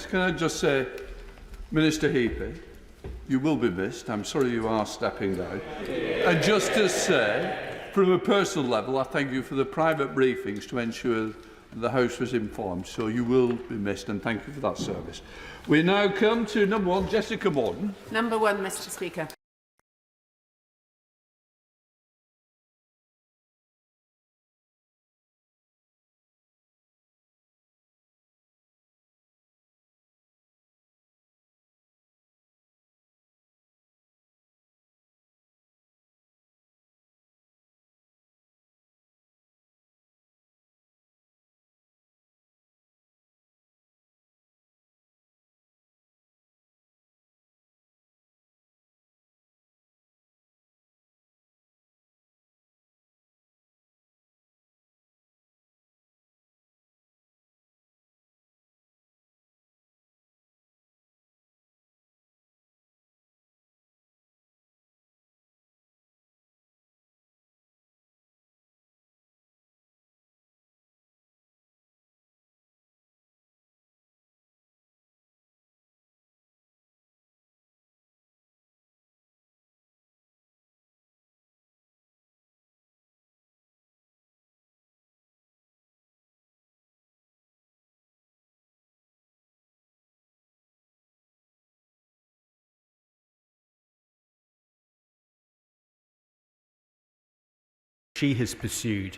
Yes, can I just say, Minister Heapy, you will be missed. I'm sorry you are stepping down. And just to say, from a personal level, I thank you for the private briefings to ensure the House was informed. So you will be missed, and thank you for that service. We now come to number 1, Jessica Morton. Number 1, Mr. Speaker. She has pursued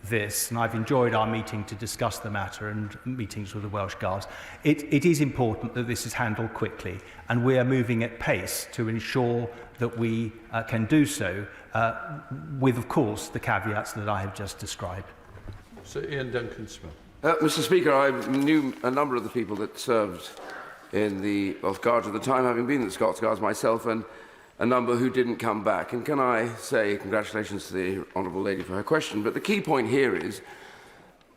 this, and I've enjoyed our meeting to discuss the matter and meetings with the Welsh Guards. It is important that this is handled quickly, and we are moving at pace to ensure that we can do so with, of course, the caveats that I have just described. Sir Ian Duncan-Smith. Mr. Speaker, I knew a number of the people that served in the Welsh Guards at the time, having been in the Scots Guards myself, and a number who didn't come back. And can I say congratulations to the Honourable Lady for her question, but the key point here is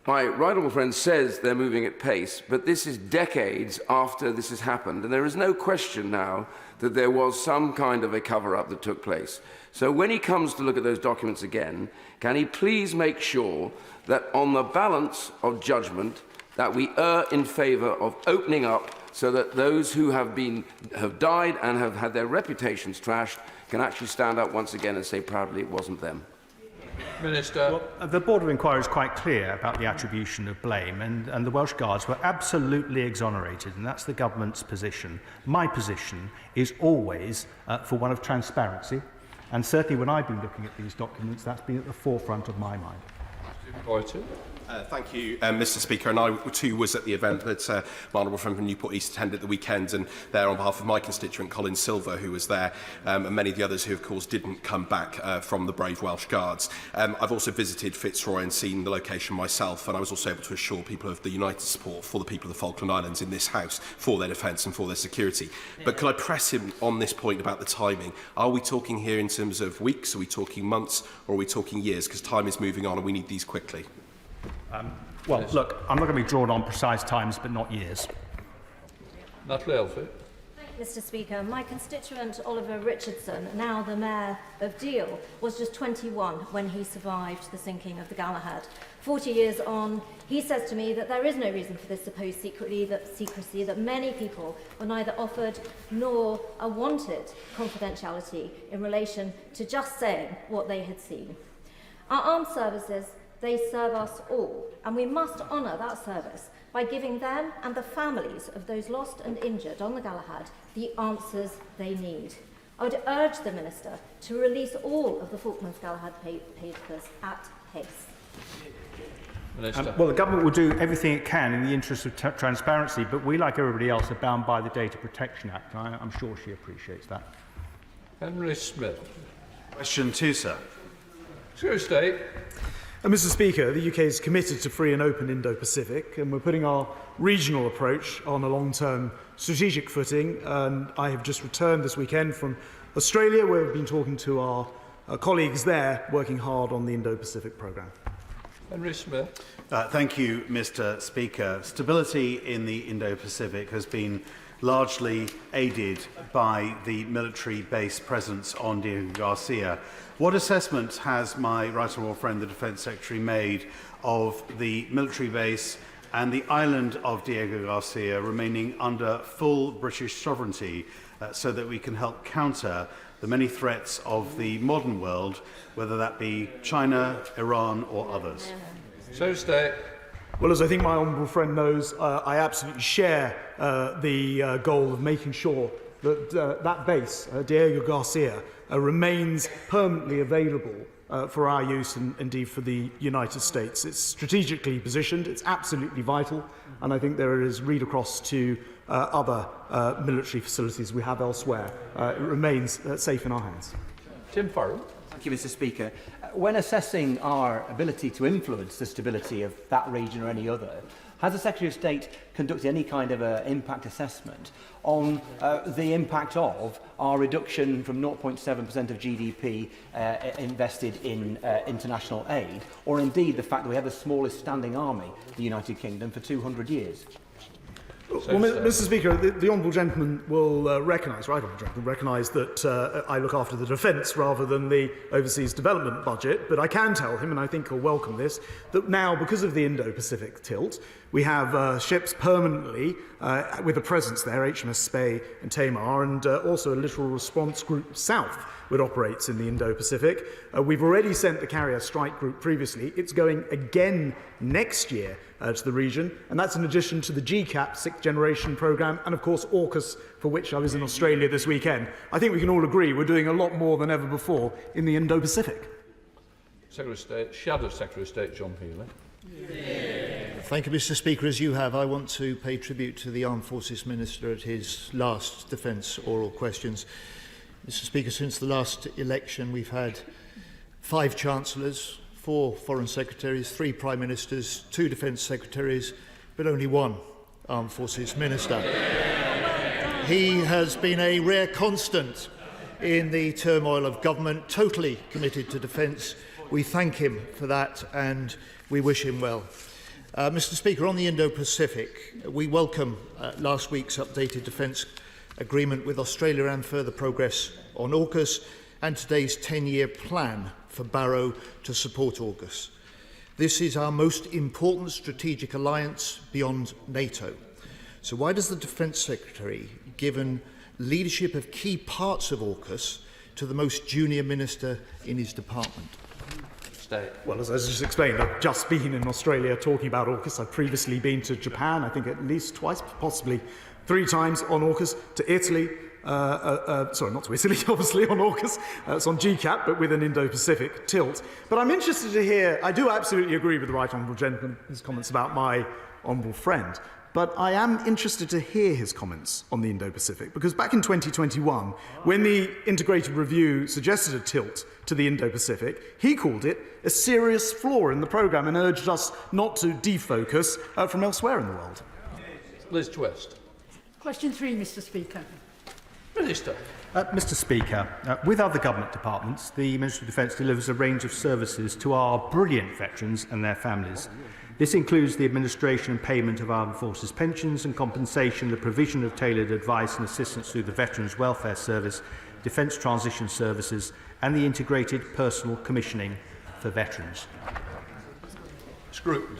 my right honourable friend says they're moving at pace, but this is decades after this has happened, and there is no question now that there was some kind of a cover-up that took place. So when he comes to look at those documents again, can he please make sure that on the balance of judgment that we err in favour of opening up so that those who have died and have had their reputations trashed can actually stand up once again and say proudly it wasn't them? Minister. Well, the Board of Inquiry is quite clear about the attribution of blame, and the Welsh Guards were absolutely exonerated, and that's the government's position. My position is always for one of transparency, and certainly when I've been looking at these documents, that's been at the forefront of my mind. Thank you, Mr. Speaker. And I too was at the event that my honourable friend from Newport East attended at the weekend, and there on behalf of my constituent Colin Silver, who was there, and many of the others who, of course, didn't come back from the brave Welsh Guards. I've also visited Fitzroy and seen the location myself, and I was also able to assure people of the united support for the people of the Falkland Islands in this House for their defence and for their security. But could I press him on this point about the timing? Are we talking here in terms of weeks, are we talking months, or are we talking years? Because time is moving on and we need these quickly. Well, look, I'm not going to be drawn on precise times, but not years. Natalie Elphie. Mr. Speaker, my constituent Oliver Richardson, now the Mayor of Deal, was just 21 when he survived the sinking of the Galahad. 40 years on, he says to me that there is no reason for this supposed secrecy, that many people were neither offered nor wanted confidentiality in relation to just saying what they had seen. Our armed services, they serve us all, and we must honour that service by giving them and the families of those lost and injured on the Galahad the answers they need. I would urge the Minister to release all of the Falklands Galahad papers at pace. Well, the government will do everything it can in the interest of transparency, but we, like everybody else, are bound by the Data Protection Act. I'm sure she appreciates that. Henry Smith. Question 2, sir. Secretary of State. Mr. Speaker, the UK is committed to free and open Indo-Pacific, and we're putting our regional approach on a long-term strategic footing. And I have just returned this weekend from Australia, where we've been talking to our colleagues there, working hard on the Indo-Pacific programme. Henry Smith. Thank you, Mr. Speaker. Stability in the Indo-Pacific has been largely aided by the military-based presence on Diego Garcia. What assessment has my right honourable friend, the Defence Secretary, made of the military base and the island of Diego Garcia remaining under full British sovereignty so that we can help counter the many threats of the modern world, whether that be China, Iran or others. So stay. Well, as I think my honourable friend knows, I absolutely share the goal of making sure that that base, Diego Garcia, remains permanently available for our use and indeed for the United States. It's strategically positioned, it's absolutely vital, and I think there is read across to other military facilities we have elsewhere. It remains safe in our hands. Tim Farrell. Thank you, Mr. Speaker. When assessing our ability to influence the stability of that region or any other, has the Secretary of State conducted any kind of impact assessment on the impact of our reduction from 0.7% of GDP invested in international aid, or indeed the fact that we have the smallest standing army, the United Kingdom, for 200 years? Well, Mr. Speaker, the honourable gentleman will recognise that I look after the defence rather than the overseas development budget, but I can tell him, and I think he'll welcome this, that now, because of the Indo-Pacific tilt, we have ships permanently with a presence there, HMS Spey and Tamar, and also a littoral response group south that operates in the Indo-Pacific. We've already sent the carrier strike group previously. It's going again next year to the region, and that's in addition to the GCAP, Sixth Generation Programme, and of course AUKUS, for which I was in Australia this weekend. I think we can all agree we're doing a lot more than ever before in the Indo-Pacific. Secretary of State, Shadow Secretary of State John Healey. Thank you, Mr. Speaker. As you have, I want to pay tribute to the Armed Forces Minister at his last Defence oral questions. Mr. Speaker, since the last election, we've had 5 Chancellors, 4 Foreign Secretaries, 3 Prime Ministers, 2 Defence Secretaries, but only 1 Armed Forces Minister. He has been a rare constant in the turmoil of government, totally committed to defence. We thank him for that and we wish him well. Mr. Speaker, on the Indo-Pacific, we welcome last week's updated defence agreement with Australia and further progress on AUKUS and today's 10-year plan for Barrow to support AUKUS. This is our most important strategic alliance beyond NATO. So why does the Defence Secretary given leadership of key parts of AUKUS to the most junior minister in his department? Well, as I just explained, I've just been in Australia talking about AUKUS. I've previously been to Japan, I think at least twice, possibly 3 times on AUKUS, to Italy, sorry, not to Italy, obviously on AUKUS, it's on GCAP, but with an Indo-Pacific tilt. But I'm interested to hear, I do absolutely agree with the Right Honourable Gentleman, his comments about my honourable friend, but I am interested to hear his comments on the Indo-Pacific, because back in 2021, when the integrated review suggested a tilt to the Indo-Pacific, he called it a serious flaw in the programme and urged us not to defocus from elsewhere in the world. Liz Twist. Question 3, Mr. Speaker. Minister. Mr. Speaker, with other government departments, the Ministry of Defence delivers a range of services to our brilliant veterans and their families. This includes the administration and payment of armed forces pensions and compensation, the provision of tailored advice and assistance through the Veterans Welfare Service, Defence Transition Services and the integrated personal commissioning for veterans. Scrutined.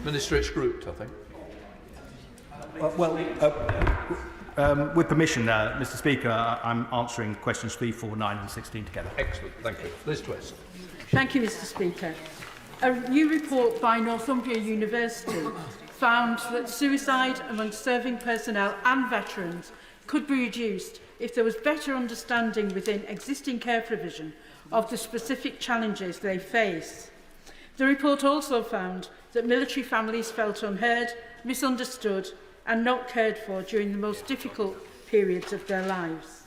Minister, it's scrutined, I think. With permission, Mr. Speaker, I'm answering questions 3, 4, 9 and 16 together. Excellent, thank you. Liz Twist. Thank you, Mr. Speaker. A new report by Northumbria University found that suicide among serving personnel and veterans could be reduced if there was better understanding within existing care provision of the specific challenges they face. The report also found that military families felt unheard, misunderstood and not cared for during the most difficult periods of their lives.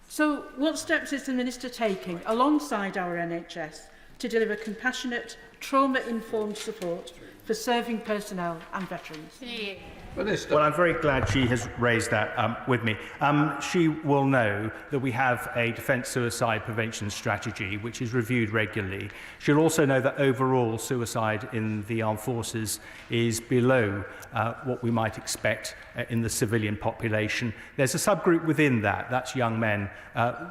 So what steps is the Minister taking alongside our NHS to deliver compassionate, trauma-informed support for serving personnel and veterans? Minister. Well, I'm very glad she has raised that with me. She will know that we have a defence suicide prevention strategy which is reviewed regularly. She'll also know that overall suicide in the armed forces is below what we might expect in the civilian population. There's a subgroup within that, that's young men,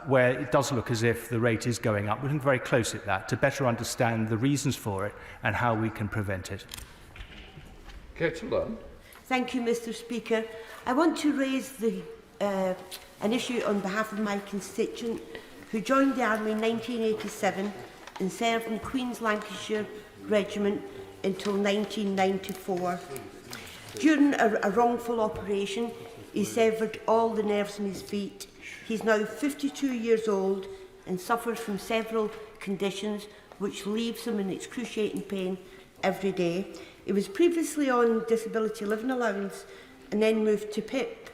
where it does look as if the rate is going up. We're looking very close at that to better understand the reasons for it and how we can prevent it. Kettle. Thank you, Mr. Speaker. I want to raise an issue on behalf of my constituent who joined the Army in 1987 and served in Queen's Lancashire Regiment until 1994. During a wrongful operation, he severed all the nerves in his feet. He's now 52 years old and suffers from several conditions which leaves him in excruciating pain every day. He was previously on disability living allowance and then moved to PIP.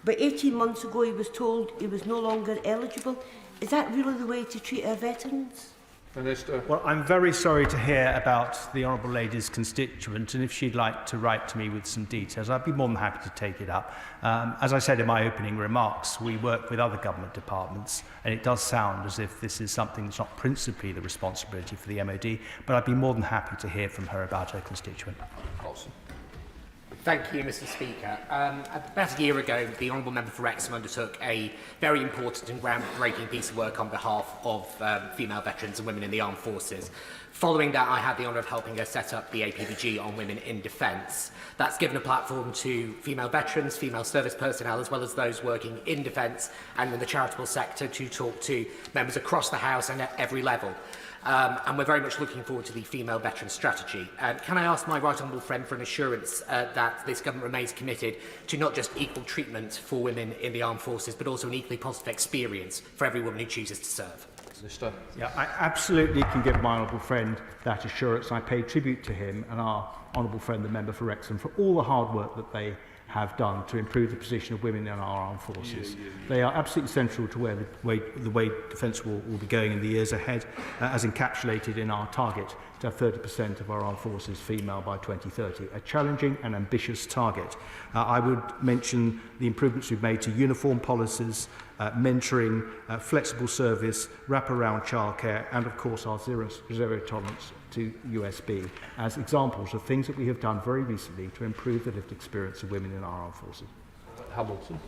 But 18 months ago he was told he was no longer eligible. Is that really the way to treat our veterans? Minister. Well, I'm very sorry to hear about the Honourable Lady's constituent, and if she'd like to write to me with some details, I'd be more than happy to take it up. As I said in my opening remarks, we work with other government departments, and it does sound as if this is something that's not principally the responsibility for the MOD, but I'd be more than happy to hear from her about her constituent. Awesome. Thank you, Mr. Speaker. About a year ago, the Honourable Member for Wrexham undertook a very important and groundbreaking piece of work on behalf of female veterans and women in the armed forces. Following that, I had the honour of helping her set up the APVG on women in defence. That's given a platform to female veterans, female service personnel, as well as those working in defence and in the charitable sector to talk to members across the House and at every level. And we're very much looking forward to the female veteran strategy. Can I ask my right honourable friend for an assurance that this government remains committed to not just equal treatment for women in the armed forces, but also an equally positive experience for every woman who chooses to serve? Minister. Yeah, I absolutely can give my honourable friend that assurance. I pay tribute to him and our honourable friend, the member for Wrexham, for all the hard work that they have done to improve the position of women in our armed forces. They are absolutely central to where the way defence will be going in the years ahead, as encapsulated in our target to have 30% of our armed forces female by 2030, a challenging and ambitious target. I would mention the improvements we've made to uniform policies, mentoring, flexible service, wraparound childcare, and of course our zero tolerance to USB as examples of things that we have done very recently to improve the lived experience of women in our armed forces. Hamilton.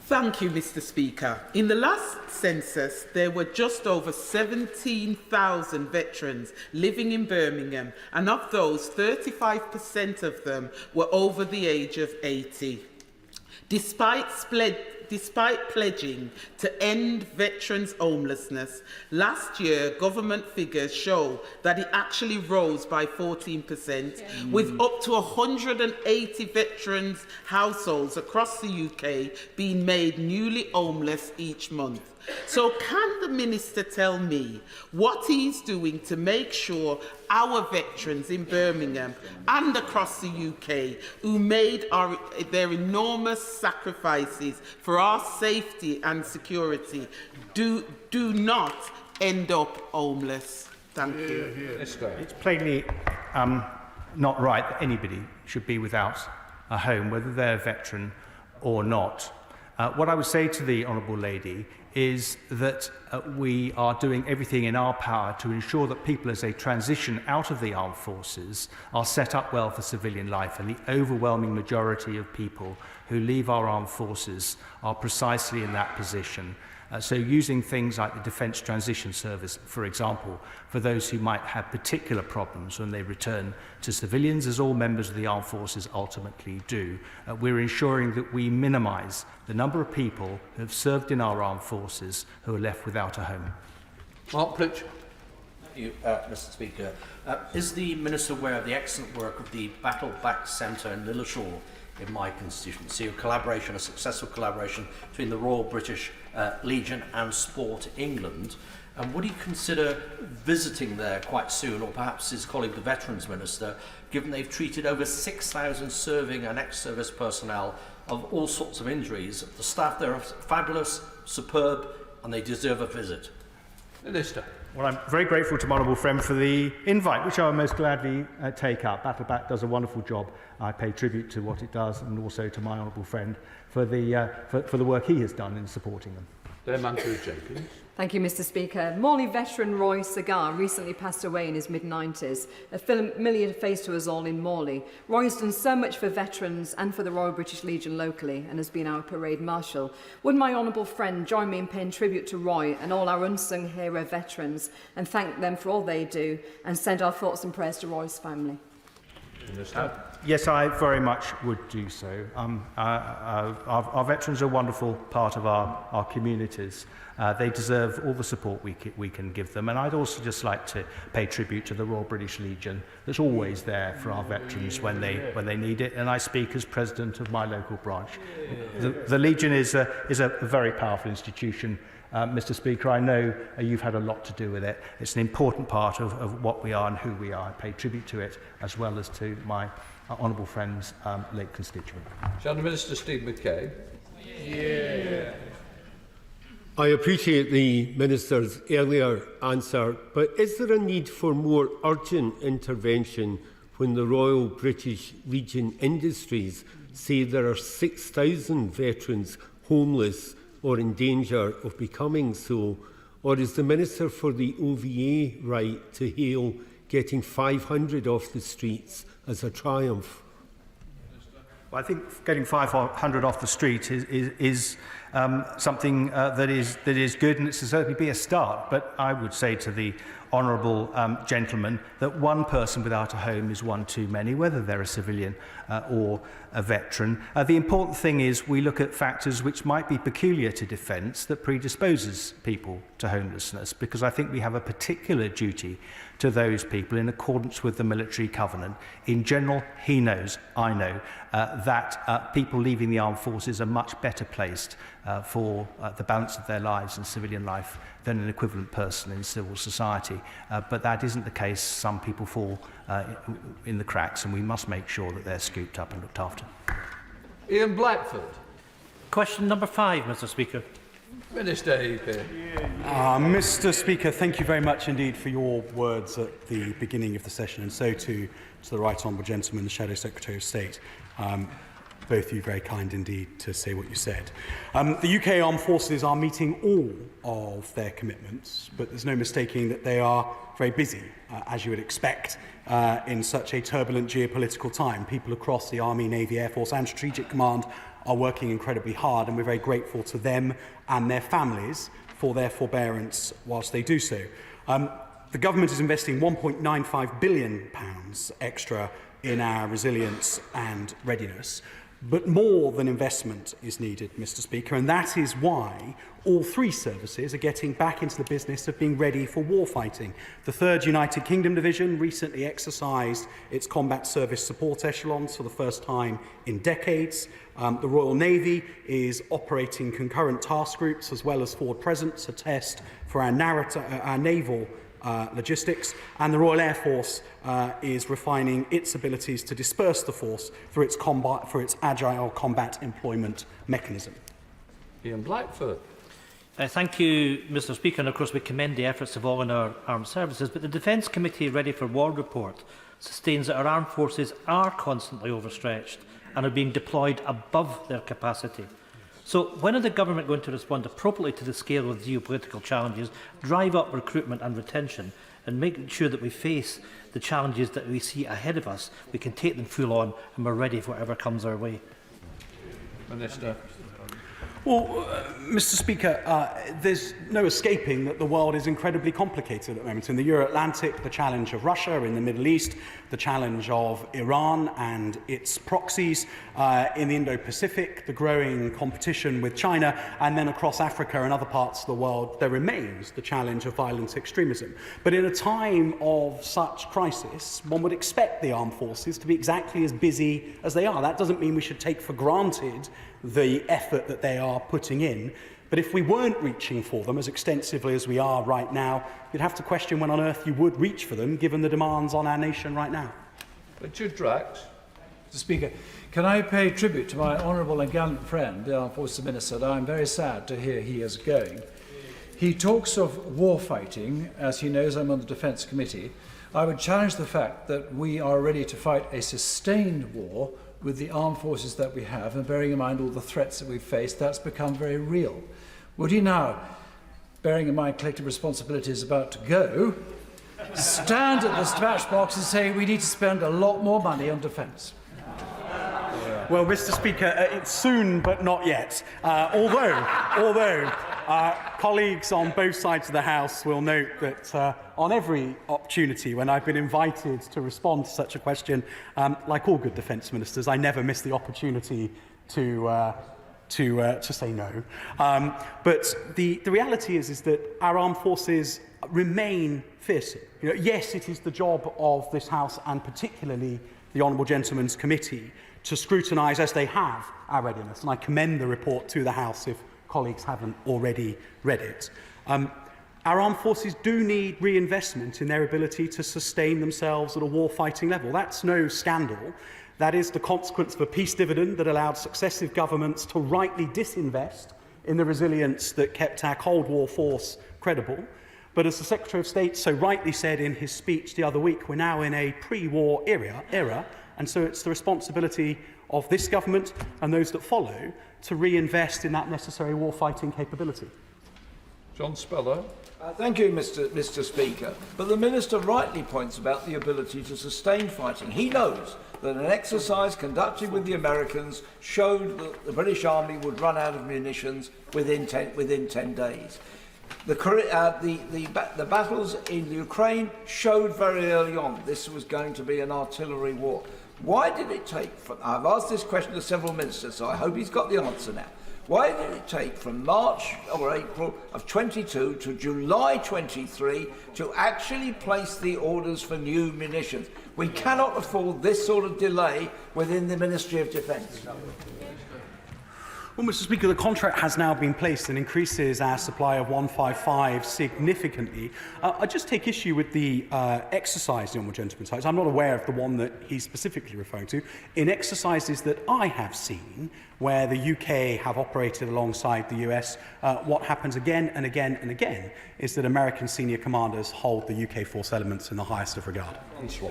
Thank you, Mr. Speaker. In the last census, there were just over 17,000 veterans living in Birmingham, and of those, 35% of them were over the age of 80. Despite pledging to end veterans' homelessness, last year government figures show that it actually rose by 14%, with up to 180 veterans' households across the UK being made newly homeless each month. So can the Minister tell me what he's doing to make sure our veterans in Birmingham and across the UK who made their enormous sacrifices for our safety and security do not end up homeless? Thank you. It's plainly not right that anybody should be without a home, whether they're a veteran or not. What I would say to the Honourable Lady is that we are doing everything in our power to ensure that people, as they transition out of the armed forces, are set up well for civilian life, and the overwhelming majority of people who leave our armed forces are precisely in that position. So using things like the Defence Transition Service, for example, for those who might have particular problems when they return to civilians, as all members of the armed forces ultimately do, we're ensuring that we minimise the number of people who have served in our armed forces who are left without a home. Mark Pritch. Thank you, Mr. Speaker. Is the Minister aware of the excellent work of the Battle Back Centre in Lilleshall in my constituency, a successful collaboration between the Royal British Legion and Sport England? And would he consider visiting there quite soon, or perhaps his colleague, the Veterans Minister, given they've treated over 6,000 serving and ex-service personnel of all sorts of injuries? The staff there are fabulous, superb, and they deserve a visit. Minister. Well, I'm very grateful to my honourable friend for the invite, which I will most gladly take up. Battleback does a wonderful job. I pay tribute to what it does, and also to my honourable friend for the work he has done in supporting them. Andrew Jenkins. Thank you, Mr. Speaker. Morley veteran Roy Segar recently passed away in his mid-90s, a familiar face to us all in Morley. Roy has done so much for veterans and for the Royal British Legion locally and has been our parade marshal. Would my honourable friend join me in paying tribute to Roy and all our unsung hero veterans and thank them for all they do and send our thoughts and prayers to Roy's family? Yes, I very much would do so. Our veterans are a wonderful part of our communities. They deserve all the support we can give them. And I'd also just like to pay tribute to the Royal British Legion that's always there for our veterans when they need it. And I speak as president of my local branch. The Legion is a very powerful institution. Mr. Speaker, I know you've had a lot to do with it. It's an important part of what we are and who we are. I pay tribute to it as well as to my honourable friend's late constituent. Shall the Minister Steve McKay? Yeah. I appreciate the Minister's earlier answer, but is there a need for more urgent intervention when the Royal British Legion Industries say there are 6,000 veterans homeless or in danger of becoming so? Or is the Minister for the OVA right to hail getting 500 off the streets as a triumph? Well, I think getting 500 off the street is something that is good, and it's to certainly be a start. But I would say to the honourable gentleman that one person without a home is one too many, whether they're a civilian or a veteran. The important thing is we look at factors which might be peculiar to defence that predisposes people to homelessness, because I think we have a particular duty to those people in accordance with the military covenant. In general, he knows, I know, that people leaving the armed forces are much better placed for the balance of their lives and civilian life than an equivalent person in civil society. But that isn't the case. Some people fall in the cracks, and we must make sure that they're scooped up and looked after. Ian Blackford. Question number 5, Mr. Speaker. Minister Heape. Mr. Speaker, thank you very much indeed for your words at the beginning of the session, and so to the Right Honourable Gentleman, the Shadow Secretary of State. Both of you very kind indeed to say what you said. The UK Armed Forces are meeting all of their commitments, but there's no mistaking that they are very busy, as you would expect, in such a turbulent geopolitical time. People across the Army, Navy, Air Force and Strategic Command are working incredibly hard, and we're very grateful to them and their families for their forbearance whilst they do so. The government is investing £1.95 billion extra in our resilience and readiness. But more than investment is needed, Mr. Speaker, and that is why all three services are getting back into the business of being ready for warfighting. The 3rd United Kingdom Division recently exercised its combat service support echelons for the first time in decades. The Royal Navy is operating concurrent task groups as well as forward presence, a test for our naval logistics, and the Royal Air Force is refining its abilities to disperse the force through its agile combat employment mechanism. Ian Blackford. Thank you, Mr. Speaker, and of course we commend the efforts of all in our armed services, but the Defence Committee Ready for War report sustains that our armed forces are constantly overstretched and are being deployed above their capacity. So when are the government going to respond appropriately to the scale of geopolitical challenges, drive up recruitment and retention, and make sure that we face the challenges that we see ahead of us, we can take them full on, and we're ready for whatever comes our way? Minister. Well, Mr. Speaker, there's no escaping that the world is incredibly complicated at the moment. In the Euro-Atlantic, the challenge of Russia; in the Middle East, the challenge of Iran and its proxies; in the Indo-Pacific, the growing competition with China; and then across Africa and other parts of the world, there remains the challenge of violent extremism. But in a time of such crisis, one would expect the armed forces to be exactly as busy as they are. That doesn't mean we should take for granted the effort that they are putting in. But if we weren't reaching for them as extensively as we are right now, you'd have to question when on earth you would reach for them, given the demands on our nation right now. Richard Drax. Mr. Speaker, can I pay tribute to my honourable and gallant friend, the Armed Forces Minister? I'm very sad to hear he is going. He talks of war fighting. As he knows, I'm on the Defence Committee. I would challenge the fact that we are ready to fight a sustained war with the armed forces that we have, and bearing in mind all the threats that we've faced, that's become very real. Would he now, bearing in mind collective responsibility is about to go, stand at the dispatch box and say we need to spend a lot more money on defence? Well, Mr. Speaker, it's soon but not yet. Although colleagues on both sides of the House will note that on every opportunity when I've been invited to respond to such a question, like all good defence ministers, I never miss the opportunity to say no. But the reality is that our armed forces remain fit. You know, yes, it is the job of this House and particularly the Honourable Gentleman's Committee to scrutinise, as they have, our readiness. And I commend the report to the House if colleagues haven't already read it. Our armed forces do need reinvestment in their ability to sustain themselves at a war-fighting level. That's no scandal. That is the consequence of a peace dividend that allowed successive governments to rightly disinvest in the resilience that kept our Cold War force credible. But as the Secretary of State so rightly said in his speech the other week, we're now in a pre-war era, and so it's the responsibility of this government and those that follow to reinvest in that necessary war-fighting capability. John Speller. Thank you, Mr. Speaker. But the Minister rightly points about the ability to sustain fighting. He knows that an exercise conducted with the Americans showed that the British Army would run out of munitions within 10 days. The battles in Ukraine showed very early on this was going to be an artillery war. Why did it take I've asked this question to several ministers, so I hope he's got the answer now. Why did it take from March or April of 22 to July 23 to actually place the orders for new munitions? We cannot afford this sort of delay within the Ministry of Defence. Well, Mr. Speaker, the contract has now been placed and increases our supply of 155 significantly. I just take issue with the exercise the Honourable Gentleman cites. I'm not aware of the one that he's specifically referring to. In exercises that I have seen, where the UK have operated alongside the US, what happens again and again and again is that American senior commanders hold the UK force elements in the highest of regard. Thank you,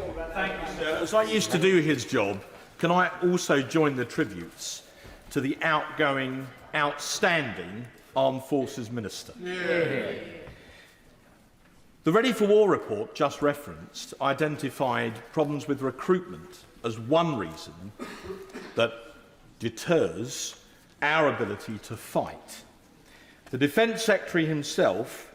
sir. As I used to do his job, can I also join the tributes to the outgoing, outstanding Armed Forces Minister? Yeah. The Ready for War report just referenced identified problems with recruitment as one reason that deters our ability to fight. The Defence Secretary himself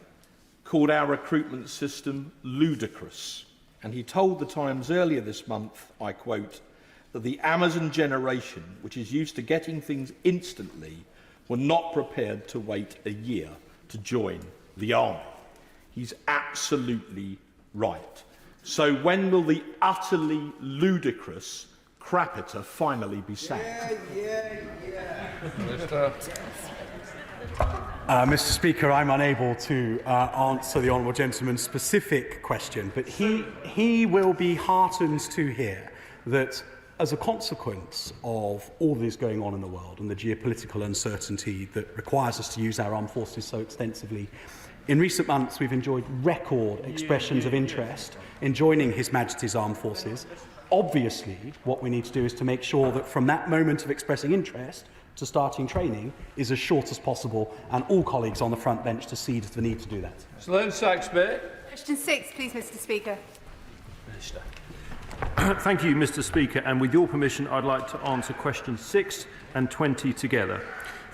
called our recruitment system ludicrous, and he told the Times earlier this month, I quote, that the Amazon generation, which is used to getting things instantly, were not prepared to wait a year to join the army. He's absolutely right. So when will the utterly ludicrous crapiter finally be sacked? Mr. Speaker, I'm unable to answer the Honourable Gentleman's specific question, but he will be heartened to hear that as a consequence of all that is going on in the world and the geopolitical uncertainty that requires us to use our armed forces so extensively, in recent months we've enjoyed record expressions of interest in joining His Majesty's Armed Forces. Obviously, what we need to do is to make sure that from that moment of expressing interest to starting training is as short as possible, and all colleagues on the front bench to see the need to do that. Sloane Saxby. Question 6, please, Mr. Speaker. Minister. Thank you, Mr. Speaker, and with your permission I'd like to answer questions 6 and 20 together.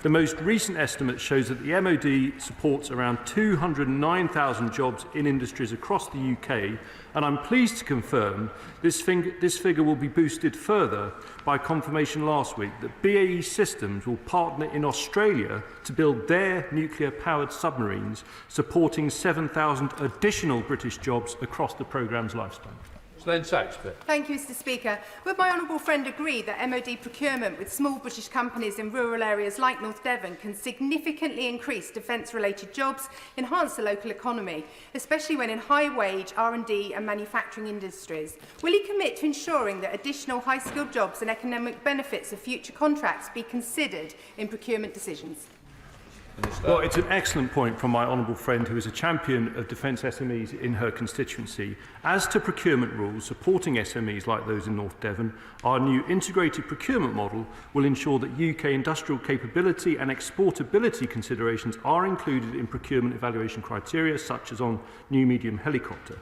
The most recent estimate shows that the MOD supports around 209,000 jobs in industries across the UK, and I'm pleased to confirm this figure will be boosted further by confirmation last week that BAE Systems will partner in Australia to build their nuclear-powered submarines, supporting 7,000 additional British jobs across the programme's lifespan. Sloane Saxby. Thank you, Mr. Speaker. Would my honourable friend agree that MOD procurement with small British companies in rural areas like North Devon can significantly increase defence-related jobs, enhance the local economy, especially when in high-wage R&D and manufacturing industries? Will he commit to ensuring that additional high-skilled jobs and economic benefits of future contracts be considered in procurement decisions? Well, it's an excellent point from my honourable friend who is a champion of defence SMEs in her constituency. As to procurement rules supporting SMEs like those in North Devon, our new integrated procurement model will ensure that UK industrial capability and exportability considerations are included in procurement evaluation criteria, such as on new medium helicopter.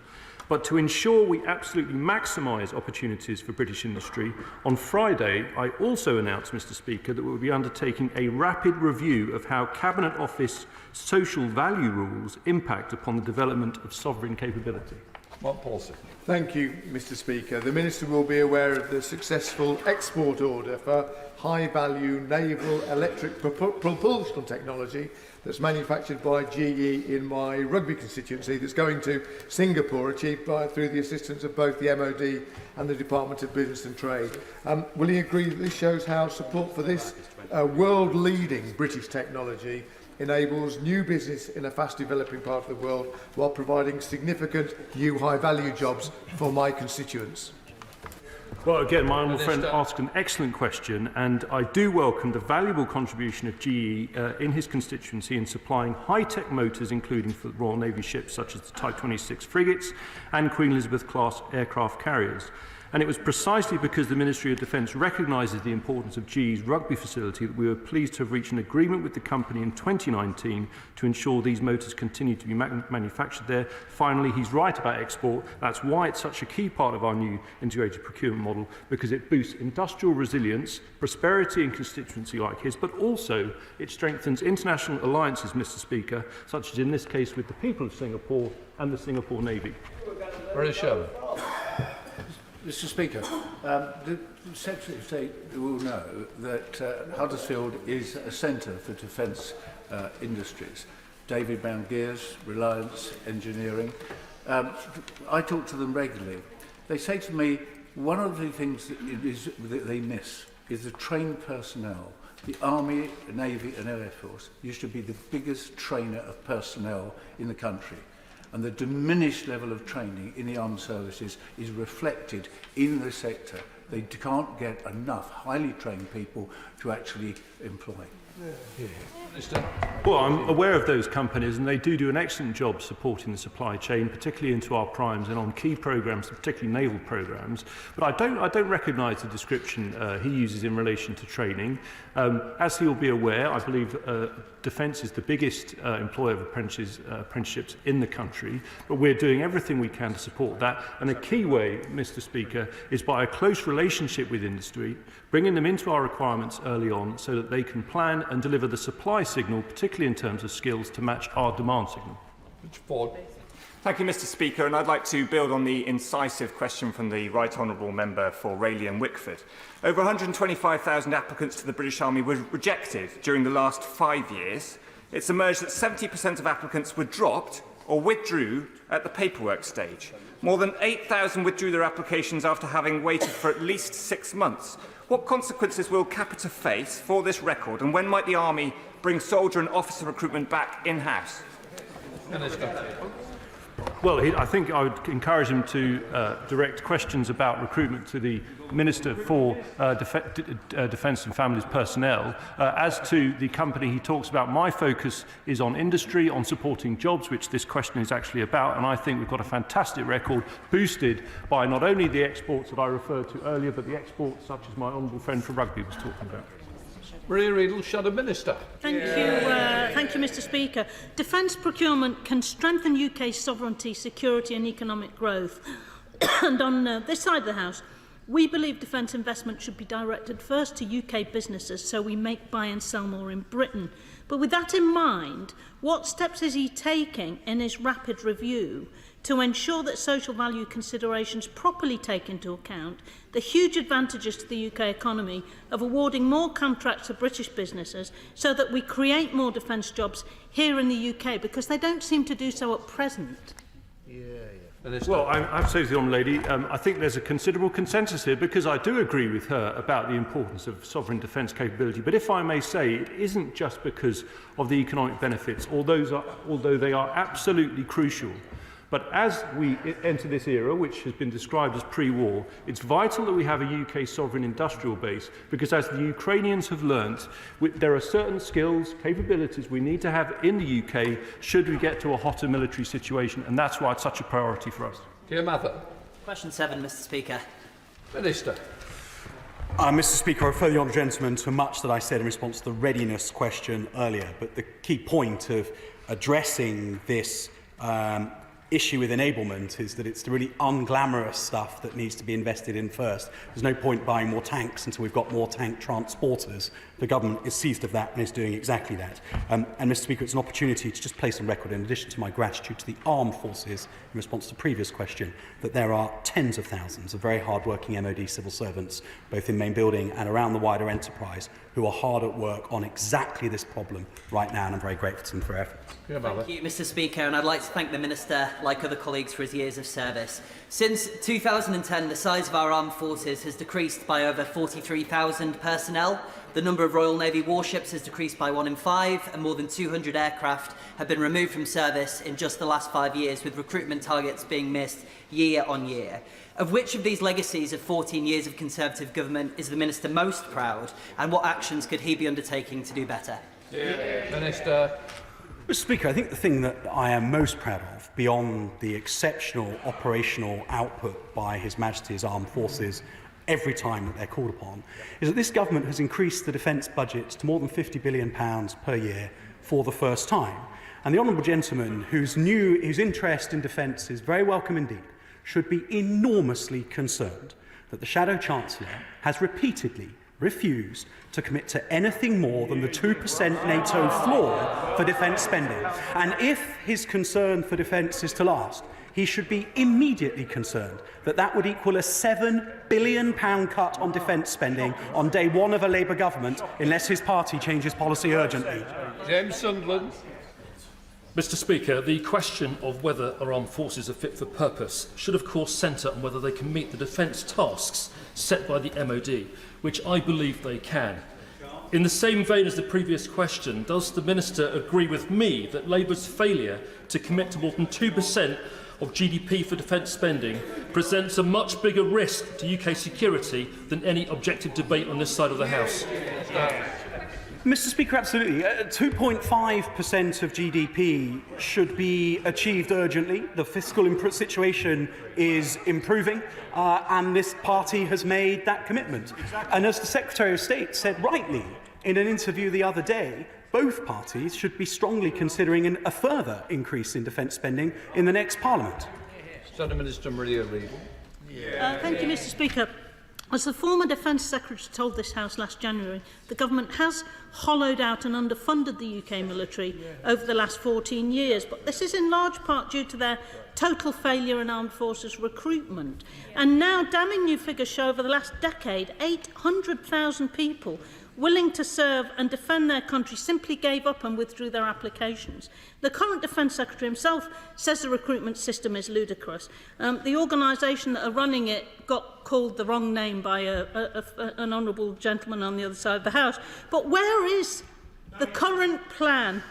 But to ensure we absolutely maximise opportunities for British industry, on Friday I also announced, Mr Speaker, that we will be undertaking a rapid review of how Cabinet Office social value rules impact upon the development of sovereign capability. Mark Paulson. Thank you, Mr Speaker. The Minister will be aware of the successful export order for high-value naval electric propulsion technology that's manufactured by GE in my Rugby constituency that's going to Singapore, achieved through the assistance of both the MOD and the Department of Business and Trade. Will he agree that this shows how support for this world-leading British technology enables new business in a fast-developing part of the world while providing significant new high-value jobs for my constituents? Well, again, my honourable friend asked an excellent question, and I do welcome the valuable contribution of GE in his constituency in supplying high-tech motors, including for Royal Navy ships such as the Type 26 frigates and Queen Elizabeth-class aircraft carriers. And it was precisely because the Ministry of Defence recognises the importance of GE's Rugby facility that we were pleased to have reached an agreement with the company in 2019 to ensure these motors continue to be manufactured there. Finally, he's right about export. That's why it's such a key part of our new integrated procurement model, because it boosts industrial resilience, prosperity in constituency like his, but also it strengthens international alliances, Mr Speaker, such as in this case with the people of Singapore and the Singapore Navy. British Sherman. Mr Speaker, the Secretary of State will know that Huddersfield is a centre for defence industries. David Brown Gears, Reliance Engineering. I talk to them regularly. They say to me, one of the things that they miss is the trained personnel. The Army, Navy and Air Force used to be the biggest trainer of personnel in the country. And the diminished level of training in the armed services is reflected in the sector. They can't get enough highly trained people to actually employ. Well, I'm aware of those companies, and they do an excellent job supporting the supply chain, particularly into our primes and on key programmes, particularly naval programmes. But I don't recognise the description he uses in relation to training. As he'll be aware, I believe Defence is the biggest employer of apprenticeships in the country, but we're doing everything we can to support that. And a key way, Mr Speaker, is by a close relationship with industry, bringing them into our requirements early on so that they can plan and deliver the supply signal, particularly in terms of skills, to match our demand signal. Thank you, Mr Speaker, and I'd like to build on the incisive question from the Right Honourable Member for Rayleigh and Wickford. Over 125,000 applicants to the British Army were rejected during the last 5 years. It's emerged that 70% of applicants were dropped or withdrew at the paperwork stage. More than 8,000 withdrew their applications after having waited for at least 6 months. What consequences will Capita face for this record, and when might the Army bring soldier and officer recruitment back in-house? Well, I think I would encourage him to direct questions about recruitment to the Minister for Defence and Families Personnel. As to the company he talks about, my focus is on industry, on supporting jobs, which this question is actually about, and I think we've got a fantastic record boosted by not only the exports that I referred to earlier, but the exports such as my honourable friend for Rugby was talking about. Maria Riedel, Shadow Minister. Thank you, Mr Speaker. Defence procurement can strengthen UK's sovereignty, security and economic growth. And on this side of the House, we believe defence investment should be directed first to UK businesses so we make, buy and sell more in Britain. But with that in mind, what steps is he taking in his rapid review to ensure that social value considerations properly take into account the huge advantages to the UK economy of awarding more contracts to British businesses so that we create more defence jobs here in the UK, because they don't seem to do so at present? Well, I have to say to the Honourable Lady, I think there's a considerable consensus here, because I do agree with her about the importance of sovereign defence capability. But if I may say, it isn't just because of the economic benefits, although they are absolutely crucial. But as we enter this era, which has been described as pre-war, it's vital that we have a UK sovereign industrial base, because as the Ukrainians have learnt, there are certain skills, capabilities we need to have in the UK should we get to a hotter military situation, and that's why it's such a priority for us. Dear Mather. Question 7, Mr. Speaker. Minister. Mr. Speaker, I refer the honourable gentleman to much that I said in response to the readiness question earlier, but the key point of addressing this issue with enablement is that it's the really unglamorous stuff that needs to be invested in first. There's no point buying more tanks until we've got more tank transporters. The government is seized of that and is doing exactly that. And Mr. Speaker, it's an opportunity to just place on record, in addition to my gratitude to the armed forces in response to the previous question, that there are tens of thousands of very hard-working MOD civil servants, both in main building and around the wider enterprise, who are hard at work on exactly this problem right now, and I'm very grateful to them for their efforts. Thank you, Mr. Speaker, and I'd like to thank the Minister, like other colleagues, for his years of service. Since 2010, the size of our armed forces has decreased by over 43,000 personnel. The number of Royal Navy warships has decreased by 1 in 5, and more than 200 aircraft have been removed from service in just the last 5 years, with recruitment targets being missed year on year. Of which of these legacies of 14 years of Conservative government is the Minister most proud, and what actions could he be undertaking to do better? Minister. Mr. Speaker, I think the thing that I am most proud of, beyond the exceptional operational output by His Majesty's Armed Forces every time that they're called upon, is that this government has increased the defence budget to more than £50 billion per year for the first time. And the honourable gentleman, whose interest in defence is very welcome indeed, should be enormously concerned that the Shadow Chancellor has repeatedly refused to commit to anything more than the 2% NATO floor for defence spending. And if his concern for defence is to last, he should be immediately concerned that that would equal a £7 billion cut on defence spending on day one of a Labour government, unless his party changes policy urgently. James Sunderland. Mr. Speaker, the question of whether our armed forces are fit for purpose should of course centre on whether they can meet the defence tasks set by the MOD, which I believe they can. In the same vein as the previous question, does the Minister agree with me that Labour's failure to commit to more than 2% of GDP for defence spending presents a much bigger risk to UK security than any objective debate on this side of the House? Mr. Speaker, absolutely. 2.5% of GDP should be achieved urgently. The fiscal situation is improving, and this party has made that commitment. And as the Secretary of State said rightly in an interview the other day, both parties should be strongly considering a further increase in defence spending in the next Parliament. Shadow Minister Maria Reid. Thank you, Mr. Speaker. As the former Defence Secretary told this House last January, the government has hollowed out and underfunded the UK military over the last 14 years, but this is in large part due to their total failure in armed forces recruitment. And now damning new figures show over the last decade, 800,000 people willing to serve and defend their country simply gave up and withdrew their applications. The current Defence Secretary himself says the recruitment system is ludicrous. The organisation that are running it got called the wrong name by an honourable gentleman on the other side of the House. But where is the current plan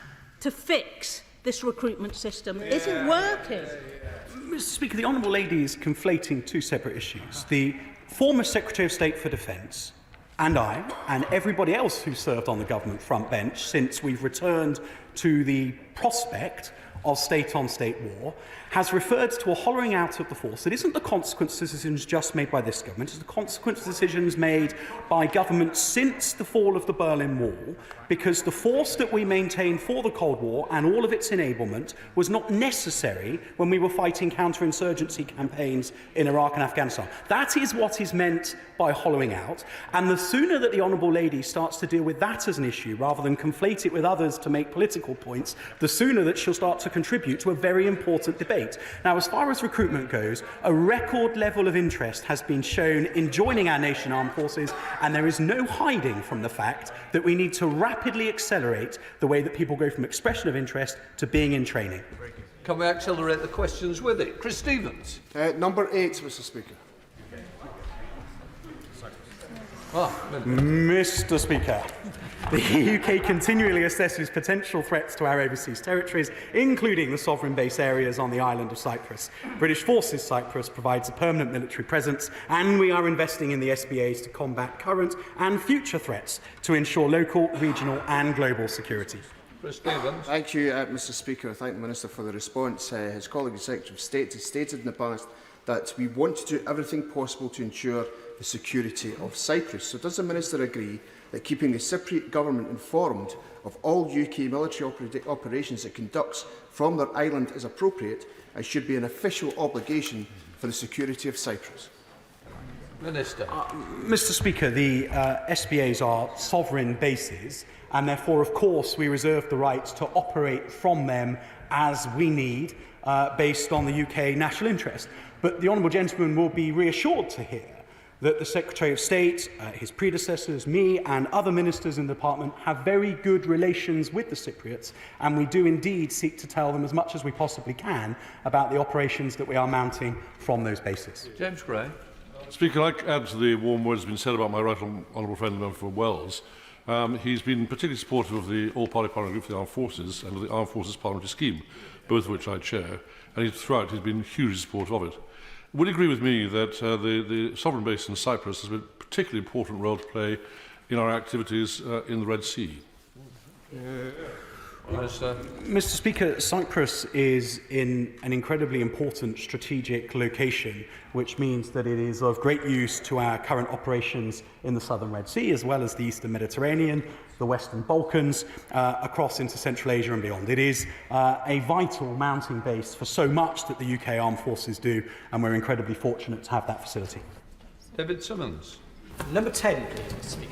to fix this recruitment system? Is it working? Mr. Speaker, the honourable lady is conflating two separate issues. The former Secretary of State for Defence and I, and everybody else who served on the government front bench since we've returned to the prospect of state-on-state war, has referred to a hollowing out of the force. It isn't the consequence of decisions just made by this government, it's the consequence of decisions made by governments since the fall of the Berlin Wall, because the force that we maintained for the Cold War and all of its enablement was not necessary when we were fighting counterinsurgency campaigns in Iraq and Afghanistan. That is what is meant by hollowing out, and the sooner that the honourable lady starts to deal with that as an issue rather than conflate it with others to make political points, the sooner that she'll start to contribute to a very important debate. Now, as far as recruitment goes, a record level of interest has been shown in joining our nation armed forces, and there is no hiding from the fact that we need to rapidly accelerate the way that people go from expression of interest to being in training. Can we accelerate the questions with it? Chris Stevens. Number 8, Mr. Speaker. Mr. Speaker, The UK continually assesses potential threats to our overseas territories, including the sovereign base areas on the island of Cyprus. British Forces Cyprus provides a permanent military presence, and we are investing in the SBAs to combat current and future threats to ensure local, regional and global security. Thank you, Mr Speaker. I thank the Minister for the response. His colleague, the Secretary of State, has stated in the past that we want to do everything possible to ensure the security of Cyprus. So does the Minister agree that keeping the Cypriot Government informed of all UK military operations it conducts from their island is appropriate and should be an official obligation for the security of Cyprus? Minister. Mr Speaker, the SBAs are sovereign bases, and therefore, of course, we reserve the right to operate from them as we need, based on the UK national interest. But the honourable gentleman will be reassured to hear that the Secretary of State, his predecessors, me and other ministers in the department have very good relations with the Cypriots, and we do indeed seek to tell them as much as we possibly can about the operations that we are mounting from those bases. James Gray. Speaker, I'd like to add to the warm words that have been said about my right honourable friend, the member for Wells. He's been particularly supportive of the All-Party Parliamentary Group for the Armed Forces and of the Armed Forces Parliamentary Scheme, both of which I chair, and throughout he's been hugely supportive of it. Would you agree with me that the sovereign base in Cyprus has a particularly important role to play in our activities in the Red Sea? Mr Speaker, Cyprus is in an incredibly important strategic location, which means that it is of great use to our current operations in the southern Red Sea, as well as the eastern Mediterranean, the Western Balkans, across into Central Asia and beyond. It is a vital mounting base for so much that the UK Armed Forces do, and we're incredibly fortunate to have that facility. David Simmons. Number 10, please, Mr Speaker.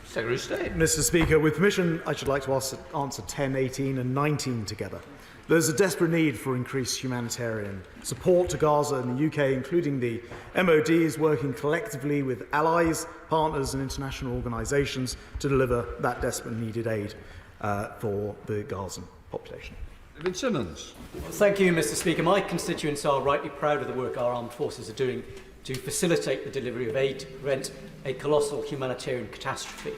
Secretary of State. Mr Speaker, with permission, I should like to answer 10, 18 and 19 together. There's a desperate need for increased humanitarian support to Gaza in the UK, including the MOD is working collectively with allies, partners and international organisations to deliver that desperate needed aid for the Gazan population. David Simmons. Thank you, Mr Speaker. My constituents are rightly proud of the work our armed forces are doing to facilitate the delivery of aid to prevent a colossal humanitarian catastrophe.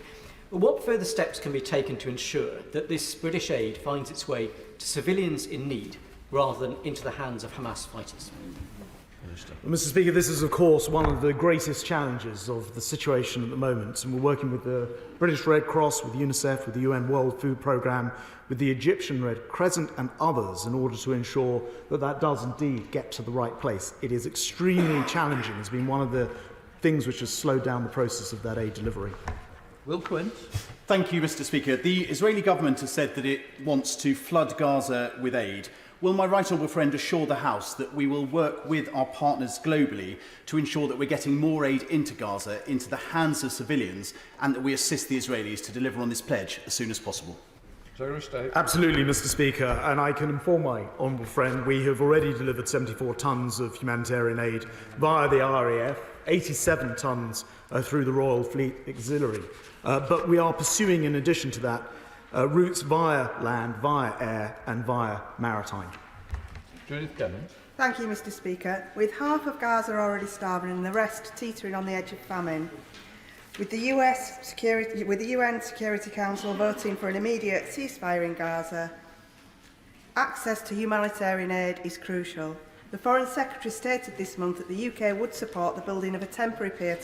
What further steps can be taken to ensure that this British aid finds its way to civilians in need rather than into the hands of Hamas fighters? Well, Mr Speaker, this is of course one of the greatest challenges of the situation at the moment, and we're working with the British Red Cross, with UNICEF, with the UN World Food Programme, with the Egyptian Red Crescent and others in order to ensure that that does indeed get to the right place. It is extremely challenging. It's been one of the things which has slowed down the process of that aid delivery. Will Quint. Thank you, Mr Speaker. The Israeli government has said that it wants to flood Gaza with aid. Will my right honourable friend assure the House that we will work with our partners globally to ensure that we're getting more aid into Gaza, into the hands of civilians, and that we assist the Israelis to deliver on this pledge as soon as possible? Absolutely, Mr Speaker, and I can inform my honourable friend we have already delivered 74 tonnes of humanitarian aid via the RAF, 87 tonnes through the Royal Fleet Auxiliary. But we are pursuing, in addition to that, routes via land, via air and via maritime. Judith Cummins. Thank you, Mr Speaker. With half of Gaza already starving and the rest teetering on the edge of famine, with the UN Security Council voting for an immediate ceasefire in Gaza, access to humanitarian aid is crucial. The Foreign Secretary stated this month that the UK would support the building of a temporary pier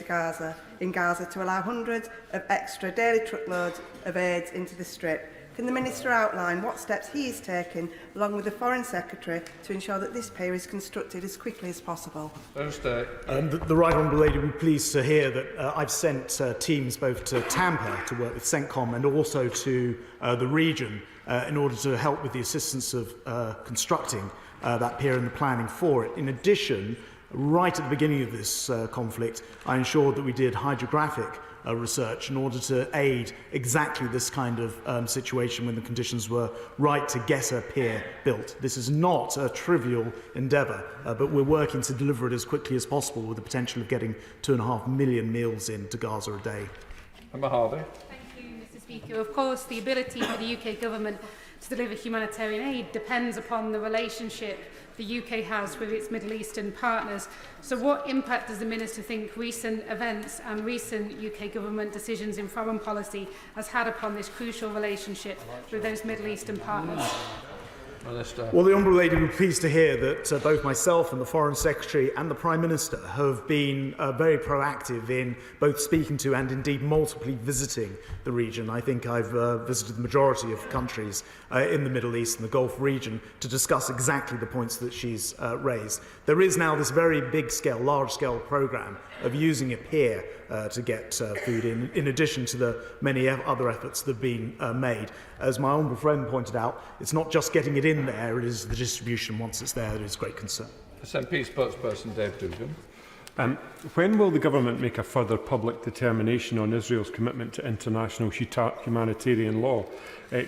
in Gaza to allow hundreds of extra daily truckloads of aid into the Strip. Can the Minister outline what steps he is taking, along with the Foreign Secretary, to ensure that this pier is constructed as quickly as possible? The Right Honourable Lady will be pleased to hear that I've sent teams both to Tampa to work with CENTCOM and also to the region in order to help with the assistance of constructing that pier and the planning for it. In addition, right at the beginning of this conflict, I ensured that we did hydrographic research in order to aid exactly this kind of situation when the conditions were right to get a pier built. This is not a trivial endeavour, but we're working to deliver it as quickly as possible with the potential of getting 2.5 million meals into Gaza a day. Emma Harvey. Thank you, Mr Speaker. Of course, the ability for the UK government to deliver humanitarian aid depends upon the relationship the UK has with its Middle Eastern partners. So what impact does the Minister think recent events and recent UK government decisions in foreign policy has had upon this crucial relationship with those Middle Eastern partners? Well, the Honourable Lady will be pleased to hear that both myself and the Foreign Secretary and the Prime Minister have been very proactive in both speaking to and indeed multiply visiting the region. I think I've visited the majority of countries in the Middle East and the Gulf region to discuss exactly the points that she's raised. There is now this very big-scale, large-scale programme of using a pier to get food in addition to the many other efforts that have been made. As my honourable friend pointed out, it's not just getting it in there, it is the distribution once it's there that is great concern. SNP spokesperson Dave Dugan. When will the government make a further public determination on Israel's commitment to international humanitarian law,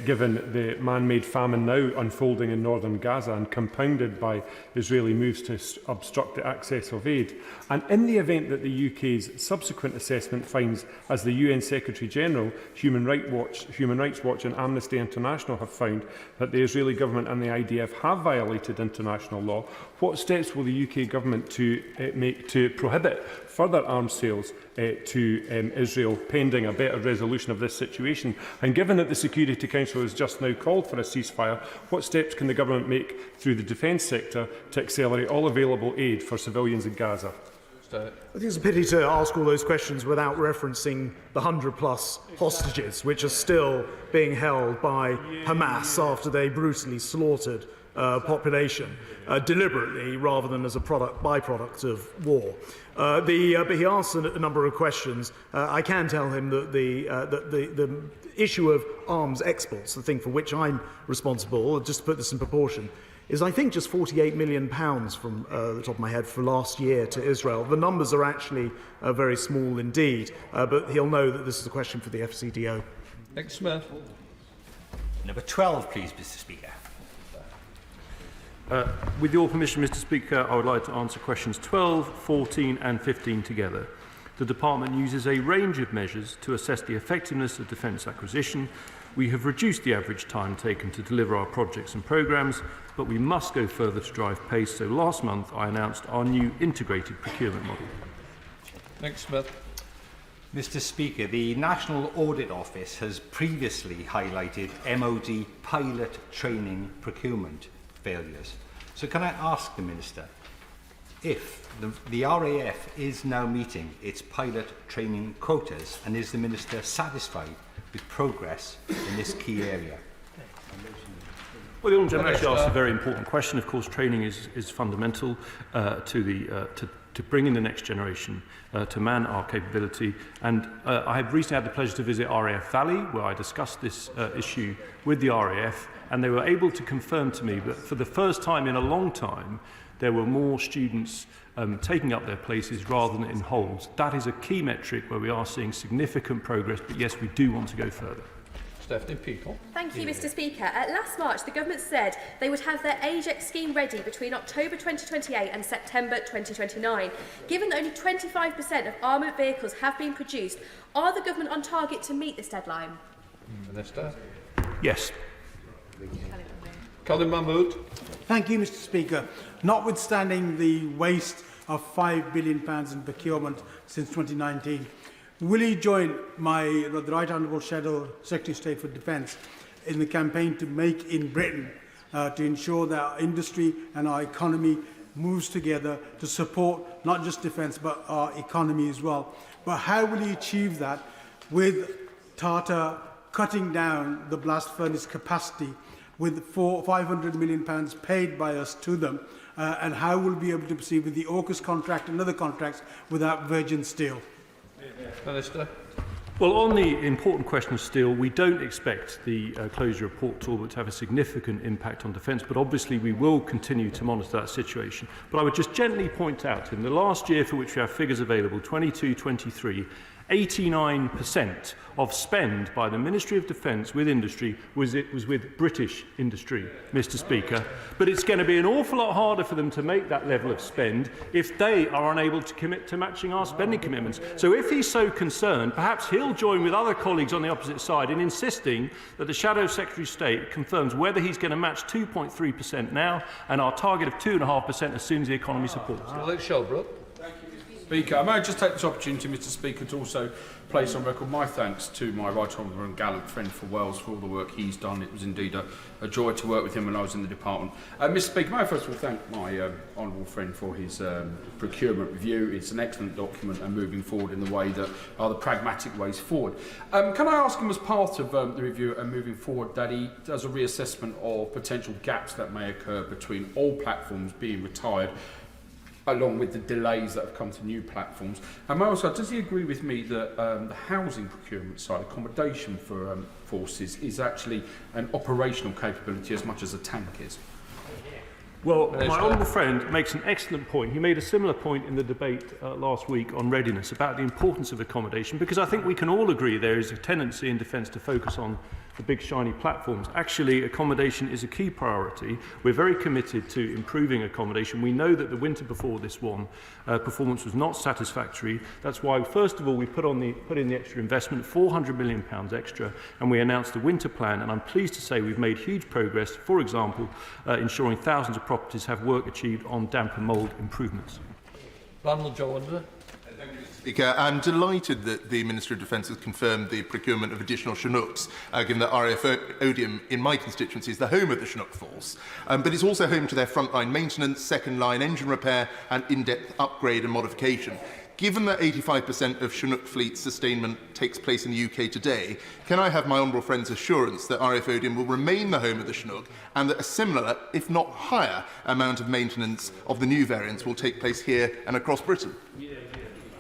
given the man-made famine now unfolding in northern Gaza and compounded by Israeli moves to obstruct the access of aid? And in the event that the UK's subsequent assessment finds, as the UN Secretary-General, Human Rights Watch and Amnesty International have found, that the Israeli government and the IDF have violated international law, what steps will the UK government make to prohibit further arms sales to Israel pending a better resolution of this situation? And given that the Security Council has just now called for a ceasefire, what steps can the government make through the defence sector to accelerate all available aid for civilians in Gaza? I think it's a pity to ask all those questions without referencing the 100+ hostages which are still being held by Hamas after they brutally slaughtered population deliberately rather than as a byproduct of war. But he asked a number of questions. I can tell him that the issue of arms exports, the thing for which I'm responsible, just to put this in proportion, is I think just £48 million from the top of my head for last year to Israel. The numbers are actually very small indeed, but he'll know that this is a question for the FCDO. Nick Smith. Number 12, please, Mr. Speaker. With your permission, Mr. Speaker, I would like to answer questions 12, 14 and 15 together. The Department uses a range of measures to assess the effectiveness of defence acquisition. We have reduced the average time taken to deliver our projects and programmes, but we must go further to drive pace, so last month I announced our new integrated procurement model. Nick Smith. Mr. Speaker, the National Audit Office has previously highlighted MOD pilot training procurement failures. So can I ask the Minister if the RAF is now meeting its pilot training quotas, and is the Minister satisfied with progress in this key area? Well, the Honourable Gentleman actually asked a very important question. Of course, training is fundamental to bring in the next generation, to man our capability. And I have recently had the pleasure to visit RAF Valley, where I discussed this issue with the RAF, and they were able to confirm to me that for the first time in a long time, there were more students taking up their places rather than in holes. That is a key metric where we are seeing significant progress, but yes, we do want to go further. Stephanie Peacock. Thank you, Mr. Speaker. Last March, the government said they would have their AGEX scheme ready between October 2028 and September 2029. Given that only 25% of armoured vehicles have been produced, are the government on target to meet this deadline? Minister. Yes. Colin Mahmood. Thank you, Mr. Speaker. Notwithstanding the waste of £5 billion in procurement since 2019, will you join the Right Honourable Shadow Secretary of State for Defence in the campaign to Make in Britain to ensure that our industry and our economy moves together to support not just defence but our economy as well? But how will you achieve that with Tata cutting down the blast furnace capacity with £500 million paid by us to them, and how will we be able to proceed with the AUKUS contract and other contracts without virgin steel? Minister. Well, on the important question of steel, we don't expect the closure of Port Talbot to have a significant impact on defence, but obviously we will continue to monitor that situation. But I would just gently point out, in the last year for which we have figures available, 22-23, 89% of spend by the Ministry of Defence with industry was with British industry, Mr. Speaker. But it's going to be an awful lot harder for them to make that level of spend if they are unable to commit to matching our spending commitments. So if he's so concerned, perhaps he'll join with other colleagues on the opposite side in insisting that the Shadow Secretary of State confirms whether he's going to match 2.3% now and our target of 2.5% as soon as the economy supports it. Alex Shelbrooke. Speaker, I may just take this opportunity, Mr. Speaker, to also place on record my thanks to my right honourable and gallant friend for Wales for all the work he's done. It was indeed a joy to work with him when I was in the department. Mr. Speaker, may I first of all thank my honourable friend for his procurement review. It's an excellent document and moving forward in the way that are the pragmatic ways forward. Can I ask him, as part of the review and moving forward, that he does a reassessment of potential gaps that may occur between old platforms being retired along with the delays that have come to new platforms? And also, does he agree with me that the housing procurement side, accommodation for forces, is actually an operational capability as much as a tank is? Well, my honourable friend makes an excellent point. He made a similar point in the debate last week on readiness about the importance of accommodation, because I think we can all agree there is a tendency in defence to focus on the big shiny platforms. Actually, accommodation is a key priority. We're very committed to improving accommodation. We know that the winter before this one, performance was not satisfactory. That's why, first of all, we put in the extra investment, £400 million extra, and we announced the winter plan. And I'm pleased to say we've made huge progress, for example, ensuring thousands of properties have work achieved on damp and mould improvements. Ronald Joe. Speaker, I'm delighted that the Minister of Defence has confirmed the procurement of additional Chinooks, given that RAF Odium in my constituency is the home of the Chinook Force, but it's also home to their frontline maintenance, second-line engine repair and in-depth upgrade and modification. Given that 85% of Chinook fleet sustainment takes place in the UK today, can I have my honourable friend's assurance that RAF Odium will remain the home of the Chinook and that a similar, if not higher, amount of maintenance of the new variants will take place here and across Britain?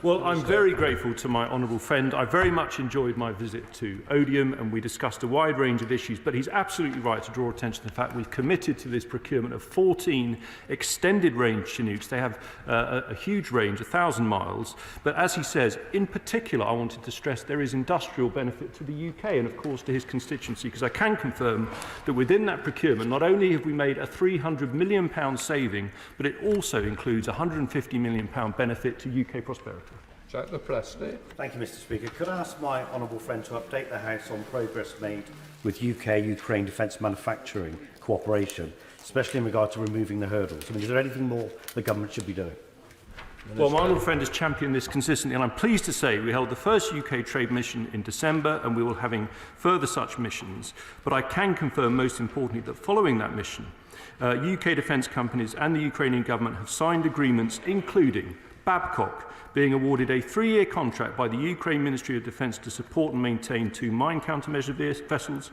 Well, I'm very grateful to my honourable friend. I very much enjoyed my visit to Odium and we discussed a wide range of issues, but he's absolutely right to draw attention to the fact we've committed to this procurement of 14 extended range Chinooks. They have a huge range, 1,000 miles, but as he says, in particular, I wanted to stress there is industrial benefit to the UK and of course to his constituency, because I can confirm that within that procurement, not only have we made a £300 million saving, but it also includes a £150 million benefit to UK prosperity. Jack Leplesty. Thank you, Mr. Speaker. Could I ask my honourable friend to update the House on progress made with UK-Ukraine defence manufacturing cooperation, especially in regard to removing the hurdles? I mean, is there anything more the government should be doing? Well, my honourable friend has championed this consistently, and I'm pleased to say we held the first UK trade mission in December, and we will be having further such missions. But I can confirm, most importantly, that following that mission, UK defence companies and the Ukrainian government have signed agreements, including Babcock being awarded a 3-year contract by the Ukraine Ministry of Defence to support and maintain 2 mine countermeasure vessels.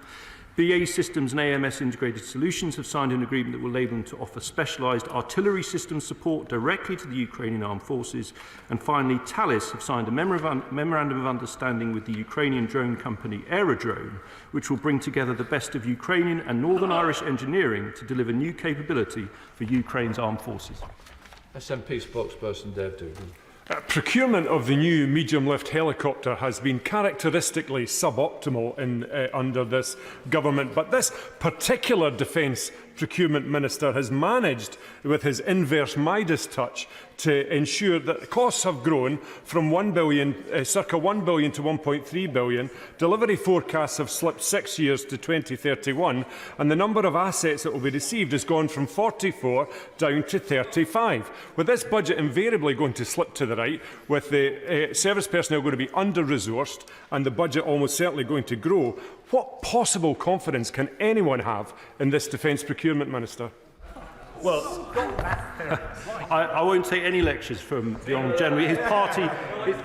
BAE Systems and AMS Integrated Solutions have signed an agreement that will enable them to offer specialised artillery system support directly to the Ukrainian Armed Forces. And finally, Thales have signed a memorandum of understanding with the Ukrainian drone company Aerodrone, which will bring together the best of Ukrainian and Northern Irish engineering to deliver new capability for Ukraine's armed forces. SNP spokesperson Dave Doogan. Procurement of the new medium-lift helicopter has been characteristically suboptimal under this government, but this particular defence procurement minister has managed, with his inverse Midas touch, to ensure that costs have grown from circa 1 billion to 1.3 billion. Delivery forecasts have slipped 6 years to 2031, and the number of assets that will be received has gone from 44 down to 35. With this budget invariably going to slip to the right, with the service personnel going to be under-resourced and the budget almost certainly going to grow, what possible confidence can anyone have in this Defence Procurement Minister? Well, I won't take any lectures from the Honourable General. His party is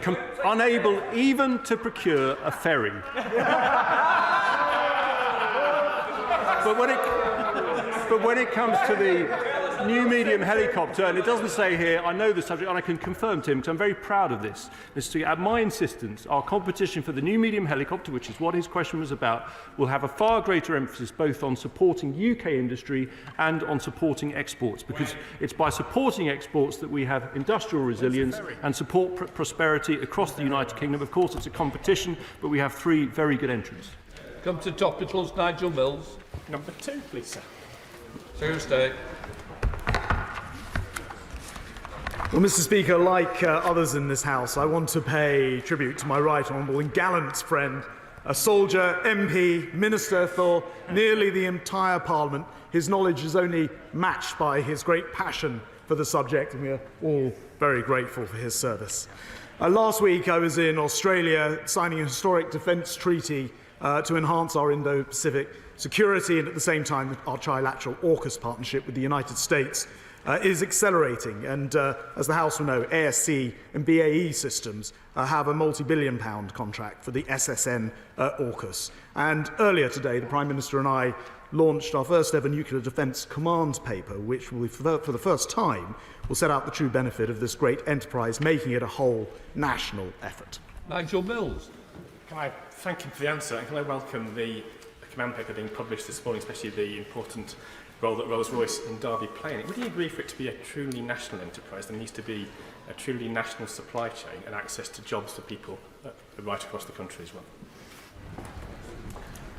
unable even to procure a ferry. But when it comes to the new medium helicopter, and it doesn't say here, I know the subject, and I can confirm, Tim, because I'm very proud of this. At my insistence, our competition for the new medium helicopter, which is what his question was about, will have a far greater emphasis both on supporting UK industry and on supporting exports, because it's by supporting exports that we have industrial resilience and support prosperity across the United Kingdom. Of course, it's a competition, but we have 3 very good entrants. Come to Topicals, Nigel Mills. Number 2, please, sir. Secretary of State. Well, Mr. Speaker, like others in this House, I want to pay tribute to my right honourable and gallant friend, a soldier, MP, Minister for nearly the entire Parliament. His knowledge is only matched by his great passion for the subject, and we are all very grateful for his service. Last week, I was in Australia signing a historic defence treaty to enhance our Indo-Pacific security, and at the same time our trilateral AUKUS partnership with the United States is accelerating, and as the House will know, ASC and BAE Systems have a multi-billion-pound contract for the SSN AUKUS. And earlier today, the Prime Minister and I launched our first ever nuclear defence command paper, which will, for the first time, will set out the true benefit of this great enterprise, making it a whole national effort. Nigel Mills. Can I thank him for the answer, and can I welcome the command paper being published this morning, especially the important role that Rolls-Royce and Derby play in it. Would you agree for it to be a truly national enterprise, there needs to be a truly national supply chain and access to jobs for people right across the country as well?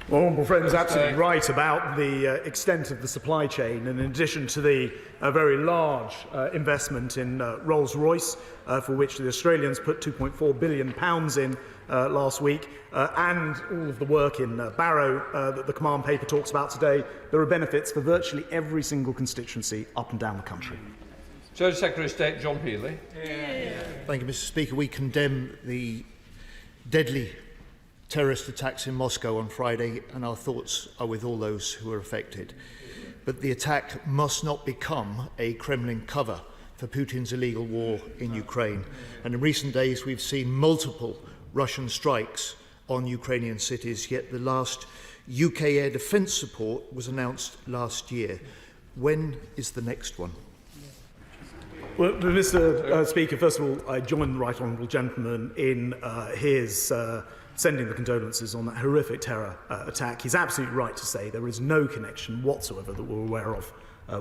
Well, honourable friend is absolutely right about the extent of the supply chain, and in addition to the very large investment in Rolls-Royce, for which the Australians put £2.4 billion in last week, and all of the work in Barrow that the command paper talks about today, there are benefits for virtually every single constituency up and down the country. Secretary of State John Healey. Thank you, Mr. Speaker. We condemn the deadly terrorist attacks in Moscow on Friday, and our thoughts are with all those who are affected. But the attack must not become a Kremlin cover for Putin's illegal war in Ukraine. And in recent days, we've seen multiple Russian strikes on Ukrainian cities, yet the last UK air defence support was announced last year. When is the next one? Well, Mr. Speaker, first of all, I join the right honourable gentleman in his sending the condolences on that horrific terror attack. He's absolutely right to say there is no connection whatsoever that we're aware of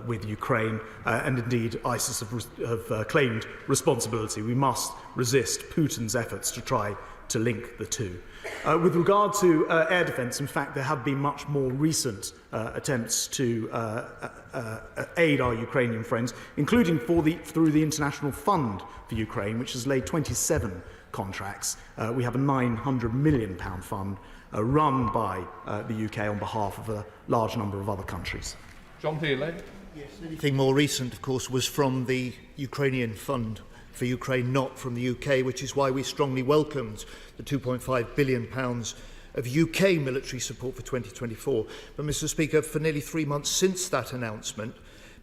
with Ukraine, and indeed ISIS have claimed responsibility. We must resist Putin's efforts to try to link the two. With regard to air defence, in fact, there have been much more recent attempts to aid our Ukrainian friends, including through the International Fund for Ukraine, which has laid 27 contracts. We have a £900 million fund run by the UK on behalf of a large number of other countries. John Healey. Yes, anything more recent, of course, was from the Ukrainian Fund for Ukraine, not from the UK, which is why we strongly welcomed the £2.5 billion of UK military support for 2024. But, Mr. Speaker, for nearly 3 months since that announcement,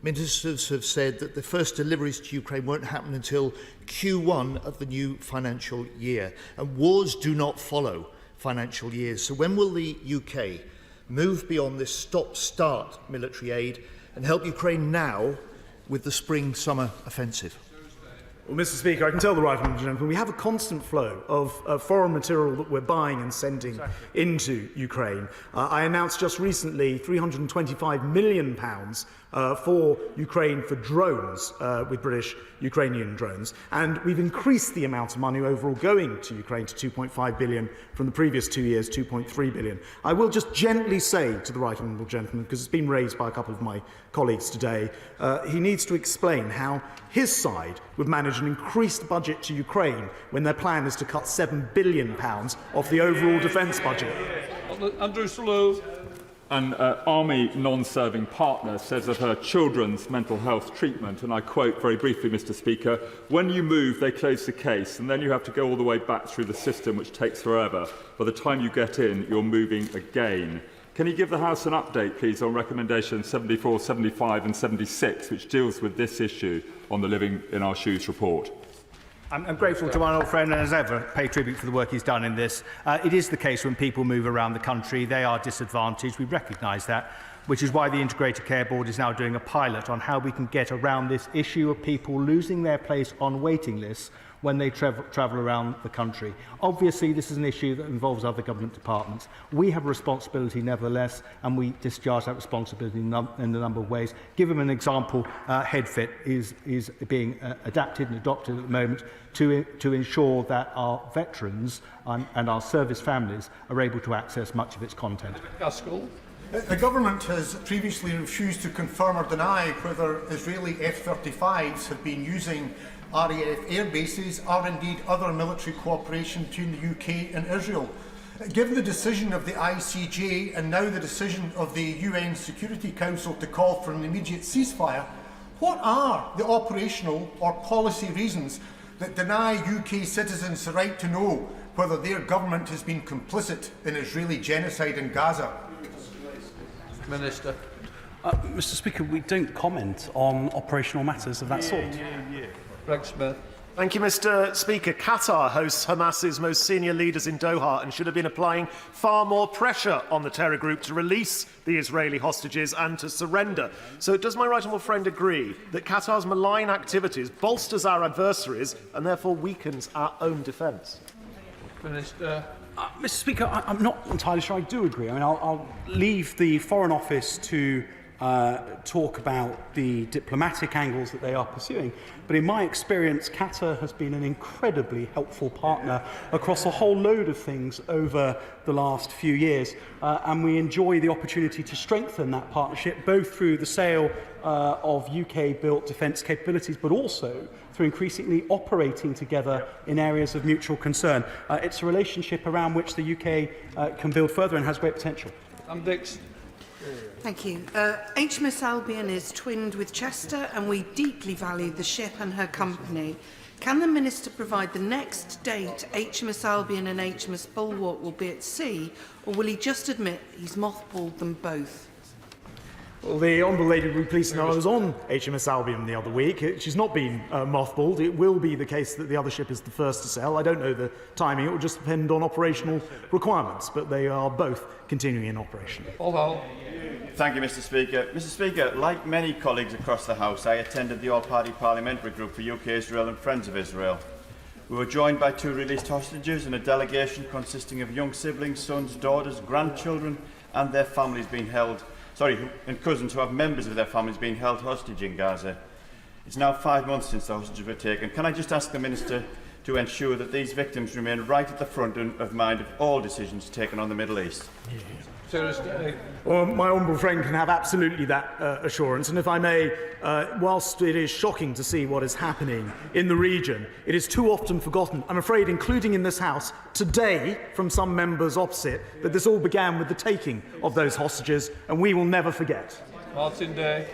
ministers have said that the first deliveries to Ukraine won't happen until Q1 of the new financial year. And wars do not follow financial years. So when will the UK move beyond this stop-start military aid and help Ukraine now with the spring-summer offensive? Well, Mr. Speaker, I can tell the right honourable gentleman we have a constant flow of foreign material that we're buying and sending into Ukraine. I announced just recently £325 million for Ukraine for drones, with British Ukrainian drones, and we've increased the amount of money overall going to Ukraine to £2.5 billion from the previous 2 years, £2.3 billion. I will just gently say to the right honourable gentleman, because it's been raised by a couple of my colleagues today, he needs to explain how his side would manage an increased budget to Ukraine when their plan is to cut £7 billion off the overall defence budget. Andrew Slough. An Army non-serving partner says of her children's mental health treatment, and I quote very briefly, Mr. Speaker, "When you move, they close the case, and then you have to go all the way back through the system, which takes forever. By the time you get in, you're moving again." Can you give the House an update, please, on recommendations 74, 75 and 76, which deals with this issue on the Living in Our Shoes report? I'm grateful to my old friend, and as ever, pay tribute for the work he's done in this. It is the case when people move around the country, they are disadvantaged. We recognise that. which is why the Integrated Care Board is now doing a pilot on how we can get around this issue of people losing their place on waiting lists when they travel around the country. Obviously, this is an issue that involves other government departments. We have a responsibility nevertheless, and we discharge that responsibility in a number of ways. Give them an example, HeadFit is being adapted and adopted at the moment to ensure that our veterans and our service families are able to access much of its content. Gaskell. The government has previously refused to confirm or deny whether Israeli F-35s have been using RAF air bases or indeed other military cooperation between the UK and Israel. Given the decision of the ICJ and now the decision of the UN Security Council to call for an immediate ceasefire, what are the operational or policy reasons that deny UK citizens the right to know whether their government has been complicit in Israeli genocide in Gaza? Minister. Mr. Speaker, we don't comment on operational matters of that sort. Greg Smith. Thank you, Mr. Speaker. Qatar hosts Hamas's most senior leaders in Doha and should have been applying far more pressure on the terror group to release the Israeli hostages and to surrender. So does my right honourable friend agree that Qatar's malign activities bolsters our adversaries and therefore weakens our own defence? Minister. Mr. Speaker, I'm not entirely sure I do agree. I mean, I'll leave the Foreign Office to talk about the diplomatic angles that they are pursuing. But in my experience, Qatar has been an incredibly helpful partner across a whole load of things over the last few years. And we enjoy the opportunity to strengthen that partnership, both through the sale of UK-built defence capabilities, but also through increasingly operating together in areas of mutual concern. It's a relationship around which the UK can build further and has great potential. I'm Dix. Thank you. HMS Albion is twinned with Chester and we deeply value the ship and her company. Can the Minister provide the next date HMS Albion and HMS Bulwark will be at sea, or will he just admit he's mothballed them both? Well, the Honourable Lady will be pleased to know I was on HMS Albion the other week. She's not been mothballed. It will be the case that the other ship is the first to sail. I don't know the timing. It will just depend on operational requirements, but they are both continuing in operation. Thank you, Mr. Speaker. Mr. Speaker, like many colleagues across the House, I attended the All-Party Parliamentary Group for UK Israel and Friends of Israel. We were joined by 2 released hostages and a delegation consisting of young siblings, sons, daughters, grandchildren and their families being held and cousins who have members of their families being held hostage in Gaza. It's now 5 months since the hostages were taken. Can I just ask the Minister to ensure that these victims remain right at the front of mind of all decisions taken on the Middle East? Well, my honourable friend can have absolutely that assurance. And if I may, whilst it is shocking to see what is happening in the region, it is too often forgotten, I'm afraid, including in this House, today, from some members opposite, that this all began with the taking of those hostages, and we will never forget. Martin Day.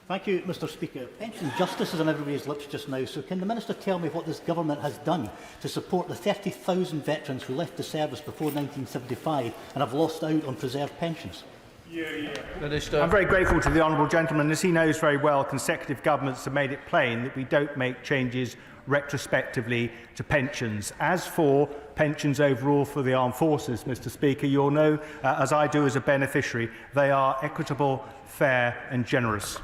Thank you, Mr. Speaker. Pension justice is on everybody's lips just now, so can the Minister tell me what this government has done to support the 30,000 veterans who left the service before 1975 and have lost out on preserved pensions? I'm very grateful to the honourable gentleman. As he knows very well, consecutive governments have made it plain that we don't make changes retrospectively to pensions. As for pensions overall for the armed forces, Mr. Speaker, you'll know, as I do as a beneficiary, they are equitable, fair and generous.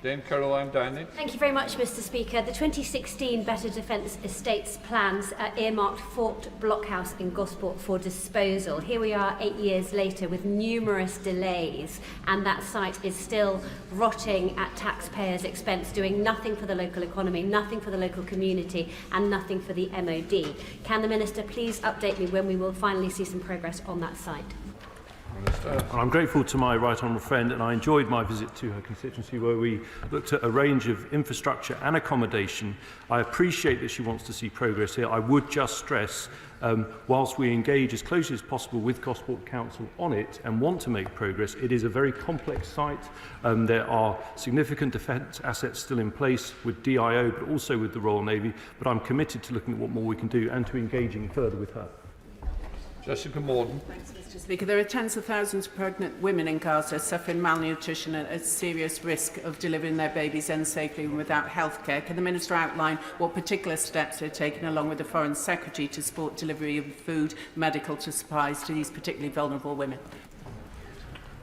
Dame Caroline Downey. Thank you very much, Mr. Speaker. The 2016 Better Defence Estates plans earmarked Fort Blockhouse in Gosport for disposal. Here we are 8 years later with numerous delays, and that site is still rotting at taxpayers' expense, doing nothing for the local economy, nothing for the local community, and nothing for the MOD. Can the Minister please update me when we will finally see some progress on that site? I'm grateful to my right honourable friend, and I enjoyed my visit to her constituency where we looked at a range of infrastructure and accommodation. I appreciate that she wants to see progress here. I would just stress, whilst we engage as closely as possible with Gosport Council on it and want to make progress, it is a very complex site. There are significant defence assets still in place with DIO, but also with the Royal Navy. But I'm committed to looking at what more we can do and to engaging further with her. Jessica Morden. Thanks, Mr. Speaker. There are tens of thousands of pregnant women in Gaza suffering malnutrition and at serious risk of delivering their babies unsafely and without health care. Can the Minister outline what particular steps are taken along with the Foreign Secretary to support delivery of food, medical supplies to these particularly vulnerable women?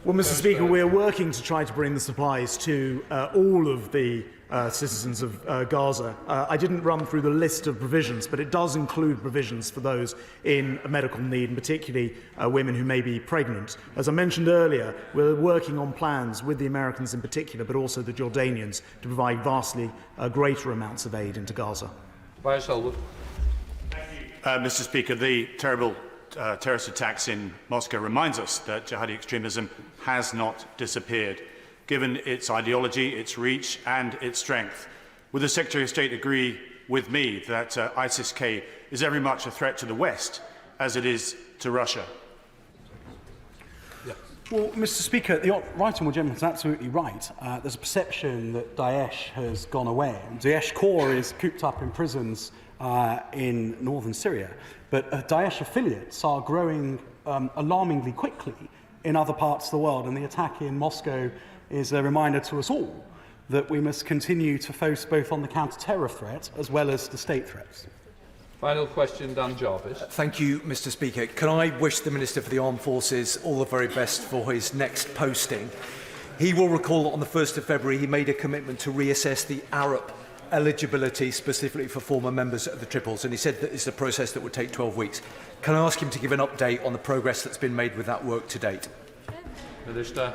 Well, Mr. Speaker, we're working to try to bring the supplies to all of the citizens of Gaza. I didn't run through the list of provisions, but it does include provisions for those in medical need, and particularly women who may be pregnant. As I mentioned earlier, we're working on plans with the Americans in particular, but also the Jordanians, to provide vastly greater amounts of aid into Gaza. Mr. Speaker, the terrible terrorist attacks in Moscow reminds us that jihadi extremism has not disappeared, given its ideology, its reach and its strength. Would the Secretary of State agree with me that ISIS-K is every much a threat to the West as it is to Russia? Well, Mr. Speaker, the right honourable gentleman is absolutely right. There's a perception that Daesh has gone away. Daesh core is cooped up in prisons in northern Syria, but Daesh affiliates are growing alarmingly quickly in other parts of the world, and the attack in Moscow is a reminder to us all that we must continue to focus both on the counter-terror threat as well as the state threats. Final question, Dan Jarvis. Thank you, Mr. Speaker. Can I wish the Minister for the Armed Forces all the very best for his next posting? He will recall that on the 1st of February he made a commitment to reassess the Arab eligibility specifically for former members of the Triples, and he said that it's a process that would take 12 weeks. Can I ask him to give an update on the progress that's been made with that work to date? Minister.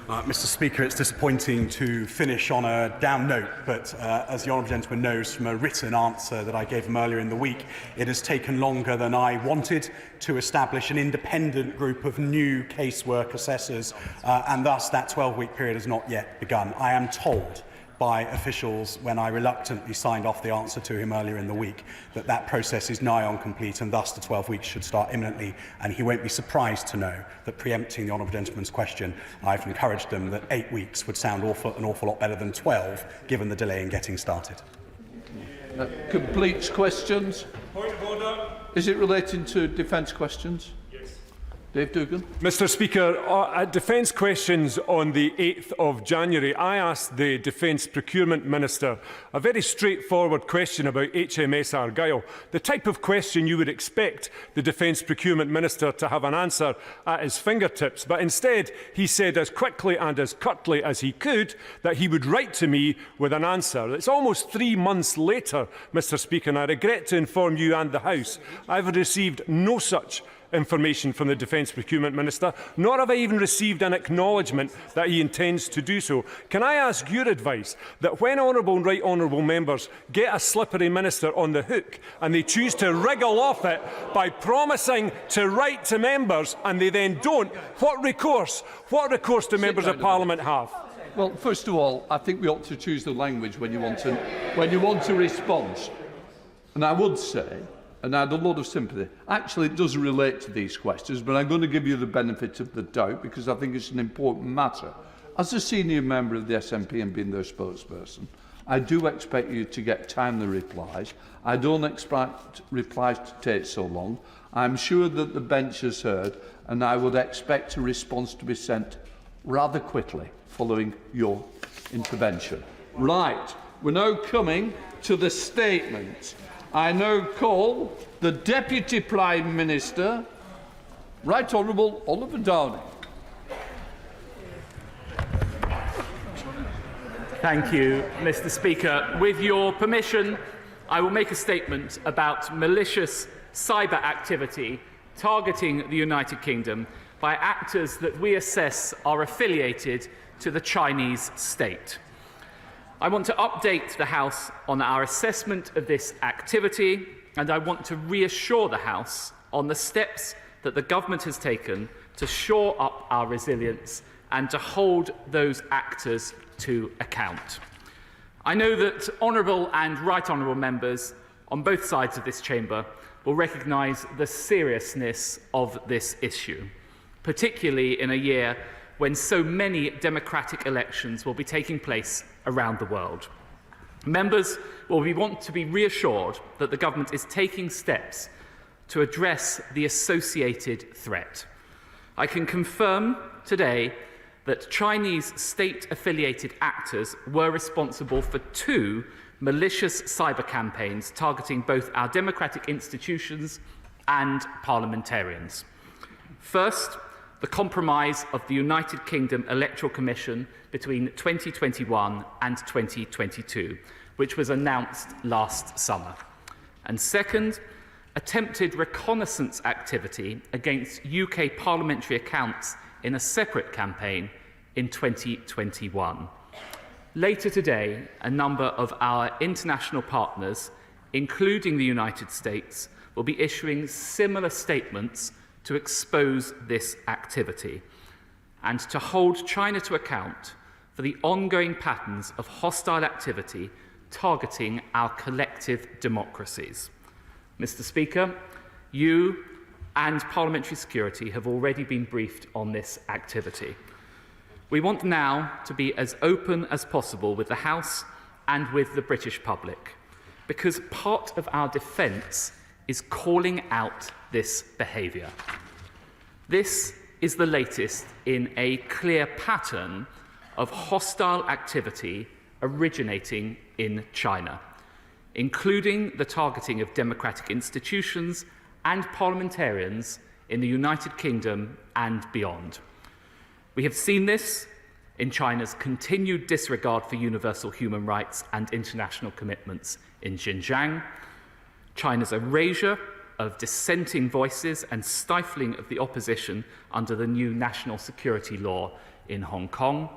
Mr. Speaker, it's disappointing to finish on a down note, but as the honourable gentleman knows from a written answer that I gave him earlier in the week, it has taken longer than I wanted to establish an independent group of new casework assessors, and thus that 12-week period has not yet begun. I am told by officials, when I reluctantly signed off the answer to him earlier in the week, that that process is nigh on complete, and thus the 12 weeks should start imminently, and he won't be surprised to know that, preempting the honourable gentleman's question, I've encouraged them that 8 weeks would sound an awful lot better than 12, given the delay in getting started. That completes questions. Point of order. Is it relating to defence questions? Dave Dugan. Mr. Speaker, at defence questions on the 8th of January, I asked the Defence Procurement Minister a very straightforward question about HMS Argyll, the type of question you would expect the Defence Procurement Minister to have an answer at his fingertips. But instead, he said as quickly and as curtly as he could that he would write to me with an answer. It's almost 3 months later, Mr. Speaker, and I regret to inform you and the House I've received no such information from the Defence Procurement Minister, nor have I even received an acknowledgement that he intends to do so. Can I ask your advice that when honourable and right honourable members get a slippery minister on the hook and they choose to wriggle off it by promising to write to members and they then don't, what recourse do members of Parliament have? Well, first of all, I think we ought to choose the language when you want to respond. And I would say, and I had a lot of sympathy. Actually, it doesn't relate to these questions, but I'm going to give you the benefit of the doubt because I think it's an important matter. As a senior member of the SNP and being their spokesperson, I do expect you to get timely replies. I don't expect replies to take so long. I'm sure that the bench has heard, and I would expect a response to be sent rather quickly following your intervention. Right, we're now coming to the statement. I now call the Deputy Prime Minister, Right Honourable Oliver Dowden. Thank you, Mr. Speaker. With your permission, I will make a statement about malicious cyber activity targeting the United Kingdom by actors that we assess are affiliated to the Chinese state. I want to update the House on our assessment of this activity, and I want to reassure the House on the steps that the government has taken to shore up our resilience and to hold those actors to account. I know that honourable and right honourable members on both sides of this chamber will recognise the seriousness of this issue, particularly in a year when so many democratic elections will be taking place around the world. Members will want to be reassured that the government is taking steps to address the associated threat. I can confirm today that Chinese state-affiliated actors were responsible for 2 malicious cyber campaigns targeting both our democratic institutions and parliamentarians. First, the compromise of the United Kingdom Electoral Commission between 2021 and 2022, which was announced last summer. And second, attempted reconnaissance activity against UK parliamentary accounts in a separate campaign in 2021. Later today, a number of our international partners, including the United States, will be issuing similar statements to expose this activity and to hold China to account for the ongoing patterns of hostile activity targeting our collective democracies. Mr. Speaker, you and Parliamentary Security have already been briefed on this activity. We want now to be as open as possible with the House and with the British public, because part of our defence is calling out this behaviour. This is the latest in a clear pattern of hostile activity originating in China, including the targeting of democratic institutions and parliamentarians in the United Kingdom and beyond. We have seen this in China's continued disregard for universal human rights and international commitments in Xinjiang, China's erasure of dissenting voices and stifling of the opposition under the new national security law in Hong Kong,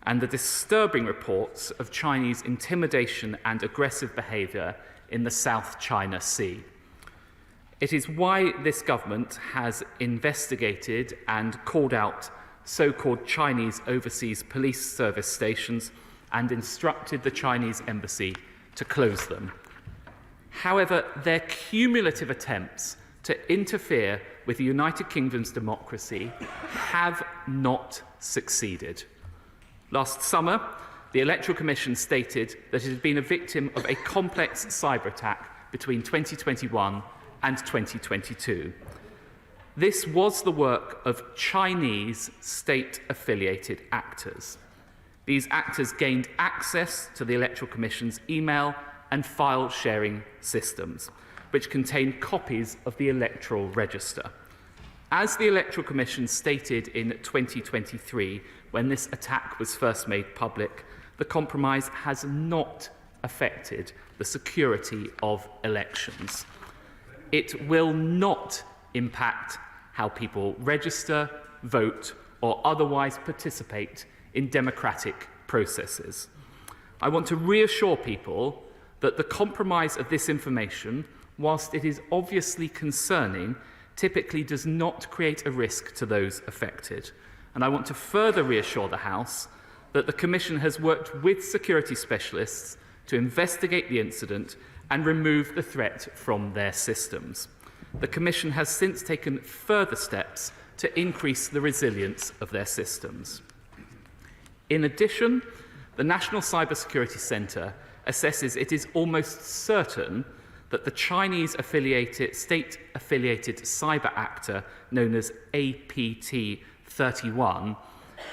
and the disturbing reports of Chinese intimidation and aggressive behaviour in the South China Sea. It is why this government has investigated and called out so-called Chinese overseas police service stations and instructed the Chinese embassy to close them. However, their cumulative attempts to interfere with the United Kingdom's democracy have not succeeded. Last summer, the Electoral Commission stated that it had been a victim of a complex cyber attack between 2021 and 2022. This was the work of Chinese state-affiliated actors. These actors gained access to the Electoral Commission's email and file-sharing systems, which contained copies of the electoral register. As the Electoral Commission stated in 2023, when this attack was first made public, the compromise has not affected the security of elections. It will not impact how people register, vote, or otherwise participate in democratic processes. I want to reassure people that the compromise of this information, whilst it is obviously concerning, typically does not create a risk to those affected. And I want to further reassure the House that the Commission has worked with security specialists to investigate the incident and remove the threat from their systems. The Commission has since taken further steps to increase the resilience of their systems. In addition, the National Cybersecurity Centre assesses it is almost certain that the Chinese state-affiliated cyber actor known as APT-31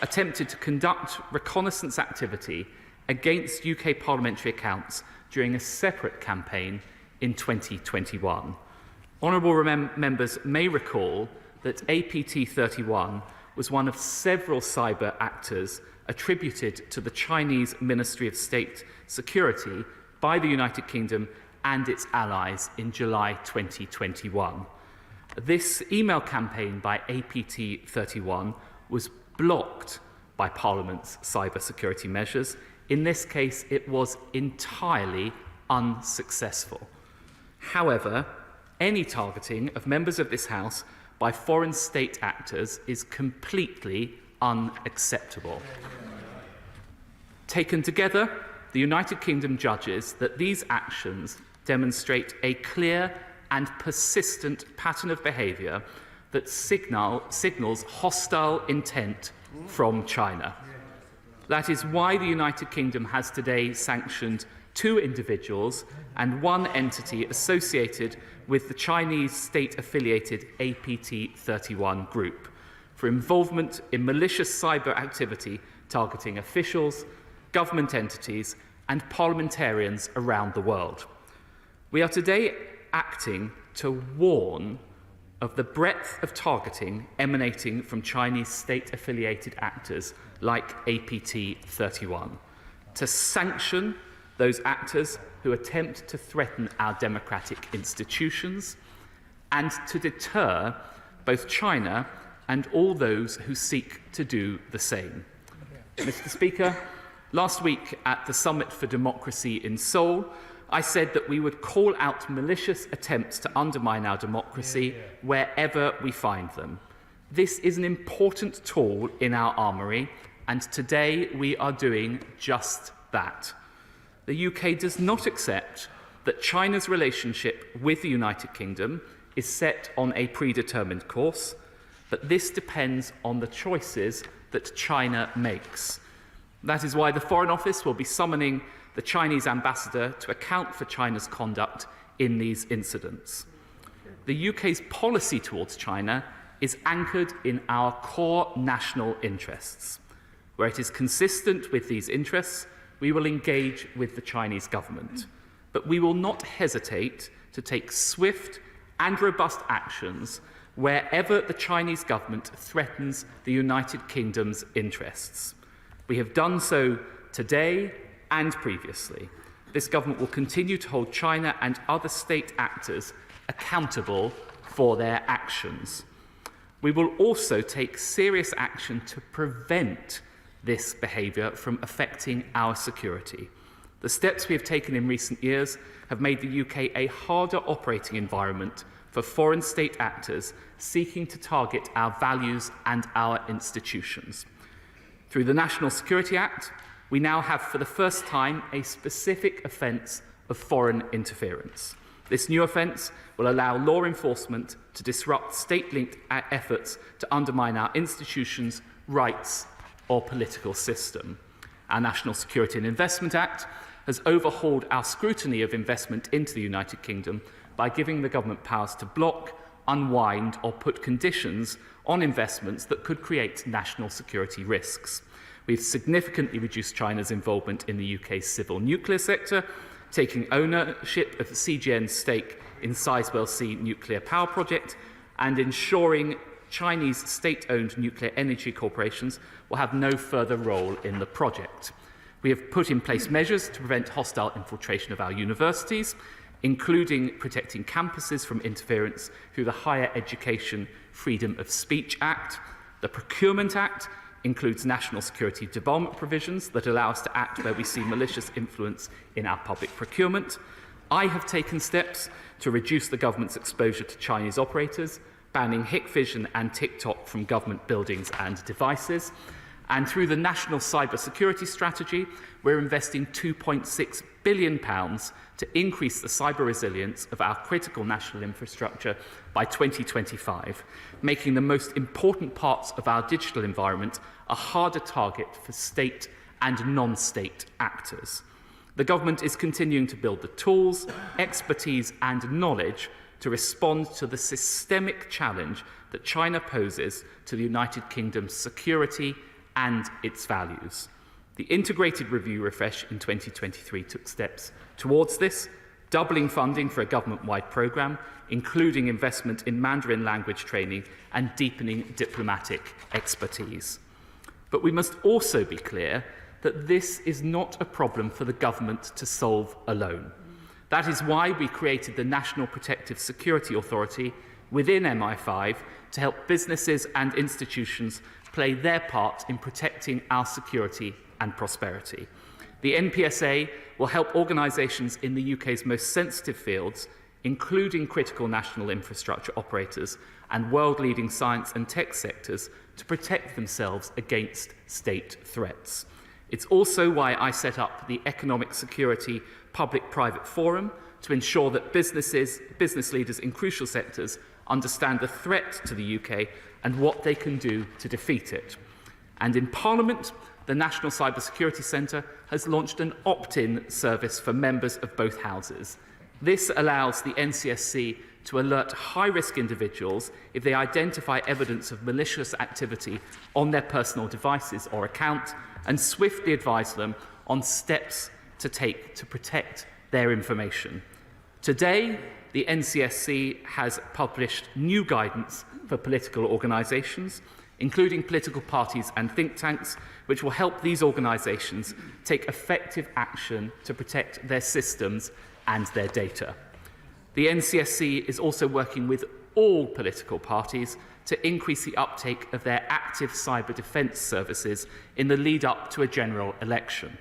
attempted to conduct reconnaissance activity against UK parliamentary accounts during a separate campaign in 2021. Honourable members may recall that APT-31 was one of several cyber actors attributed to the Chinese Ministry of State Security by the United Kingdom and its allies in July 2021. This email campaign by APT-31 was blocked by Parliament's cybersecurity measures. In this case, it was entirely unsuccessful. However, any targeting of members of this House by foreign state actors is completely unacceptable. Taken together, the United Kingdom judges that these actions demonstrate a clear and persistent pattern of behaviour that signals hostile intent from China. That is why the United Kingdom has today sanctioned 2 individuals and 1 entity associated with the Chinese state-affiliated APT-31 group for involvement in malicious cyber activity targeting officials, government entities, and parliamentarians around the world. We are today acting to warn of the breadth of targeting emanating from Chinese state-affiliated actors like APT-31, to sanction those actors who attempt to threaten our democratic institutions, and to deter both China and all those who seek to do the same. Mr. Speaker, last week at the Summit for Democracy in Seoul, I said that we would call out malicious attempts to undermine our democracy wherever we find them. This is an important tool in our armoury, and today we are doing just that. The UK does not accept that China's relationship with the United Kingdom is set on a predetermined course, but this depends on the choices that China makes. That is why the Foreign Office will be summoning the Chinese ambassador to account for China's conduct in these incidents. The UK's policy towards China is anchored in our core national interests. Where it is consistent with these interests, we will engage with the Chinese government. But we will not hesitate to take swift and robust actions wherever the Chinese government threatens the United Kingdom's interests. We have done so today and previously. This government will continue to hold China and other state actors accountable for their actions. We will also take serious action to prevent this behaviour from affecting our security. The steps we have taken in recent years have made the UK a harder operating environment for foreign state actors seeking to target our values and our institutions. Through the National Security Act, we now have for the first time a specific offence of foreign interference. This new offence will allow law enforcement to disrupt state-linked efforts to undermine our institutions, rights or political system. Our National Security and Investment Act has overhauled our scrutiny of investment into the United Kingdom by giving the government powers to block, unwind or put conditions on investments that could create national security risks. We've significantly reduced China's involvement in the UK's civil nuclear sector, taking ownership of CGN's stake in Sizewell C nuclear power project and ensuring Chinese state-owned nuclear energy corporations will have no further role in the project. We have put in place measures to prevent hostile infiltration of our universities, including protecting campuses from interference through the Higher Education Freedom of Speech Act. The Procurement Act includes national security debarment provisions that allow us to act where we see malicious influence in our public procurement. I have taken steps to reduce the government's exposure to Chinese operators, banning Hikvision and TikTok from government buildings and devices. And through the National Cybersecurity Strategy, we're investing £2.6 billion to increase the cyber resilience of our critical national infrastructure by 2025, making the most important parts of our digital environment a harder target for state and non-state actors. The government is continuing to build the tools, expertise and knowledge to respond to the systemic challenge that China poses to the United Kingdom's security and its values. The integrated review refresh in 2023 took steps towards this, doubling funding for a government-wide programme, including investment in Mandarin language training and deepening diplomatic expertise. But we must also be clear that this is not a problem for the government to solve alone. That is why we created the National Protective Security Authority within MI5 to help businesses and institutions play their part in protecting our security and prosperity. The NPSA will help organisations in the UK's most sensitive fields, including critical national infrastructure operators and world-leading science and tech sectors, to protect themselves against state threats. It's also why I set up the Economic Security Public-Private Forum to ensure that business leaders in crucial sectors understand the threat to the UK and what they can do to defeat it. And in Parliament, the National Cybersecurity Centre has launched an opt-in service for members of both houses. This allows the NCSC to alert high-risk individuals if they identify evidence of malicious activity on their personal devices or account and swiftly advise them on steps to take to protect their information. Today, the NCSC has published new guidance for political organisations, including political parties and think tanks, which will help these organisations take effective action to protect their systems and their data. The NCSC is also working with all political parties to increase the uptake of their active cyber defence services in the lead up to a general election.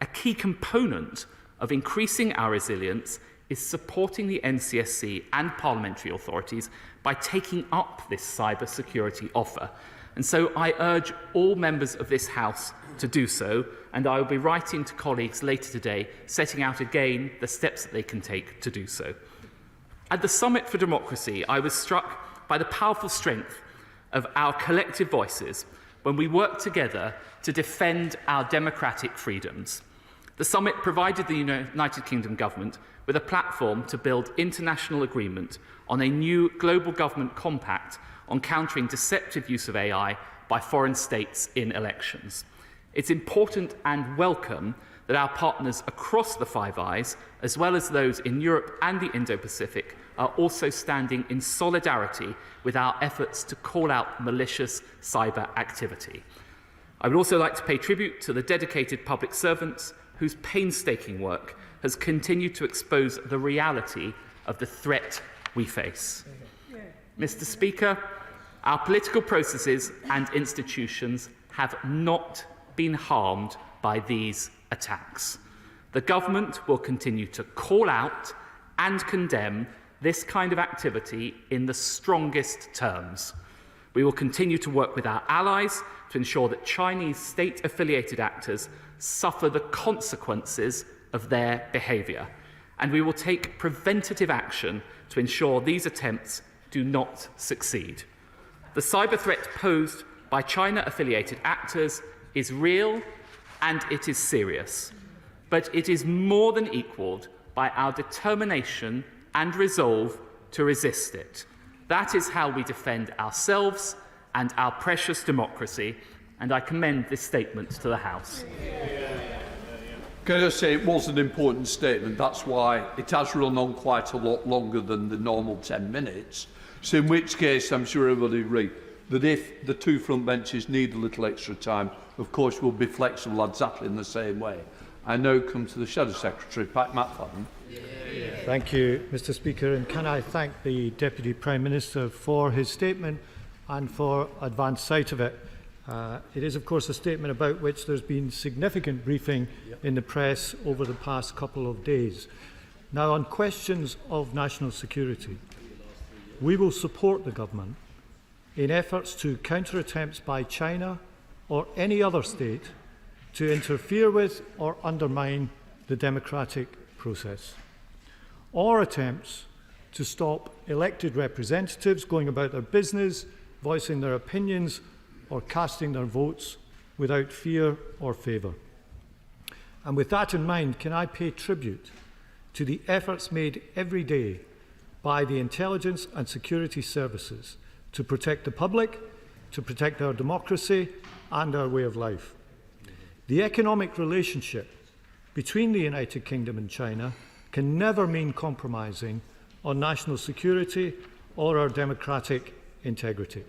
A key component of increasing our resilience is supporting the NCSC and parliamentary authorities by taking up this cyber security offer. And so I urge all members of this House to do so, and I will be writing to colleagues later today, setting out again the steps that they can take to do so. At the Summit for Democracy, I was struck by the powerful strength of our collective voices when we work together to defend our democratic freedoms. The summit provided the United Kingdom government with a platform to build international agreement on a new global government compact on countering deceptive use of AI by foreign states in elections. It's important and welcome that our partners across the Five Eyes, as well as those in Europe and the Indo-Pacific, are also standing in solidarity with our efforts to call out malicious cyber activity. I would also like to pay tribute to the dedicated public servants whose painstaking work has continued to expose the reality of the threat we face. Mr. Speaker, our political processes and institutions have not been harmed by these attacks. The government will continue to call out and condemn this kind of activity in the strongest terms. We will continue to work with our allies to ensure that Chinese state-affiliated actors suffer the consequences of their behaviour, and we will take preventative action to ensure these attempts do not succeed. The cyber threat posed by China-affiliated actors is real and it is serious, but it is more than equalled by our determination and resolve to resist it. That is how we defend ourselves and our precious democracy, and I commend this statement to the House. Can I just say it was an important statement. That's why it has run on quite a lot longer than the normal 10 minutes. So in which case, I'm sure everybody agrees that if the two front benches need a little extra time, of course we'll be flexible exactly in the same way. I now come to the Shadow Secretary, Pat McFadden. Thank you, Mr. Speaker, and can I thank the Deputy Prime Minister for his statement and for advance sight of it. It is, of course, a statement about which there's been significant briefing in the press over the past couple of days. Now, on questions of national security, we will support the government in efforts to counter attempts by China or any other state to interfere with or undermine the democratic process, or attempts to stop elected representatives going about their business, voicing their opinions or casting their votes without fear or favour. And with that in mind, can I pay tribute to the efforts made every day by the intelligence and security services to protect the public, to protect our democracy and our way of life. The economic relationship between the United Kingdom and China can never mean compromising on national security or our democratic integrity.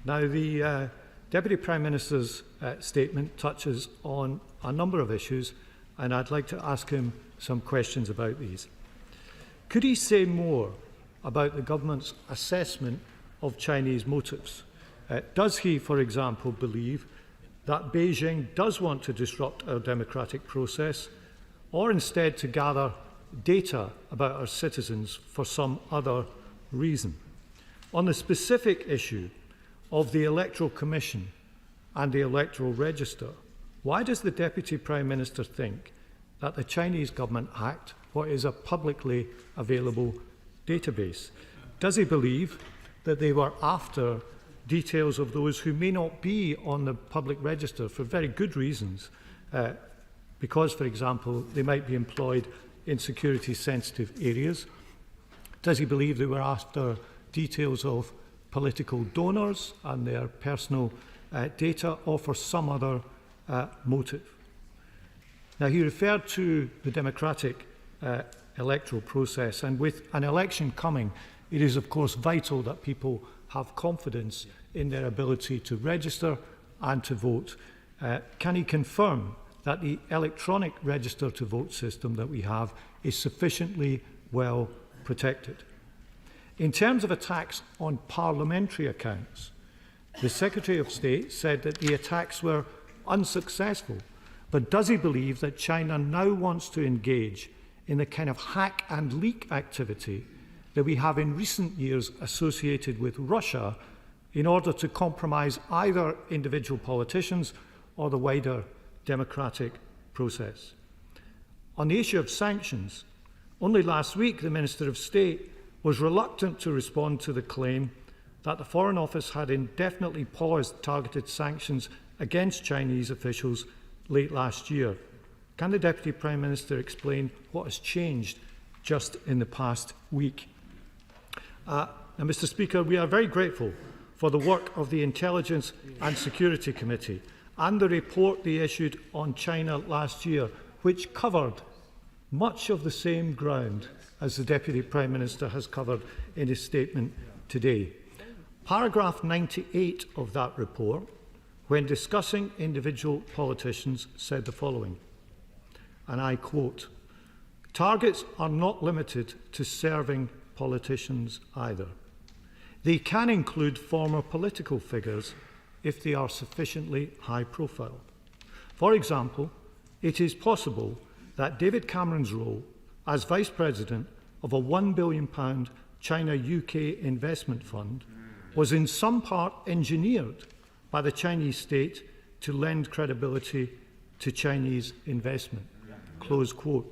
Now, the Deputy Prime Minister's statement touches on a number of issues, and I'd like to ask him some questions about these. Could he say more about the government's assessment of Chinese motives? Does he, for example, believe that Beijing does want to disrupt our democratic process, or instead to gather data about our citizens for some other reason? On the specific issue of the Electoral Commission and the Electoral Register, why does the Deputy Prime Minister think that the Chinese government hacked what is a publicly available database? Does he believe that they were after details of those who may not be on the public register for very good reasons, because, for example, they might be employed in security-sensitive areas? Does he believe they were after details of political donors and their personal data, or for some other motive? Now, he referred to the democratic electoral process. And with an election coming, it is of course vital that people have confidence in their ability to register and to vote. Can he confirm that the electronic register to vote system that we have is sufficiently well protected? In terms of attacks on parliamentary accounts, the Secretary of State said that the attacks were unsuccessful, but does he believe that China now wants to engage in the kind of hack and leak activity that we have in recent years associated with Russia in order to compromise either individual politicians or the wider democratic process? On the issue of sanctions, only last week the Minister of State was reluctant to respond to the claim that the Foreign Office had indefinitely paused targeted sanctions against Chinese officials late last year. Can the Deputy Prime Minister explain what has changed just in the past week? Now, Mr. Speaker, we are very grateful for the work of the Intelligence and Security Committee and the report they issued on China last year, which covered much of the same ground as the Deputy Prime Minister has covered in his statement today. Paragraph 98 of that report, when discussing individual politicians, said the following, and I quote, "Targets are not limited to serving politicians either. They can include former political figures if they are sufficiently high profile. For example, it is possible that David Cameron's role as Vice President of a £1 billion China-UK investment fund was in some part engineered by the Chinese state to lend credibility to Chinese investment." Close quote.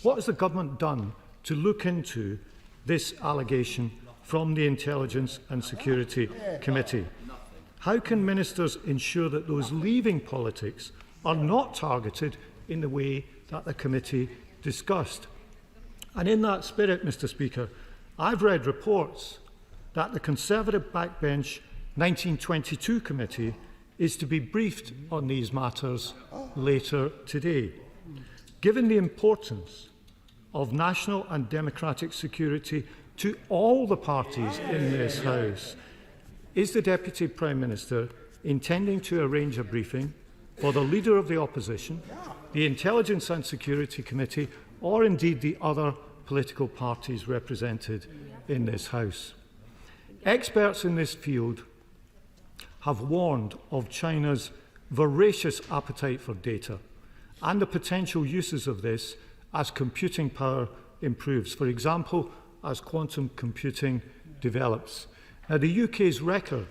What has the government done to look into this allegation from the Intelligence and Security Committee? How can ministers ensure that those leaving politics are not targeted in the way that the committee discussed? And in that spirit, Mr. Speaker, I've read reports that the Conservative backbench 1922 committee is to be briefed on these matters later today. Given the importance of national and democratic security to all the parties in this House, is the Deputy Prime Minister intending to arrange a briefing for the Leader of the Opposition, the Intelligence and Security Committee, or indeed the other political parties represented in this House? Experts in this field have warned of China's voracious appetite for data and the potential uses of this as computing power improves, for example, as quantum computing develops. Now, the UK's record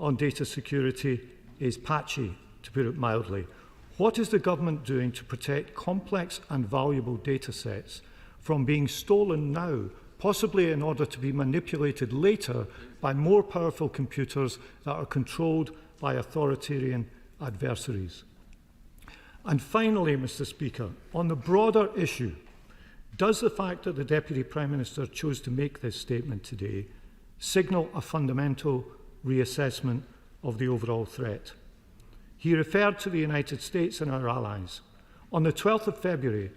on data security is patchy, to put it mildly. What is the government doing to protect complex and valuable data sets from being stolen now, possibly in order to be manipulated later by more powerful computers that are controlled by authoritarian adversaries? And finally, Mr. Speaker, on the broader issue, does the fact that the Deputy Prime Minister chose to make this statement today signal a fundamental reassessment of the overall threat? He referred to the United States and our allies. On the 12th of February,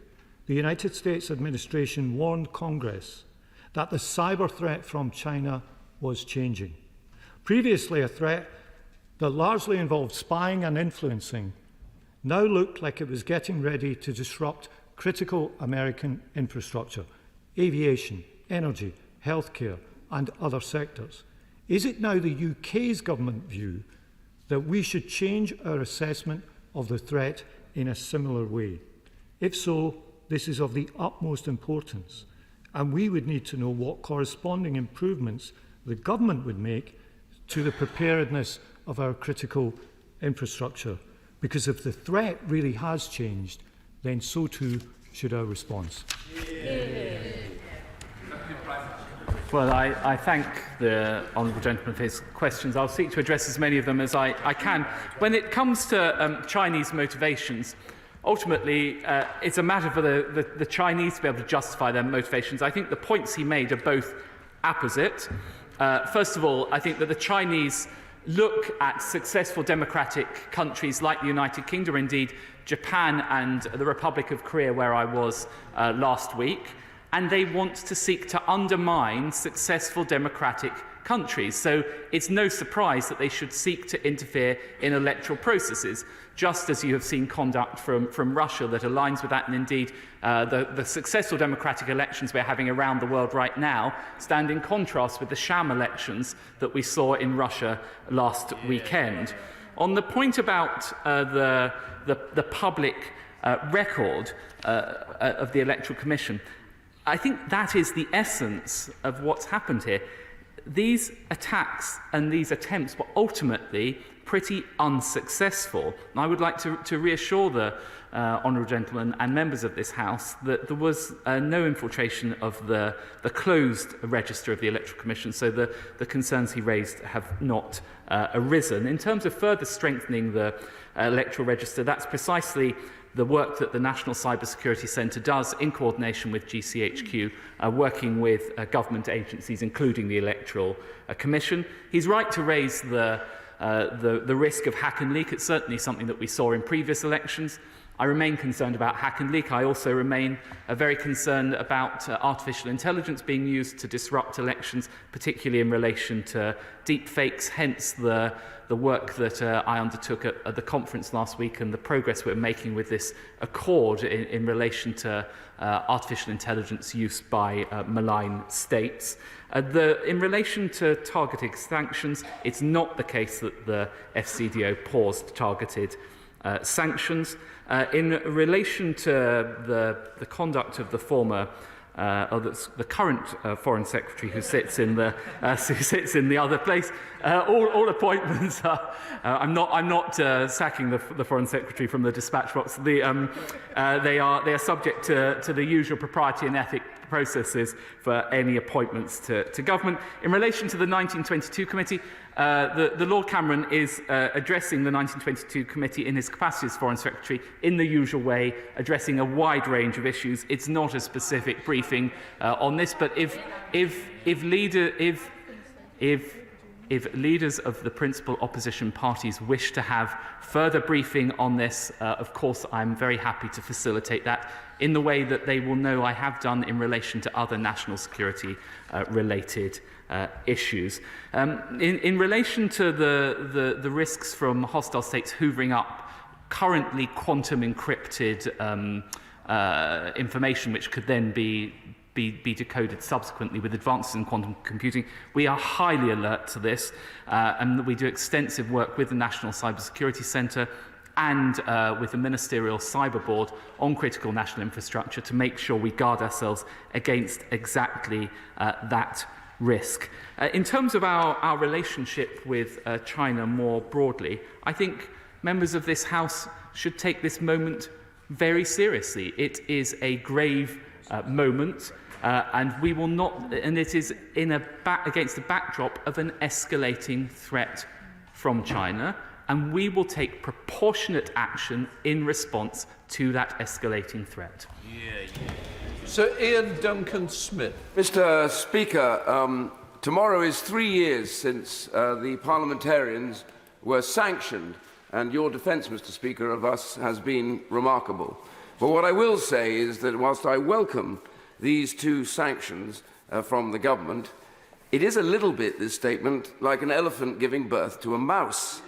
the United States administration warned Congress that the cyber threat from China was changing. Previously, a threat that largely involved spying and influencing now looked like it was getting ready to disrupt critical American infrastructure, aviation, energy, healthcare, and other sectors. Is it now the UK's government view that we should change our assessment of the threat in a similar way? If so, this is of the utmost importance, and we would need to know what corresponding improvements the government would make to the preparedness of our critical infrastructure. Because if the threat really has changed, then so too should our response. Well, I thank the honourable gentleman for his questions. I'll seek to address as many of them as I can. When it comes to Chinese motivations, ultimately it's a matter for the Chinese to be able to justify their motivations. I think the points he made are both apposite. First of all, I think that the Chinese look at successful democratic countries like the United Kingdom, or indeed Japan and the Republic of Korea, where I was last week, and they want to seek to undermine successful democratic countries. So it's no surprise that they should seek to interfere in electoral processes, just as you have seen conduct from Russia that aligns with that. And indeed, the successful democratic elections we're having around the world right now stand in contrast with the sham elections that we saw in Russia last weekend. On the point about the public record of the Electoral Commission, I think that is the essence of what's happened here. These attacks and these attempts were ultimately pretty unsuccessful. And I would like to reassure the honourable gentleman and members of this House that there was no infiltration of the closed register of the Electoral Commission, so the concerns he raised have not arisen. In terms of further strengthening the electoral register, that's precisely the work that the National Cybersecurity Centre does in coordination with GCHQ, working with government agencies, including the Electoral Commission. He's right to raise the risk of hack and leak. It's certainly something that we saw in previous elections. I remain concerned about hack and leak. I also remain very concerned about artificial intelligence being used to disrupt elections, particularly in relation to deep fakes, hence the work that I undertook at the conference last week and the progress we're making with this accord in relation to artificial intelligence use by malign states. In relation to targeted sanctions, it's not the case that the FCDO paused targeted sanctions. In relation to the conduct of the former the current Foreign Secretary who sits in the other place. All appointments are. I'm not sacking the Foreign Secretary from the dispatch box. They are subject to the usual propriety and ethic processes for any appointments to government. In relation to the 1922 committee, the Lord Cameron is addressing the 1922 committee in his capacity as Foreign Secretary in the usual way, addressing a wide range of issues. It's not a specific briefing on this, but if leaders of the principal opposition parties wish to have further briefing on this, of course, I'm very happy to facilitate that in the way that they will know I have done in relation to other national security related issues. In relation to the risks from hostile states hoovering up currently quantum encrypted information, which could then be decoded subsequently with advances in quantum computing, we are highly alert to this, and we do extensive work with the National Cybersecurity Centre and with the Ministerial Cyber Board on critical national infrastructure to make sure we guard ourselves against exactly that risk. In terms of our relationship with China more broadly, I think members of this House should take this moment very seriously. It is a grave moment, and we will not, and it is against the backdrop of an escalating threat from China, and we will take proportionate action in response to that escalating threat. Sir Ian Duncan Smith. Mr. Speaker, tomorrow is 3 years since the parliamentarians were sanctioned, and your defence, Mr. Speaker, of us has been remarkable. But what I will say is that whilst I welcome these two sanctions from the government, it is a little bit, this statement, like an elephant giving birth to a mouse.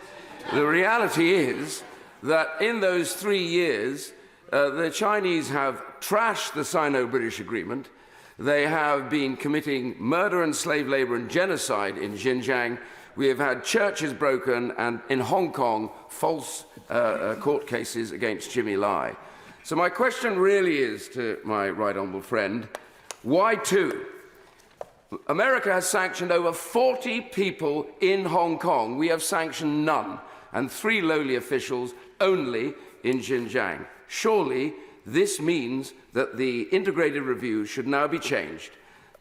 The reality is that in those 3 years, the Chinese have trashed the Sino-British Agreement. They have been committing murder and slave labour and genocide in Xinjiang. We have had churches broken and, in Hong Kong, false court cases against Jimmy Lai. So my question really is to my right honourable friend, why two? America has sanctioned over 40 people in Hong Kong. We have sanctioned none, and 3 lowly officials only in Xinjiang. Surely this means that the integrated review should now be changed.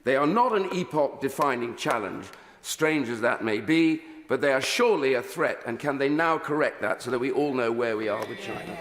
They are not an epoch-defining challenge, strange as that may be, but they are surely a threat, and can they now correct that so that we all know where we are with China?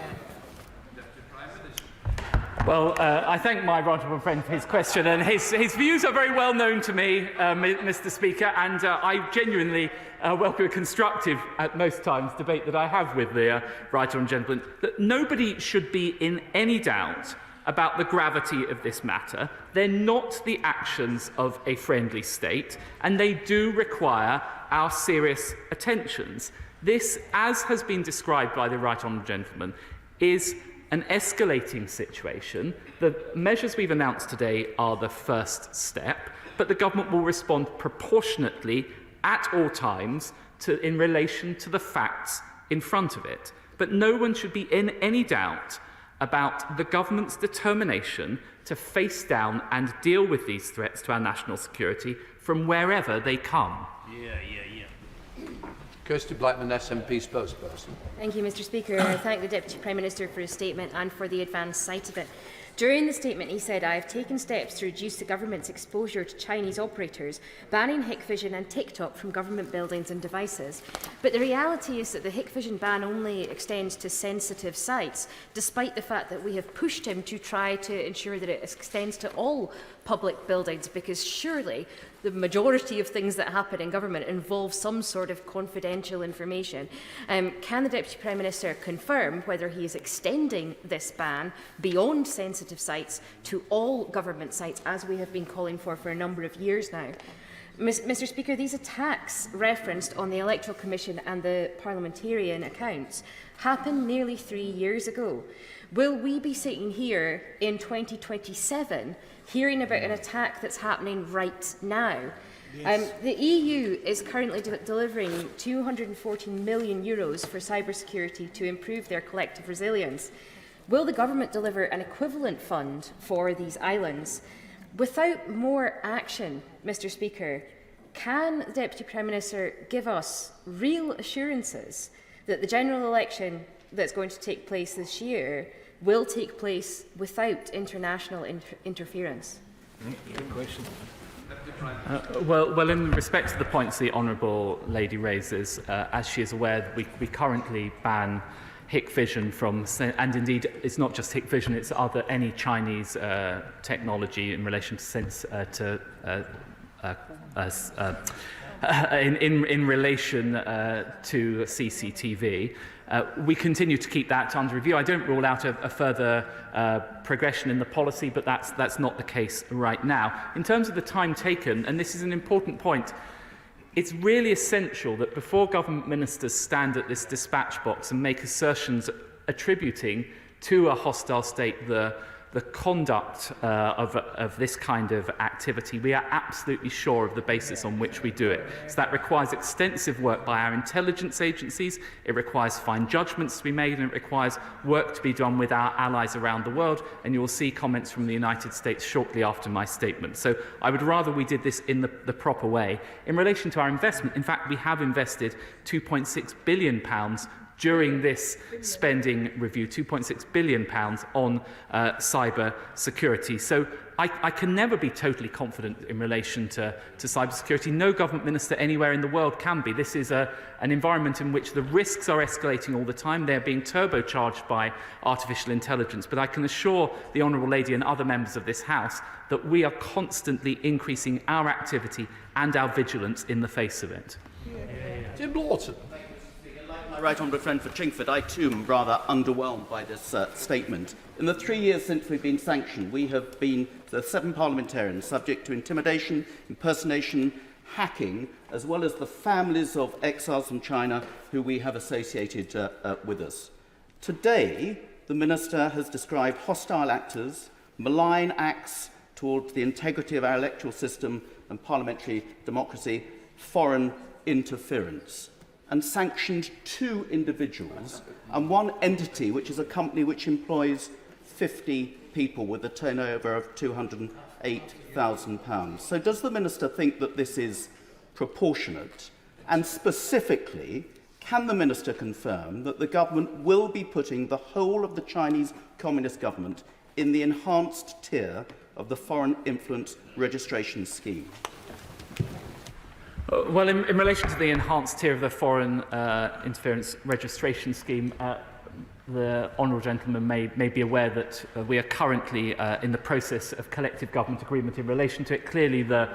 Well, I thank my right honourable friend for his question, and his views are very well known to me, Mr. Speaker, and I genuinely welcome a constructive, at most times, debate that I have with the right honourable gentleman. That nobody should be in any doubt about the gravity of this matter. They're not the actions of a friendly state, and they do require our serious attentions. This, as has been described by the Right Honourable Gentleman, is an escalating situation. The measures we've announced today are the first step, but the government will respond proportionately at all times in relation to the facts in front of it. But no one should be in any doubt about the government's determination to face down and deal with these threats to our national security from wherever they come. Kirsty Blackman, SNP spokesperson. Thank you, Mr. Speaker. I thank the Deputy Prime Minister for his statement and for the advanced sight of it. During the statement, he said, "I have taken steps to reduce the government's exposure to Chinese operators, banning Hikvision and TikTok from government buildings and devices." But the reality is that the Hikvision ban only extends to sensitive sites, despite the fact that we have pushed him to try to ensure that it extends to all public buildings, because surely the majority of things that happen in government involve some sort of confidential information. Can the Deputy Prime Minister confirm whether he is extending this ban beyond sensitive sites to all government sites, as we have been calling for a number of years now? Mr. Speaker, these attacks referenced on the Electoral Commission and the parliamentarian accounts happened nearly 3 years ago. Will we be sitting here in 2027 hearing about an attack that's happening right now? Yes. The EU is currently delivering €214 million for cybersecurity to improve their collective resilience. Will the government deliver an equivalent fund for these islands? Without more action, Mr. Speaker, can the Deputy Prime Minister give us real assurances that the general election that's going to take place this year will take place without international interference? Good question. Well, in respect to the points the Honourable Lady raises, as she is aware, we currently ban Hikvision from, and indeed it's not just Hikvision, it's any Chinese technology in relation to in relation to CCTV. We continue to keep that under review. I don't rule out a further progression in the policy, but that's not the case right now. In terms of the time taken, and this is an important point, it's really essential that before government ministers stand at this dispatch box and make assertions attributing to a hostile state the conduct of this kind of activity, we are absolutely sure of the basis on which we do it. So that requires extensive work by our intelligence agencies, it requires fine judgments to be made, and it requires work to be done with our allies around the world, and you will see comments from the United States shortly after my statement. So I would rather we did this in the proper way. In relation to our investment, in fact, we have invested £2.6 billion during this spending review, £2.6 billion on cyber security. So I can never be totally confident in relation to cyber security. No government minister anywhere in the world can be. This is an environment in which the risks are escalating all the time. They're being turbocharged by artificial intelligence. But I can assure the Honourable Lady and other members of this House that we are constantly increasing our activity and our vigilance in the face of it. Jim Lawton. My right honourable friend for Chingford, I too am rather underwhelmed by this statement. In the 3 years since we've been sanctioned, we have been, the 7 parliamentarians, subject to intimidation, impersonation, hacking, as well as the families of exiles from China who we have associated with us. Today, the Minister has described hostile actors, malign acts towards the integrity of our electoral system and parliamentary democracy, foreign interference, and sanctioned 2 individuals and 1 entity, which is a company which employs 50 people with a turnover of £208,000. So does the Minister think that this is proportionate? And specifically, can the Minister confirm that the government will be putting the whole of the Chinese Communist government in the enhanced tier of the Foreign Influence Registration Scheme? Well, in relation to the enhanced tier of the Foreign Interference Registration Scheme, the Honourable Gentleman may be aware that we are currently in the process of collective government agreement in relation to it. Clearly, the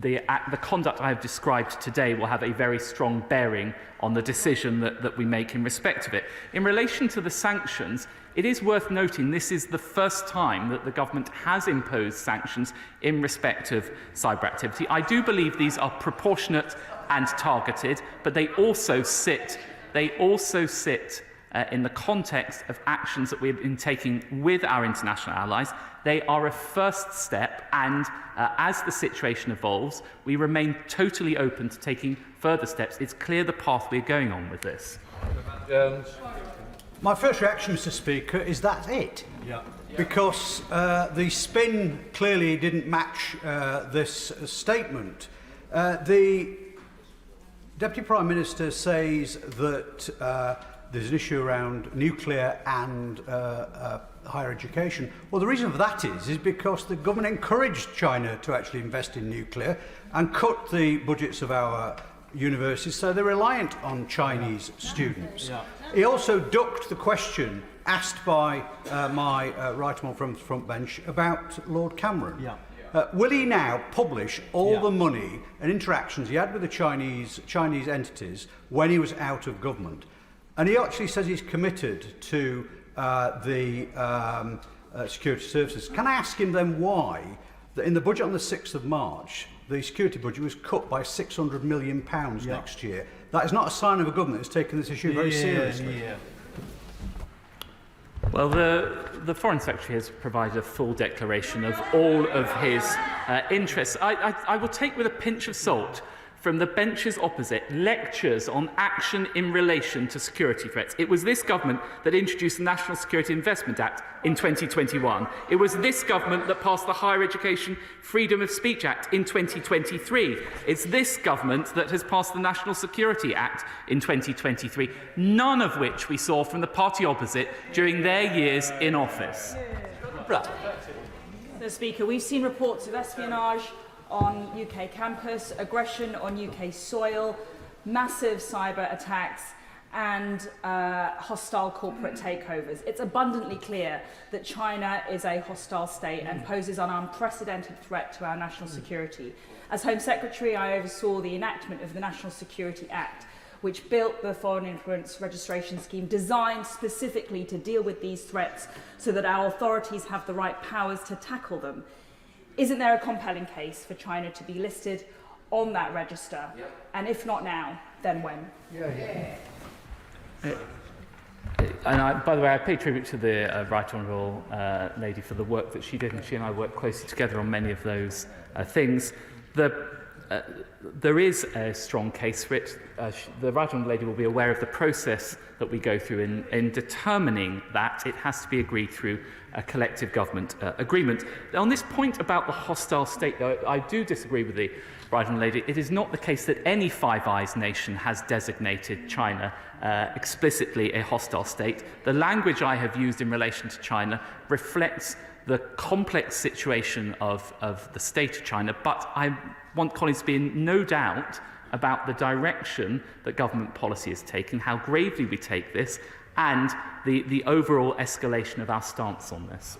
the conduct I have described today will have a very strong bearing on the decision that we make in respect of it. In relation to the sanctions, it is worth noting this is the first time that the government has imposed sanctions in respect of cyber activity. I do believe these are proportionate and targeted, but they also sit in the context of actions that we've been taking with our international allies. They are a first step, and as the situation evolves, we remain totally open to taking further steps. It's clear the path we're going on with this. My first reaction, Mr. Speaker, is that's it. Yeah. Because the spin clearly didn't match this statement. The Deputy Prime Minister says that there's an issue around nuclear and higher education. Well, the reason for that is because the government encouraged China to actually invest in nuclear and cut the budgets of our universities, so they're reliant on Chinese students. Yeah. He also ducked the question asked by my right one from the front bench about Lord Cameron. Yeah. Will he now publish all the money and interactions he had with the Chinese entities when he was out of government? And he actually says he's committed to the security services. Can I ask him then why, that in the budget on the 6th of March, the security budget was cut by £600 million next year? That is not a sign of a government that's taken this issue very seriously. Yeah. Well, the Foreign Secretary has provided a full declaration of all of his interests. I will take with a pinch of salt from the benches opposite lectures on action in relation to security threats. It was this government that introduced the National Security Investment Act in 2021. It was this government that passed the Higher Education Freedom of Speech Act in 2023. It's this government that has passed the National Security Act in 2023, none of which we saw from the party opposite during their years in office. Mr. Speaker, we've seen reports of espionage on UK campus, aggression on UK soil, massive cyber attacks and hostile corporate takeovers. It's abundantly clear that China is a hostile state and poses an unprecedented threat to our national security. As Home Secretary, I oversaw the enactment of the National Security Act, which built the Foreign Influence Registration Scheme designed specifically to deal with these threats so that our authorities have the right powers to tackle them. Isn't there a compelling case for China to be listed on that register? Yep. And if not now, then when? And by the way, I pay tribute to the Right Honourable lady for the work that she did, and she and I worked closely together on many of those things. There is a strong case for it. The Right Honourable lady will be aware of the process that we go through in determining that. It has to be agreed through a collective government agreement. On this point about the hostile state, though, I do disagree with the Right Honourable lady. It is not the case that any Five Eyes nation has designated China explicitly a hostile state. The language I have used in relation to China reflects the complex situation of the state of China, but I want colleagues to be in no doubt about the direction that government policy is taking, how gravely we take this, and the overall escalation of our stance on this.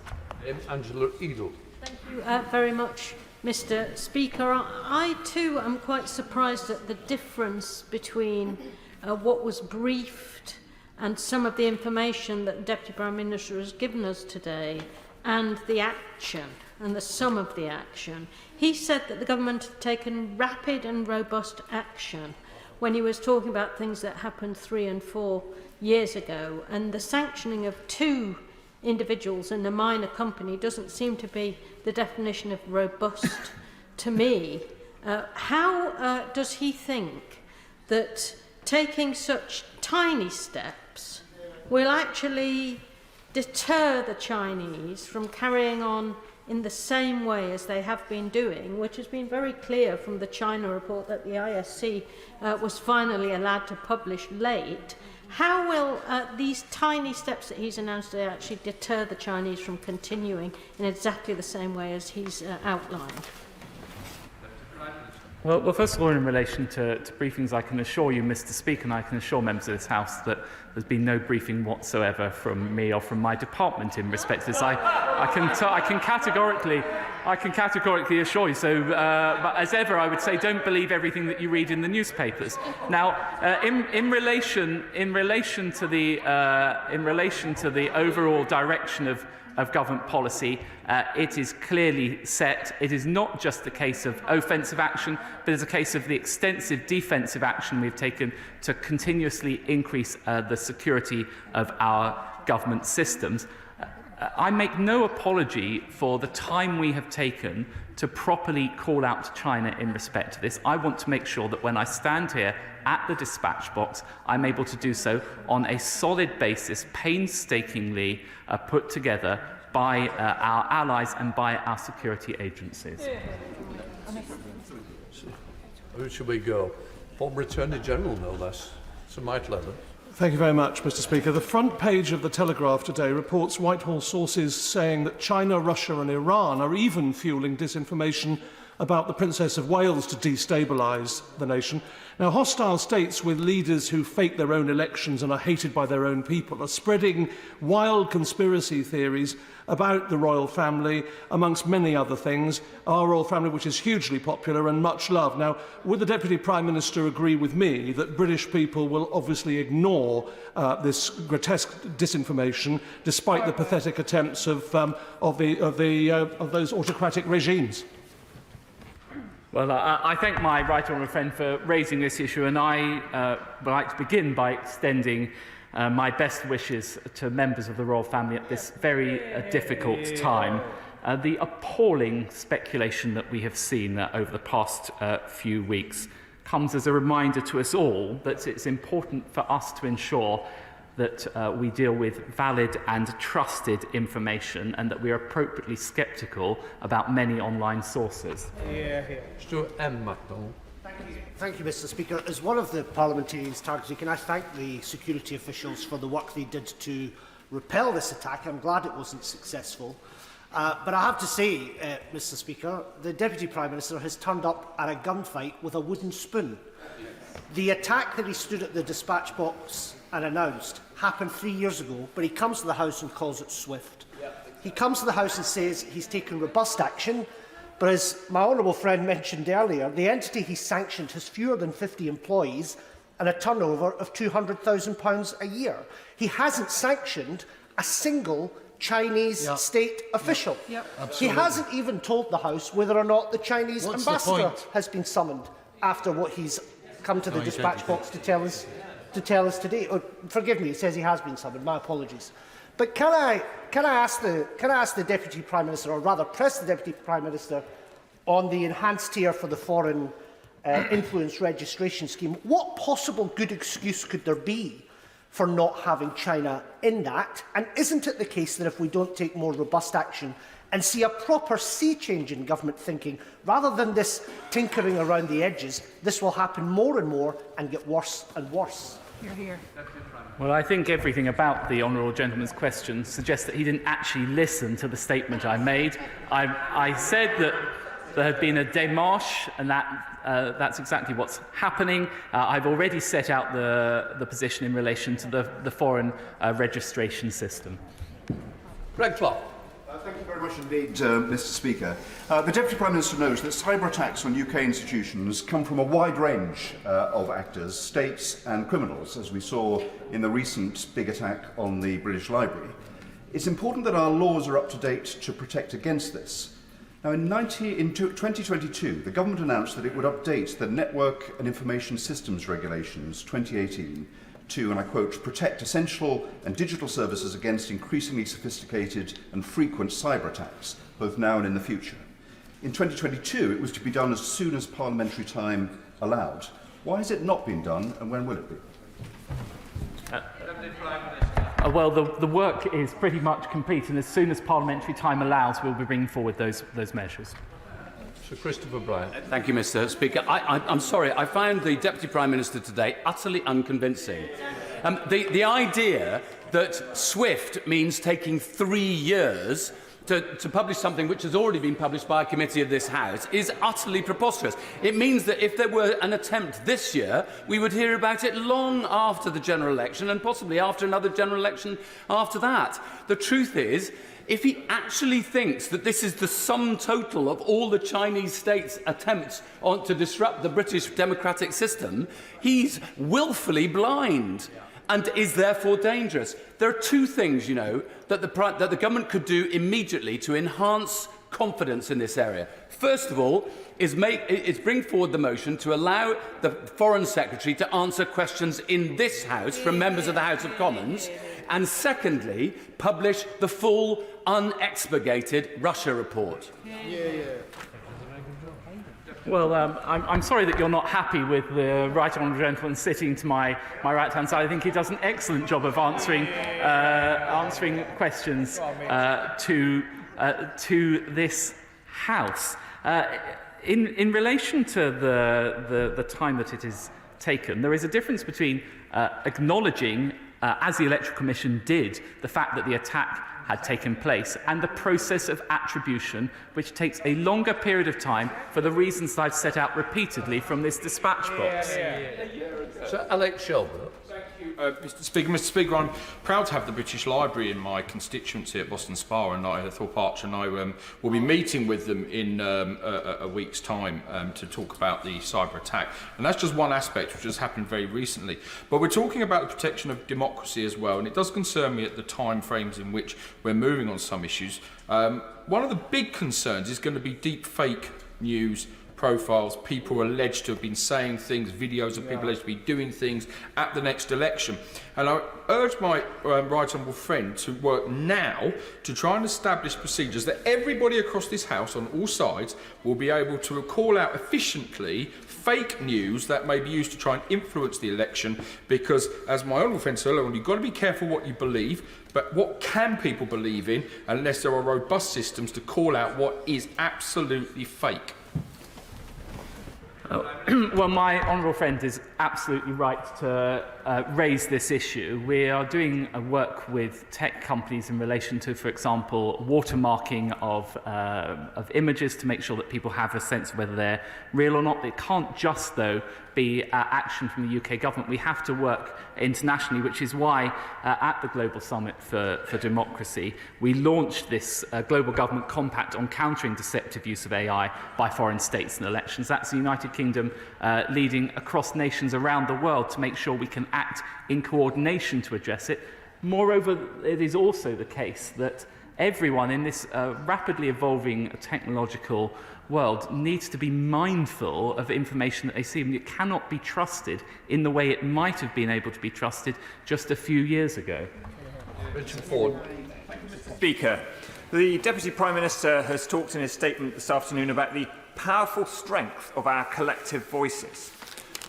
Angela Edel. Thank you very much, Mr. Speaker. I too am quite surprised at the difference between what was briefed and some of the information that the Deputy Prime Minister has given us today, and the action and the sum of the action. He said that the government had taken rapid and robust action when he was talking about things that happened 3 and 4 years ago, and the sanctioning of 2 individuals in a minor company doesn't seem to be the definition of robust to me. How does he think that taking such tiny steps will actually deter the Chinese from carrying on in the same way as they have been doing, which has been very clear from the China report that the ISC was finally allowed to publish late? How will these tiny steps that he's announced today actually deter the Chinese from continuing in exactly the same way as he's outlined? Well, first of all, in relation to briefings, I can assure you, Mr. Speaker, and I can assure members of this House that there's been no briefing whatsoever from me or from my department in respect to this. I can categorically assure you. So, but as ever, I would say, don't believe everything that you read in the newspapers. Now, in relation to the overall direction of government policy, it is clearly set. It is not just a case of offensive action, but it's a case of the extensive defensive action we've taken to continuously increase the security of our government systems. I make no apology for the time we have taken to properly call out China in respect to this. I want to make sure that when I stand here at the dispatch box, I'm able to do so on a solid basis, painstakingly put together by our allies and by our security agencies. Who should we go? Former Attorney General, no less. Sir Michael Evans. Thank you very much, Mr. Speaker. The front page of the Telegraph today reports Whitehall sources saying that China, Russia and Iran are even fuelling disinformation about the Princess of Wales to destabilise the nation. Now, hostile states with leaders who fake their own elections and are hated by their own people are spreading wild conspiracy theories about the royal family, amongst many other things, our royal family, which is hugely popular and much loved. Now, would the Deputy Prime Minister agree with me that British people will obviously ignore this grotesque disinformation, despite the pathetic attempts of those autocratic regimes? Well, I thank my right honourable friend for raising this issue, and I would like to begin by extending my best wishes to members of the royal family at this very difficult time. The appalling speculation that we have seen over the past few weeks comes as a reminder to us all that it's important for us to ensure that we deal with valid and trusted information and that we are appropriately sceptical about many online sources. Stuart M. MacDonald. Thank you, Mr. Speaker. As one of the parliamentarians targeted, can I thank the security officials for the work they did to repel this attack? I'm glad it wasn't successful. But I have to say, Mr. Speaker, the Deputy Prime Minister has turned up at a gunfight with a wooden spoon. The attack that he stood at the dispatch box and announced happened 3 years ago, but he comes to the House and calls it swift. He comes to the House and says he's taken robust action, but as my honourable friend mentioned earlier, the entity he's sanctioned has fewer than 50 employees and a turnover of £200,000 a year. He hasn't sanctioned a single Chinese state official. He hasn't even told the House whether or not the Chinese ambassador has been summoned after what he's come to the dispatch box to tell us today. Oh, forgive me, he says he has been summoned. My apologies. But can I ask the Deputy Prime Minister, or rather press the Deputy Prime Minister, on the enhanced tier for the foreign influence registration scheme? What possible good excuse could there be for not having China in that? And isn't it the case that if we don't take more robust action and see a proper sea change in government thinking, rather than this tinkering around the edges, this will happen more and more and get worse and worse? You're here. Well, I think everything about the honourable gentleman's question suggests that he didn't actually listen to the statement I made. I said that there had been a démarche, and that's exactly what's happening. I've already set out the position in relation to the foreign registration system. Greg Clark. Thank you very much indeed, Mr. Speaker. The Deputy Prime Minister knows that cyber attacks on UK institutions come from a wide range of actors, states and criminals, as we saw in the recent big attack on the British Library. It's important that our laws are up to date to protect against this. Now, in 2022, the government announced that it would update the Network and Information Systems Regulations 2018 to, and I quote, protect essential and digital services against increasingly sophisticated and frequent cyber attacks, both now and in the future. In 2022, it was to be done as soon as parliamentary time allowed. Why has it not been done, and when will it be? Well, the work is pretty much complete, and as soon as parliamentary time allows, we'll be bringing forward those measures. Sir Christopher Bryant. Thank you, Mr. Speaker. I'm sorry, I found the Deputy Prime Minister today utterly unconvincing. The idea that SWIFT means taking 3 years to publish something which has already been published by a committee of this House is utterly preposterous. It means that if there were an attempt this year, we would hear about it long after the general election and possibly after another general election after that. The truth is, if he actually thinks that this is the sum total of all the Chinese states' attempts to disrupt the British democratic system, he's willfully blind and is therefore dangerous. There are two things, you know, that the government could do immediately to enhance confidence in this area. First of all, is bring forward the motion to allow the Foreign Secretary to answer questions in this House from members of the House of Commons. And secondly, publish the full, unexpurgated Russia report. Well, I'm sorry that you're not happy with the right honourable gentleman sitting to my right-hand side. I think he does an excellent job of answering questions to this House. In relation to the time that it is taken, there is a difference between acknowledging, as the Electoral Commission did, the fact that the attack had taken place, and the process of attribution, which takes a longer period of time for the reasons that I've set out repeatedly from this dispatch box. So, Alex Shelburne. Mr. Speaker, I'm proud to have the British Library in my constituency at Boston Spa, and Thorpe Arch, and I will be meeting with them in a week's time to talk about the cyber attack. And that's just one aspect which has happened very recently. But we're talking about the protection of democracy as well, and it does concern me at the time frames in which we're moving on some issues. One of the big concerns is going to be deep fake news profiles, people alleged to have been saying things, videos of people alleged to be doing things at the next election. And I urge my right honourable friend to work now to try and establish procedures that everybody across this House on all sides will be able to call out efficiently fake news that may be used to try and influence the election, because, as my honourable friend said earlier, you've got to be careful what you believe, but what can people believe in unless there are robust systems to call out what is absolutely fake? Well, my honourable friend is absolutely right to raise this issue. We are doing work with tech companies in relation to, for example, watermarking of images to make sure that people have a sense of whether they're real or not. It can't just, though, be action from the UK government. We have to work internationally, which is why at the Global Summit for Democracy, we launched this Global Government Compact on countering deceptive use of AI by foreign states in elections. That's the United Kingdom leading across nations around the world to make sure we can act in coordination to address it. Moreover, it is also the case that everyone in this rapidly evolving technological world needs to be mindful of information that they see. And it cannot be trusted in the way it might have been able to be trusted just a few years ago. Richard Ford. Speaker, the Deputy Prime Minister has talked in his statement this afternoon about the powerful strength of our collective voices.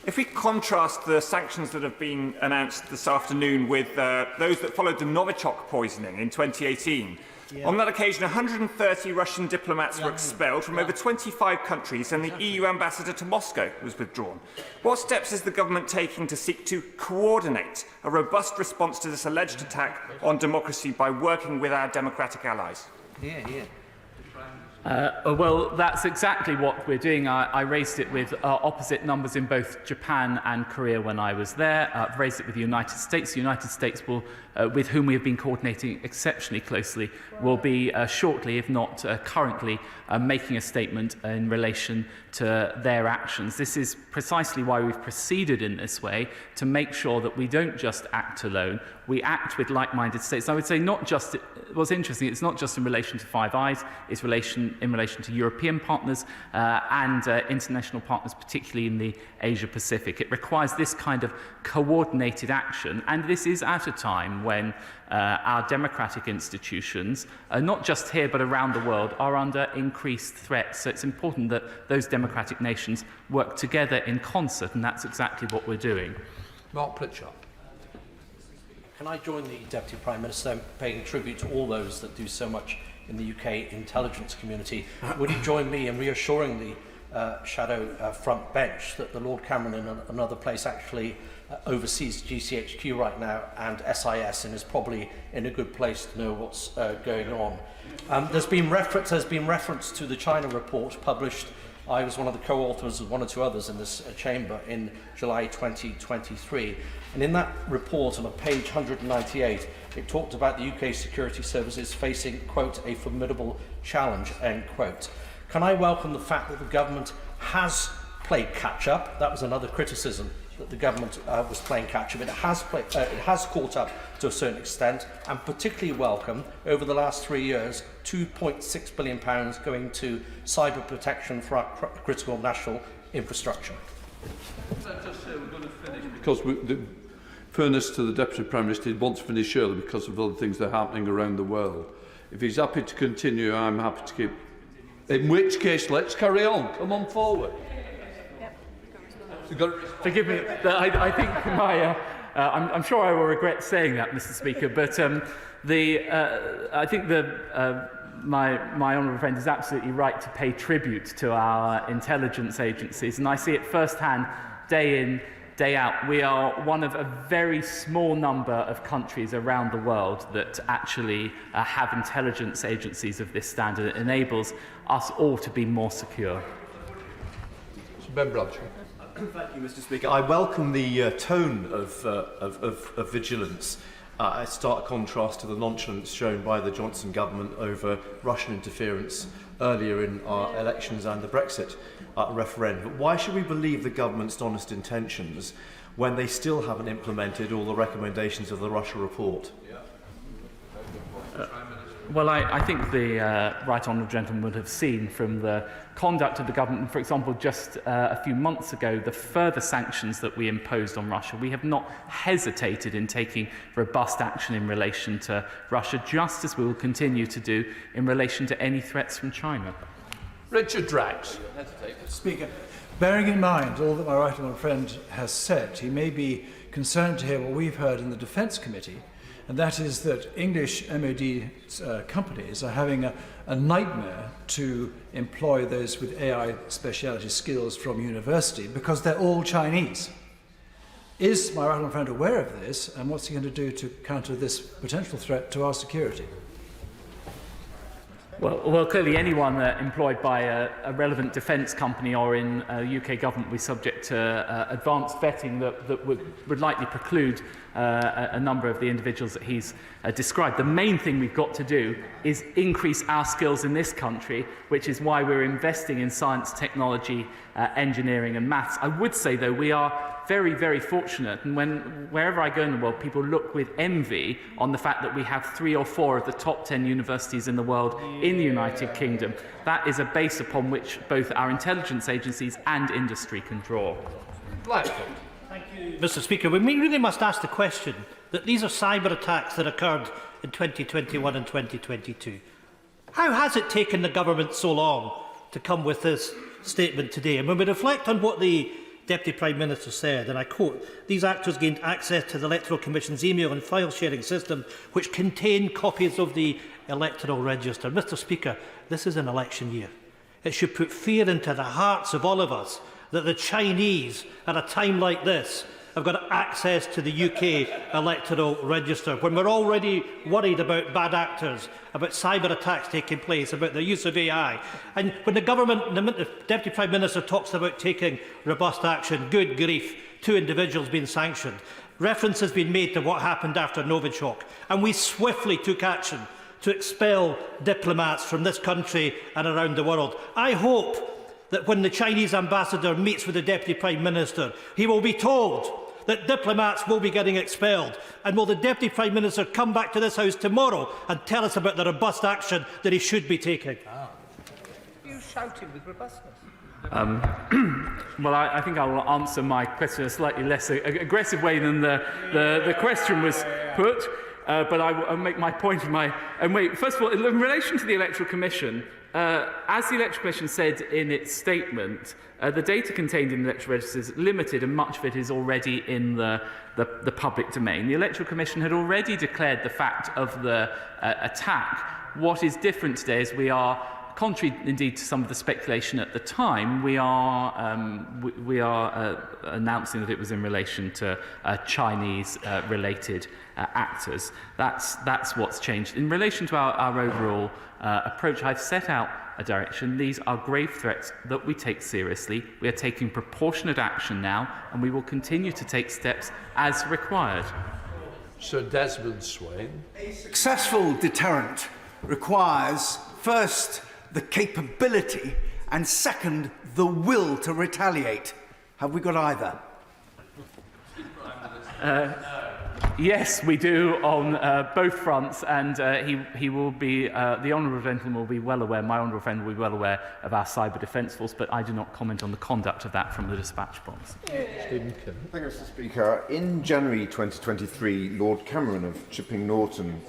If we contrast the sanctions that have been announced this afternoon with those that followed the Novichok poisoning in 2018, on that occasion 130 Russian diplomats were expelled from over 25 countries and the EU ambassador to Moscow was withdrawn. What steps is the government taking to seek to coordinate a robust response to this alleged attack on democracy by working with our democratic allies? Well, that's exactly what we're doing. I raised it with opposite numbers in both Japan and Korea when I was there. I've raised it with the United States. The United States, will, with whom we have been coordinating exceptionally closely, will be shortly, if not currently, making a statement in relation to their actions. This is precisely why we've proceeded in this way, to make sure that we don't just act alone, we act with like-minded states. I would say not just, what's interesting, it's not just in relation to Five Eyes, it's in relation to European partners and international partners, particularly in the Asia-Pacific. It requires this kind of coordinated action, and this is at a time when our democratic institutions, not just here but around the world, are under increased threat. So it's important that those democratic nations work together in concert, and that's exactly what we're doing. Mark Plitchard. Can I join the Deputy Prime Minister in paying tribute to all those that do so much in the UK intelligence community? Would you join me in reassuring the shadow front bench that the Lord Cameron in another place actually oversees GCHQ right now and SIS, and is probably in a good place to know what's going on. There's been reference to the China report published. I was one of the co-authors of one or two others in this chamber in July 2023. And in that report, on page 198, it talked about the UK security services facing, quote, a formidable challenge, end quote. Can I welcome the fact that the government has played catch-up? That was another criticism, that the government was playing catch-up. It has caught up to a certain extent, and particularly welcome, over the last 3 years, £2.6 billion going to cyber protection for our critical national infrastructure. Let's just say we're going to finish, because fairness to the Deputy Prime Minister, he wants to finish early because of other things that are happening around the world. If he's happy to continue, I'm happy to keep. In which case, let's carry on. Come on forward. Forgive me, I think I'm sure I will regret saying that, Mr. Speaker, but I think my honourable friend is absolutely right to pay tribute to our intelligence agencies, and I see it firsthand, day in, day out. We are one of a very small number of countries around the world that actually have intelligence agencies of this standard. It enables us all to be more secure. Ben Bradshaw. Thank you, Mr. Speaker. I welcome the tone of vigilance, a stark contrast to the nonchalance shown by the Johnson government over Russian interference earlier in our elections and the Brexit referendum. But why should we believe the government's honest intentions when they still haven't implemented all the recommendations of the Russia report? Well, I think the right honourable gentleman would have seen from the conduct of the government, for example, just a few months ago, the further sanctions that we imposed on Russia. We have not hesitated in taking robust action in relation to Russia, just as we will continue to do in relation to any threats from China. Richard Drax. Speaker, bearing in mind all that my right honourable friend has said, he may be concerned to hear what we've heard in the Defence Committee, and that is that English MOD companies are having a nightmare to employ those with AI speciality skills from university because they're all Chinese. Is my right honourable friend aware of this, and what's he going to do to counter this potential threat to our security? Well, clearly anyone employed by a relevant defence company or in UK government will be subject to advanced vetting that would likely preclude a number of the individuals that he's described. The main thing we've got to do is increase our skills in this country, which is why we're investing in science, technology, engineering and maths. I would say, though, we are very, very fortunate, and wherever I go in the world, people look with envy on the fact that we have 3 or 4 of the top 10 universities in the world in the United Kingdom. That is a base upon which both our intelligence agencies and industry can draw. Blackford. Thank you, Mr. Speaker. We really must ask the question that these are cyber attacks that occurred in 2021 and 2022. How has it taken the government so long to come with this statement today? And when we reflect on what the Deputy Prime Minister said, and I quote, "These actors gained access to the Electoral Commission's email and file sharing system, which contained copies of the electoral register." Mr. Speaker, this is an election year. It should put fear into the hearts of all of us that the Chinese, at a time like this, have got access to the UK electoral register, when we're already worried about bad actors, about cyber attacks taking place, about the use of AI. And when the government, the Deputy Prime Minister talks about taking robust action, good grief, 2 individuals being sanctioned. Reference has been made to what happened after Novichok, and we swiftly took action to expel diplomats from this country and around the world. I hope that when the Chinese ambassador meets with the Deputy Prime Minister, he will be told that diplomats will be getting expelled. And will the Deputy Prime Minister come back to this House tomorrow and tell us about the robust action that he should be taking? You shouting with robustness. Well, I think I will answer my question in a slightly less aggressive way than the question was put. But I'll make my point in my own way. First of all, in relation to the Electoral Commission, as the Electoral Commission said in its statement, the data contained in the electoral register is limited, and much of it is already in the public domain. The Electoral Commission had already declared the fact of the attack. What is different today is we are contrary indeed to some of the speculation at the time, we are announcing that it was in relation to Chinese-related actors. That's what's changed. In relation to our overall approach, I've set out a direction. These are grave threats that we take seriously. We are taking proportionate action now, and we will continue to take steps as required. Sir Desmond Swain. A successful deterrent requires, first, the capability, and second, the will to retaliate. Have we got either? Yes, we do on both fronts, and he will be, the honourable gentleman will be well aware, my honourable friend will be well aware of our cyber defence force, but I do not comment on the conduct of that from the dispatch box. Thank you, Mr. Speaker. In January 2023, Lord Cameron of Chipping Norton,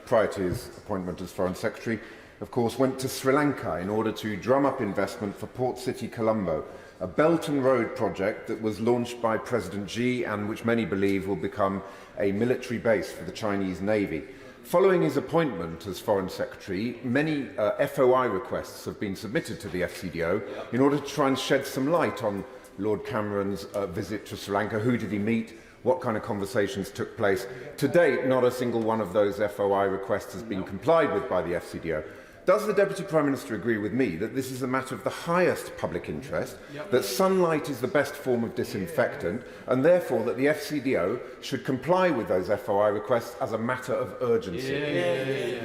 prior to his appointment as Foreign Secretary, of course, went to Sri Lanka in order to drum up investment for Port City, Colombo, a Belt and Road project that was launched by President Xi and which many believe will become a military base for the Chinese Navy. Following his appointment as Foreign Secretary, many FOI requests have been submitted to the FCDO in order to try and shed some light on Lord Cameron's visit to Sri Lanka. Who did he meet? What kind of conversations took place? To date, not a single one of those FOI requests has been complied with by the FCDO. Does the Deputy Prime Minister agree with me that this is a matter of the highest public interest, that sunlight is the best form of disinfectant, and therefore that the FCDO should comply with those FOI requests as a matter of urgency?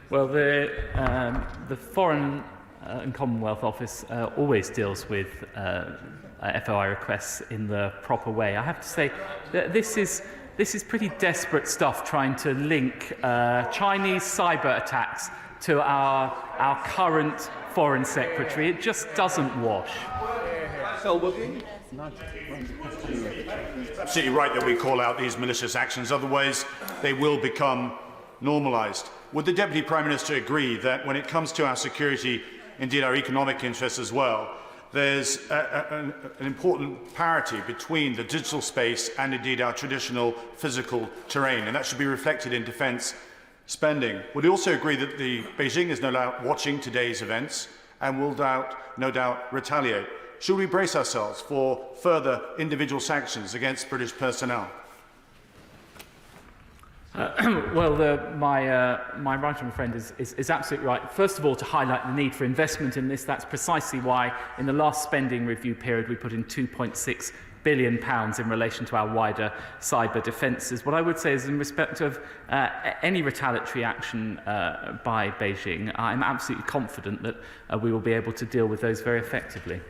Well, the Foreign and Commonwealth Office always deals with FOI requests in the proper way. I have to say that this is pretty desperate stuff, trying to link Chinese cyber attacks to our current Foreign Secretary. It just doesn't wash. Absolutely right that we call out these malicious actions, otherwise they will become normalised. Would the Deputy Prime Minister agree that when it comes to our security, indeed our economic interests as well, there's an important parity between the digital space and indeed our traditional physical terrain, and that should be reflected in defence spending? Would he also agree that Beijing is no doubt watching today's events and will no doubt retaliate? Should we brace ourselves for further individual sanctions against British personnel? Well, my right honourable friend is absolutely right. First of all, to highlight the need for investment in this. That's precisely why in the last spending review period we put in £2.6 billion in relation to our wider cyber defences. What I would say is, in respect of any retaliatory action by Beijing, I'm absolutely confident that we will be able to deal with those very effectively.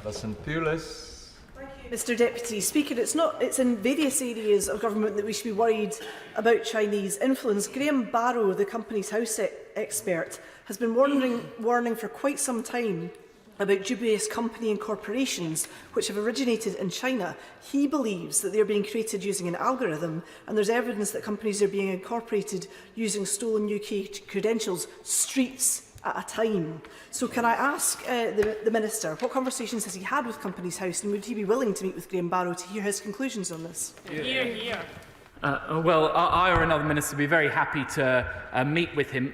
Alison Pulis. Mr Deputy Speaker, it's in various areas of government that we should be worried about Chinese influence. Graham Barrow, the Companies House expert, has been warning for quite some time about dubious company and corporations which have originated in China. He believes that they are being created using an algorithm, and there's evidence that companies are being incorporated using stolen UK credentials, streets at a time. So can I ask the Minister, what conversations has he had with Companies House, and would he be willing to meet with Graham Barrow to hear his conclusions on this? Hear, hear. Well, I or another minister would be very happy to meet with him.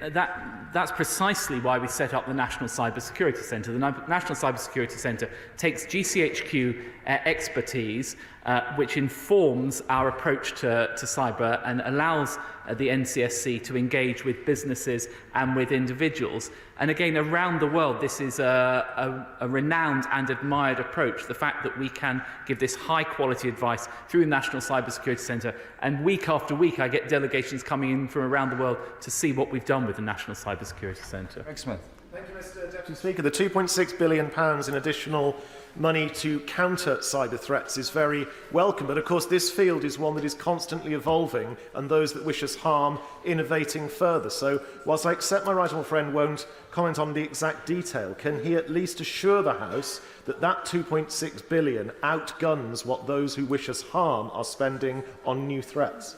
That's precisely why we set up the National Cybersecurity Centre. The National Cybersecurity Centre takes GCHQ expertise, which informs our approach to cyber and allows the NCSC to engage with businesses and with individuals. And again, around the world, this is a renowned and admired approach. The fact that we can give this high-quality advice through the National Cybersecurity Centre, and week after week I get delegations coming in from around the world to see what we've done with the National Cybersecurity Centre. Greg Smith. Thank you, Mr Deputy Speaker. The £2.6 billion in additional money to counter cyber threats is very welcome, but of course this field is one that is constantly evolving, and those that wish us harm innovating further. So whilst I accept my right honourable friend won't comment on the exact detail, can he at least assure the House that that £2.6 billion outguns what those who wish us harm are spending on new threats?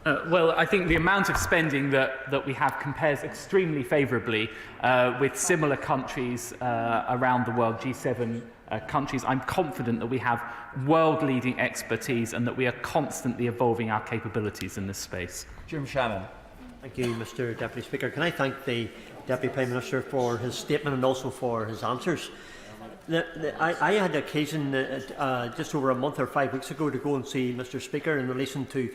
Well, I think the amount of spending that we have compares extremely favourably with similar countries around the world, G7 countries. I'm confident that we have world-leading expertise and that we are constantly evolving our capabilities in this space. Jim Shannon. Thank you, Mr Deputy Speaker. Can I thank the Deputy Prime Minister for his statement and also for his answers. I had occasion just over a month or 5 weeks ago to go and see Mr. Speaker in relation to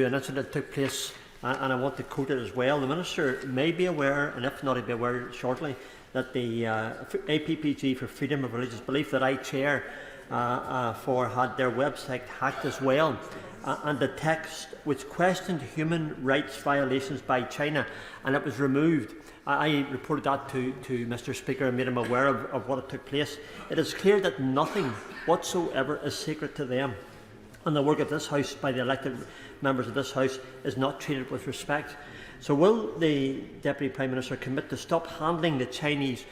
an incident that took place, and I want to quote it as well. The Minister may be aware, and if not, he'll be aware shortly, that the APPG for Freedom of Religious Belief that I chair had their website hacked as well, and the text which questioned human rights violations by China, and it was removed. I reported that to Mr. Speaker and made him aware of what had took place. It is clear that nothing whatsoever is secret to them, and the work of this House by the elected members of this House is not treated with respect. So will the Deputy Prime Minister commit to stop handling the Chinese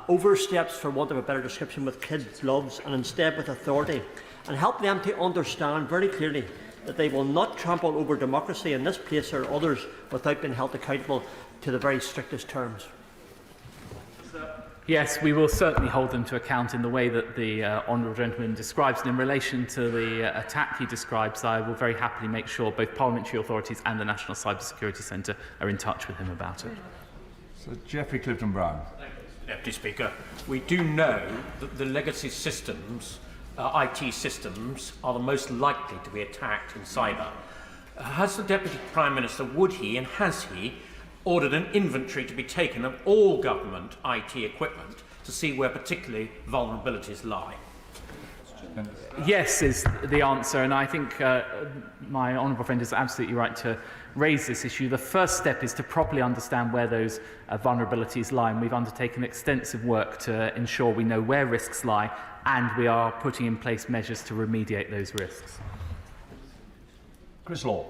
oversteps, for want of a better description, with kid gloves, and instead with authority, and help them to understand very clearly that they will not trample over democracy in this place or others without being held accountable to the very strictest terms? Yes, we will certainly hold them to account in the way that the honourable gentleman describes. And in relation to the attack he describes, I will very happily make sure both parliamentary authorities and the National Cybersecurity Centre are in touch with him about it. So, Geoffrey Clifton-Brown. Deputy Speaker, we do know that the legacy systems, IT systems, are the most likely to be attacked in cyber. Has the Deputy Prime Minister, would he and has he ordered an inventory to be taken of all government IT equipment to see where particularly vulnerabilities lie? Yes is the answer, and I think my honourable friend is absolutely right to raise this issue. The first step is to properly understand where those vulnerabilities lie, and we've undertaken extensive work to ensure we know where risks lie, and we are putting in place measures to remediate those risks. Chris Law.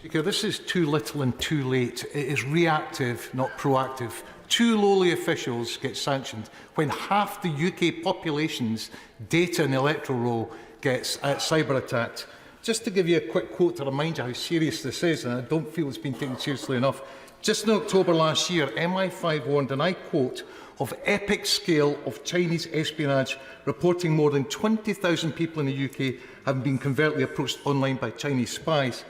Speaker, this is too little and too late. It is reactive, not proactive. Two lowly officials get sanctioned when half the UK population's data and electoral roll gets cyber attacked. Just to give you a quick quote to remind you how serious this is, and I don't feel it's been taken seriously enough. Just in October last year, MI5 warned, and I quote, of epic scale of Chinese espionage, reporting more than 20,000 people in the UK having been covertly approached online by Chinese spies.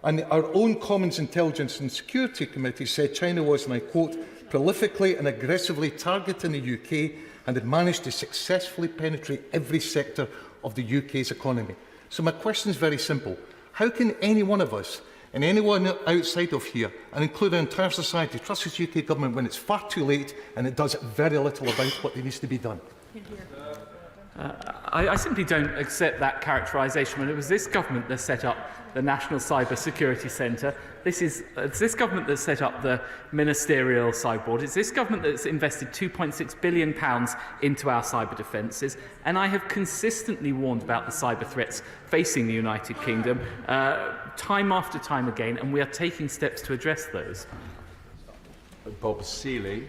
And our own Commons Intelligence and Security Committee said China was, and I quote, prolifically and aggressively targeting the UK and had managed to successfully penetrate every sector of the UK's economy. So my question is very simple. How can any one of us and anyone outside of here, and including the entire society, trust this UK government when it's far too late and it does very little about what needs to be done? I simply don't accept that characterisation. When it was this government that set up the National Cybersecurity Centre, it's this government that set up the Ministerial Cyber Board, it's this government that's invested £2.6 billion into our cyber defences, and I have consistently warned about the cyber threats facing the United Kingdom time after time again, and we are taking steps to address those. Bob Seeley.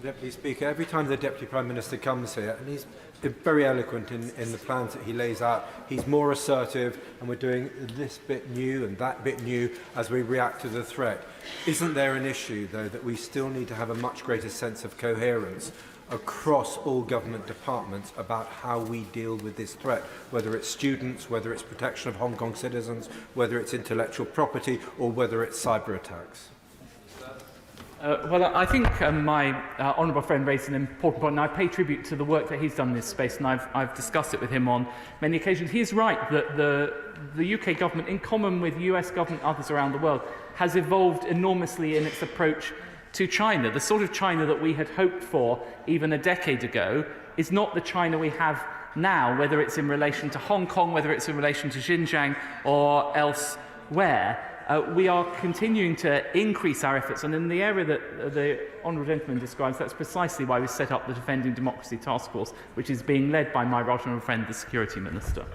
Deputy Speaker, every time the Deputy Prime Minister comes here, and he's very eloquent in the plans that he lays out, he's more assertive, and we're doing this bit new and that bit new as we react to the threat. Isn't there an issue, though, that we still need to have a much greater sense of coherence across all government departments about how we deal with this threat, whether it's students, whether it's protection of Hong Kong citizens, whether it's intellectual property, or whether it's cyber attacks? Well, I think my honourable friend raised an important point, and I pay tribute to the work that he's done in this space, and I've discussed it with him on many occasions. He is right that the UK government, in common with US government and others around the world, has evolved enormously in its approach to China. The sort of China that we had hoped for even a decade ago is not the China we have now, whether it's in relation to Hong Kong, whether it's in relation to Xinjiang or elsewhere. We are continuing to increase our efforts, and in the area that the honourable gentleman describes, that's precisely why we set up the Defending Democracy Task Force, which is being led by my right honourable friend, the Security Minister.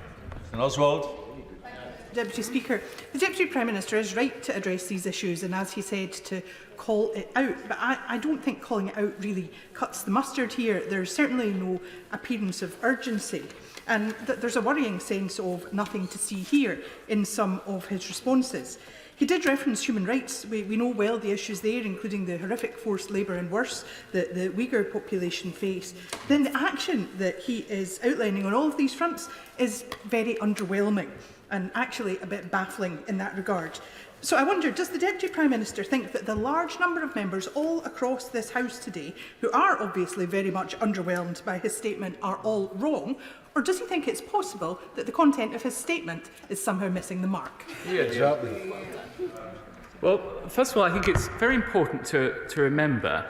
And Oswald. Deputy Speaker, the Deputy Prime Minister is right to address these issues and, as he said, to call it out. But I don't think calling it out really cuts the mustard here. There's certainly no appearance of urgency. And there's a worrying sense of nothing to see here in some of his responses. He did reference human rights. We know well the issues there, including the horrific forced labour and worse that the Uyghur population face. Then the action that he is outlining on all of these fronts is very underwhelming and actually a bit baffling in that regard. So I wonder, does the Deputy Prime Minister think that the large number of members all across this House today, who are obviously very much underwhelmed by his statement, are all wrong? Or does he think it's possible that the content of his statement is somehow missing the mark? Yeah, exactly. Well, first of all, I think it's very important to remember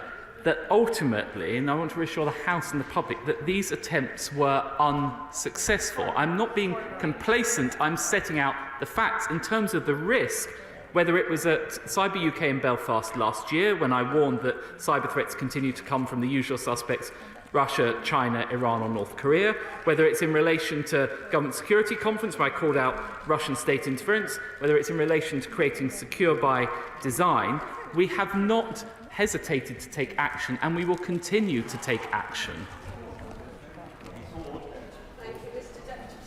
that ultimately, and I want to reassure the House and the public, that these attempts were unsuccessful. I'm not being complacent, I'm setting out the facts in terms of the risk, whether it was at Cyber UK in Belfast last year, when I warned that cyber threats continue to come from the usual suspects, Russia, China, Iran or North Korea, whether it's in relation to Government Security Conference where I called out Russian state interference, whether it's in relation to creating secure by design, we have not hesitated to take action and we will continue to take action.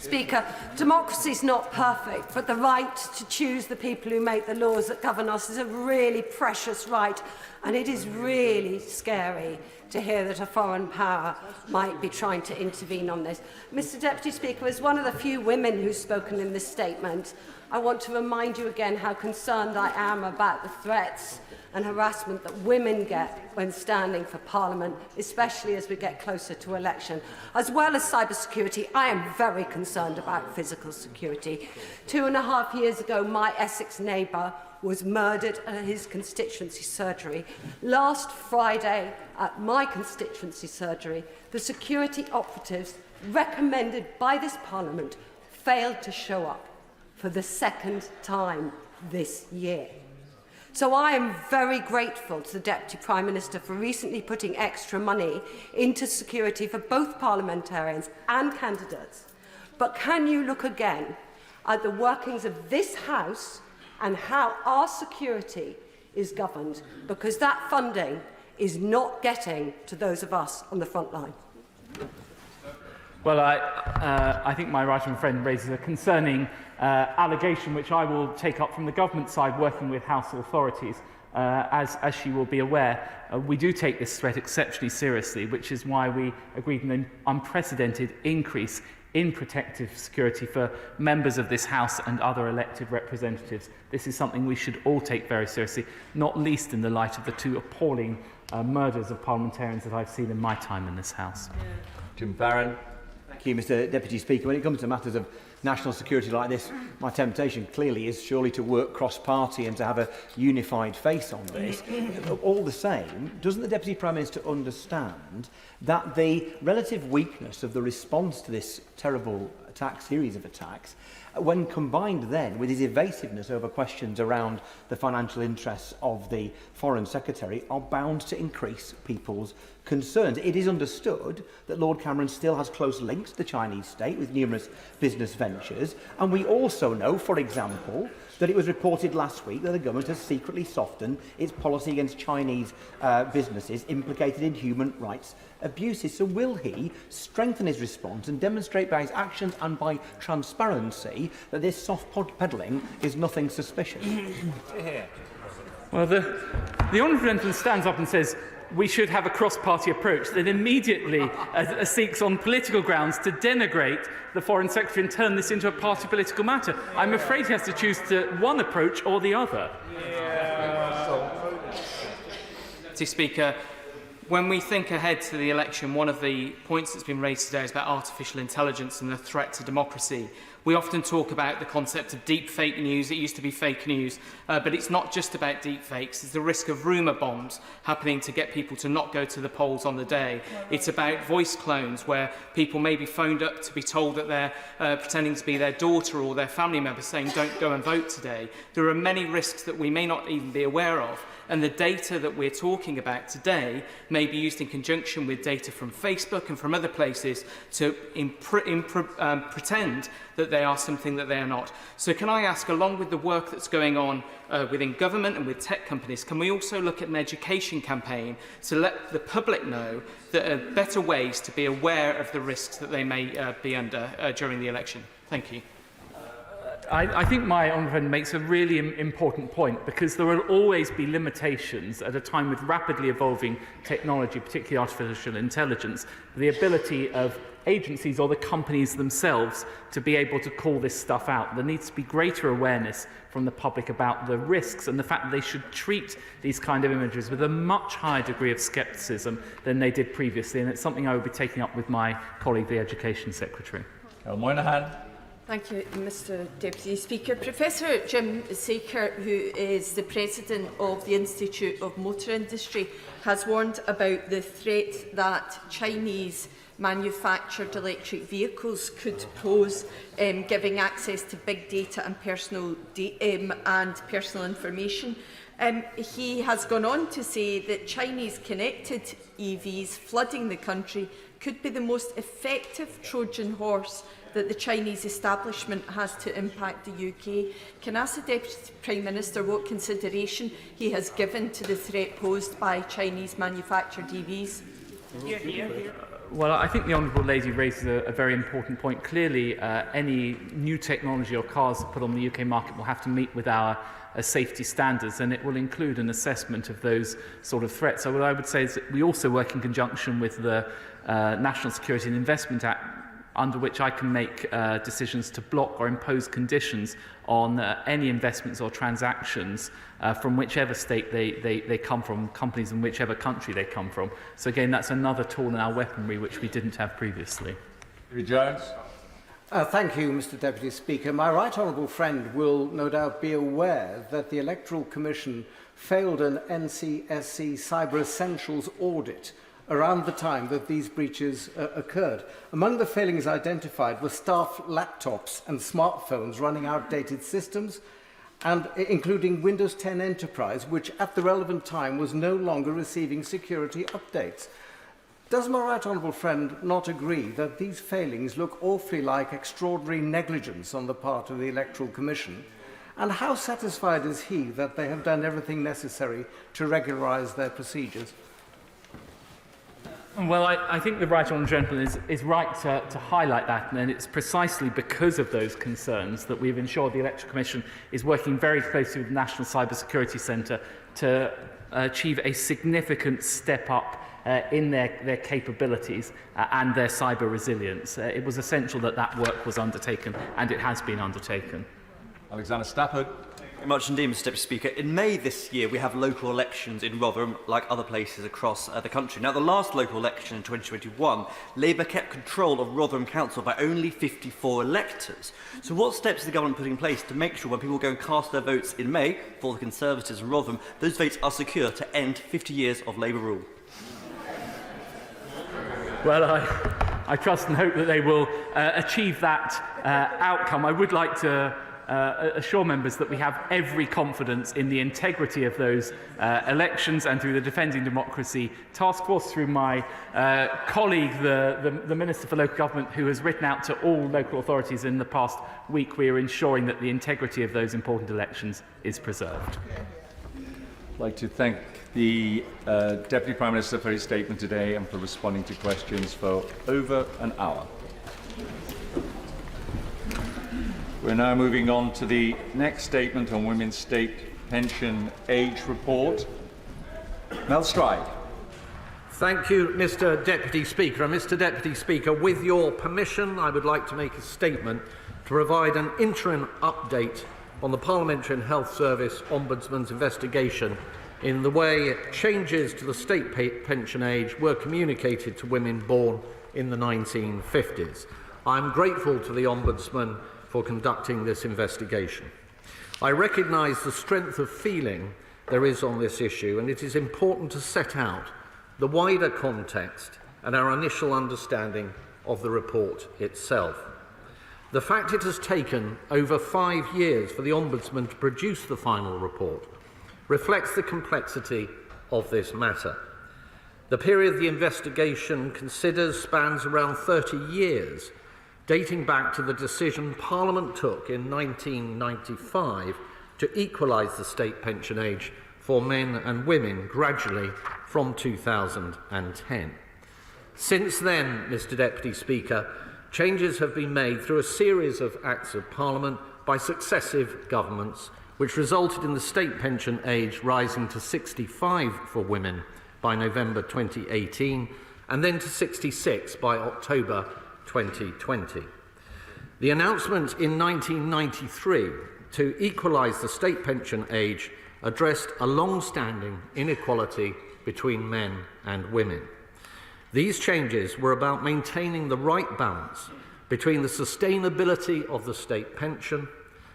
Speaker, democracy is not perfect, but the right to choose the people who make the laws that govern us is a really precious right, and it is really scary to hear that a foreign power might be trying to intervene on this. Mr Deputy Speaker, as one of the few women who's spoken in this statement, I want to remind you again how concerned I am about the threats and harassment that women get when standing for Parliament, especially as we get closer to election. As well as cybersecurity, I am very concerned about physical security. 2.5 years ago, my Essex neighbour was murdered at his constituency surgery. Last Friday, at my constituency surgery, the security operatives recommended by this Parliament failed to show up for the second time this year. So I am very grateful to the Deputy Prime Minister for recently putting extra money into security for both parliamentarians and candidates. But can you look again at the workings of this House and how our security is governed? Because that funding is not getting to those of us on the front line. Well, I think my right honourable friend raises a concerning allegation which I will take up from the government side, working with House authorities. As she will be aware, we do take this threat exceptionally seriously, which is why we agreed an unprecedented increase in protective security for members of this House and other elected representatives. This is something we should all take very seriously, not least in the light of the two appalling murders of parliamentarians that I've seen in my time in this House. Jim Barron. Thank you, Mr Deputy Speaker. When it comes to matters of national security like this, my temptation clearly is surely to work cross-party and to have a unified face on this. All the same, doesn't the Deputy Prime Minister understand that the relative weakness of the response to this terrible series of attacks, when combined then with his evasiveness over questions around the financial interests of the Foreign Secretary, are bound to increase people's concerns? It is understood that Lord Cameron still has close links to the Chinese state with numerous business ventures, and we also know, for example, that it was reported last week that the government has secretly softened its policy against Chinese businesses implicated in human rights abuses. So will he strengthen his response and demonstrate by his actions and by transparency that this soft peddling is nothing suspicious? Well, the honourable gentleman stands up and says we should have a cross-party approach, then immediately seeks on political grounds to denigrate the Foreign Secretary and turn this into a party political matter. I'm afraid he has to choose one approach or the other. Mr Speaker, when we think ahead to the election, one of the points that's been raised today is about artificial intelligence and the threat to democracy. We often talk about the concept of deep fake news. It used to be fake news, but it's not just about deep fakes. It's the risk of rumour bombs happening to get people to not go to the polls on the day. It's about voice clones where people may be phoned up to be told that they're pretending to be their daughter or their family member saying don't go and vote today. There are many risks that we may not even be aware of. And the data that we're talking about today may be used in conjunction with data from Facebook and from other places to pretend that they are something that they are not. So can I ask, along with the work that's going on within government and with tech companies, can we also look at an education campaign to let the public know that there are better ways to be aware of the risks that they may be under during the election? Thank you. I think my honourable friend makes a really important point, because there will always be limitations at a time with rapidly evolving technology, particularly artificial intelligence, the ability of agencies or the companies themselves to be able to call this stuff out. There needs to be greater awareness from the public about the risks and the fact that they should treat these kind of images with a much higher degree of scepticism than they did previously, and it's something I will be taking up with my colleague, the Education Secretary. Moynihan. Thank you, Mr Deputy Speaker. Professor Jim Saker, who is the President of the Institute of Motor Industry, has warned about the threat that Chinese manufactured electric vehicles could pose, giving access to big data and personal information. He has gone on to say that Chinese connected EVs flooding the country could be the most effective Trojan horse that the Chinese establishment has to impact the UK. Can I ask the Deputy Prime Minister what consideration he has given to the threat posed by Chinese manufactured EVs? Well, I think the Honourable Lady raises a very important point. Clearly, any new technology or cars put on the UK market will have to meet with our safety standards, and it will include an assessment of those sort of threats. So what I would say is that we also work in conjunction with the National Security and Investment Act, under which I can make decisions to block or impose conditions on any investments or transactions from whichever state they come from, companies in whichever country they come from. So again, that's another tool in our weaponry which we didn't have previously. Jones. Thank you, Mr Deputy Speaker. My right honourable friend will no doubt be aware that the Electoral Commission failed an NCSC Cyber Essentials audit around the time that these breaches occurred. Among the failings identified were staff laptops and smartphones running outdated systems, and including Windows 10 Enterprise, which at the relevant time was no longer receiving security updates. Does my right honourable friend not agree that these failings look awfully like extraordinary negligence on the part of the Electoral Commission? And how satisfied is he that they have done everything necessary to regularise their procedures? Well, I think the right honourable gentleman is right to highlight that, and it's precisely because of those concerns that we've ensured the Electoral Commission is working very closely with the National Cybersecurity Centre to achieve a significant step up in their capabilities and their cyber resilience. It was essential that that work was undertaken, and it has been undertaken. Alexander Stafford. Very much indeed, Mr Deputy Speaker. In May this year, we have local elections in Rotherham, like other places across the country. Now, the last local election in 2021, Labour kept control of Rotherham Council by only 54 electors. So what steps is the government putting in place to make sure when people go and cast their votes in May for the Conservatives in Rotherham, those votes are secure to end 50 years of Labour rule? Well, I trust and hope that they will achieve that outcome. I would like to assure members that we have every confidence in the integrity of those elections and through the Defending Democracy Task Force, through my colleague, the Minister for Local Government, who has written out to all local authorities in the past week. We are ensuring that the integrity of those important elections is preserved. I'd like to thank the Deputy Prime Minister for his statement today and for responding to questions for over an hour. We're now moving on to the next statement on Women's State Pension Age Report. Mel Stride. Thank you, Mr Deputy Speaker. And Mr Deputy Speaker, with your permission, I would like to make a statement to provide an interim update on the Parliamentary and Health Service Ombudsman's investigation in the way changes to the state pension age were communicated to women born in the 1950s. I'm grateful to the Ombudsman for conducting this investigation. I recognise the strength of feeling there is on this issue, and it is important to set out the wider context and our initial understanding of the report itself. The fact it has taken over 5 years for the Ombudsman to produce the final report reflects the complexity of this matter. The period the investigation considers spans around 30 years, dating back to the decision Parliament took in 1995 to equalise the state pension age for men and women gradually from 2010. Since then, Mr Deputy Speaker, changes have been made through a series of Acts of Parliament by successive governments, which resulted in the state pension age rising to 65 for women by November 2018 and then to 66 by October 2020. The announcement in 1993 to equalise the state pension age addressed a long-standing inequality between men and women. These changes were about maintaining the right balance between the sustainability of the state pension,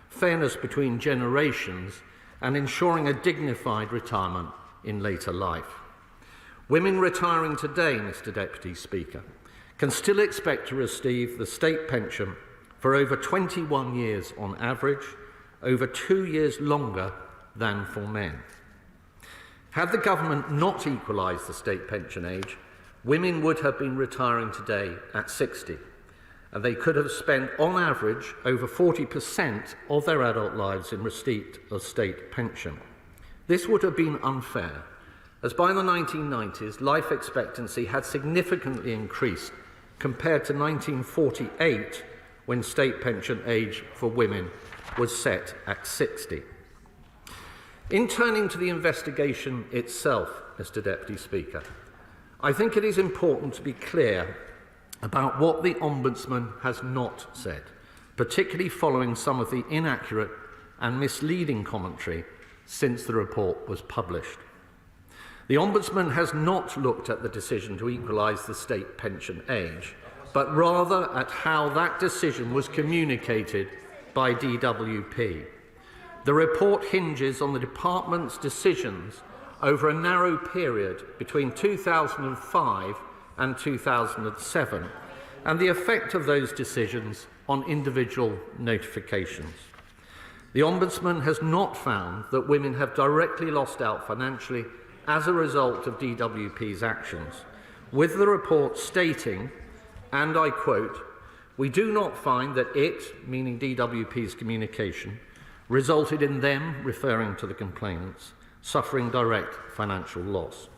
fairness between generations, and ensuring a dignified retirement in later life. Women retiring today, Mr. Deputy Speaker, can still expect to receive the state pension for over 21 years on average, over 2 years longer than for men. Had the government not equalised the state pension age, women would have been retiring today at 60, and they could have spent, on average, over 40% of their adult lives in receipt of state pension. This would have been unfair, as by the 1990s, life expectancy had significantly increased compared to 1948, when state pension age for women was set at 60. In turning to the investigation itself, Mr. Deputy Speaker, I think it is important to be clear about what the Ombudsman has not said, particularly following some of the inaccurate and misleading commentary since the report was published. The Ombudsman has not looked at the decision to equalise the state pension age, but rather at how that decision was communicated by DWP. The report hinges on the Department's decisions over a narrow period between 2005 and 2007, and the effect of those decisions on individual notifications. The Ombudsman has not found that women have directly lost out financially as a result of DWP's actions, with the report stating, and I quote, "We do not find that it," meaning DWP's communication, "resulted in them," referring to the complainants, "suffering direct financial loss."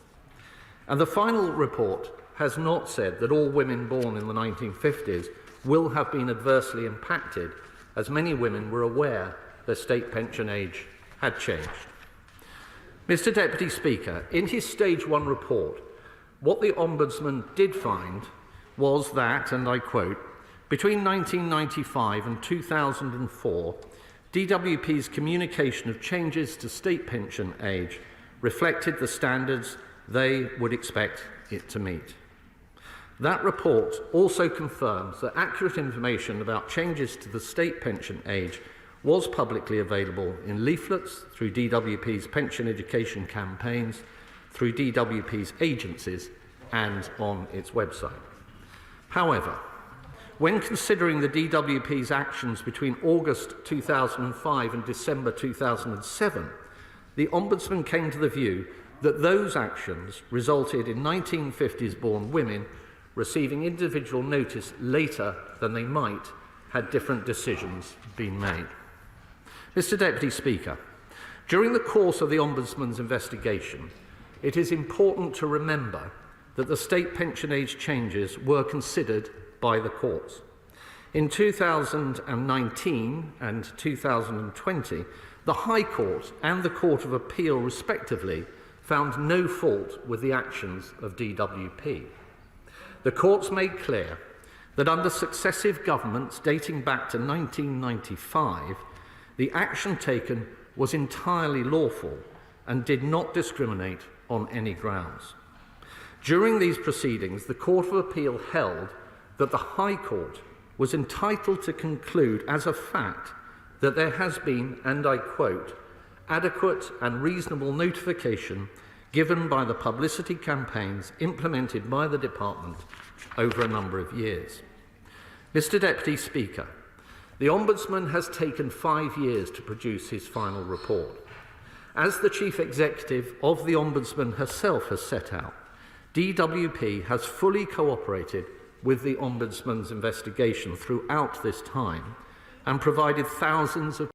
And the final report has not said that all women born in the 1950s will have been adversely impacted, as many women were aware their state pension age had changed. Mr. Deputy Speaker, in his Stage 1 report, what the Ombudsman did find was that, and I quote, "Between 1995 and 2004, DWP's communication of changes to state pension age reflected the standards they would expect it to meet." That report also confirms that accurate information about changes to the state pension age was publicly available in leaflets, through DWP's pension education campaigns, through DWP's agencies, and on its website. However, when considering the DWP's actions between August 2005 and December 2007, the Ombudsman came to the view that those actions resulted in 1950s-born women receiving individual notice later than they might had different decisions been made. Mr. Deputy Speaker, during the course of the Ombudsman's investigation, it is important to remember that the state pension age changes were considered by the courts. In 2019 and 2020, the High Court and the Court of Appeal, respectively, found no fault with the actions of DWP. The courts made clear that under successive governments dating back to 1995, the action taken was entirely lawful and did not discriminate on any grounds. During these proceedings, the Court of Appeal held that the High Court was entitled to conclude as a fact that there has been, and I quote, "adequate and reasonable notification given by the publicity campaigns implemented by the Department over a number of years." Mr. Deputy Speaker, the Ombudsman has taken 5 years to produce his final report. As the Chief Executive of the Ombudsman herself has set out, DWP has fully cooperated with the Ombudsman's investigation throughout this time and provided thousands of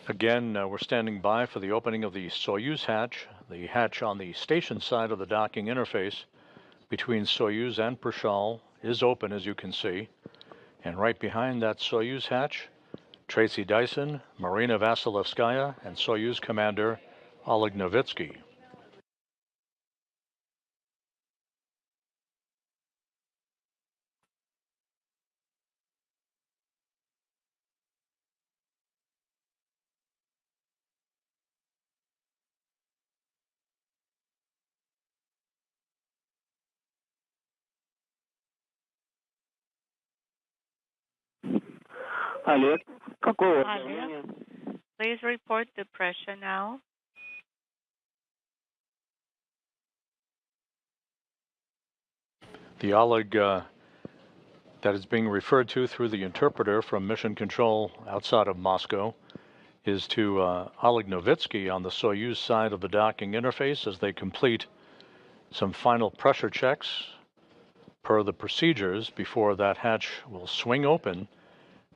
Again, we're standing by for the opening of the Soyuz hatch. The hatch on the station side of the docking interface between Soyuz and Prishal is open, as you can see. And right behind that Soyuz hatch, Tracy Dyson, Marina Vasilevskaya, and Soyuz Commander Oleg Novitsky. Олег, какое Олег, please report the pressure now. The Oleg that is being referred to through the interpreter from Mission Control outside of Moscow is to Oleg Novitsky on the Soyuz side of the docking interface as they complete some final pressure checks per the procedures before that hatch will swing open,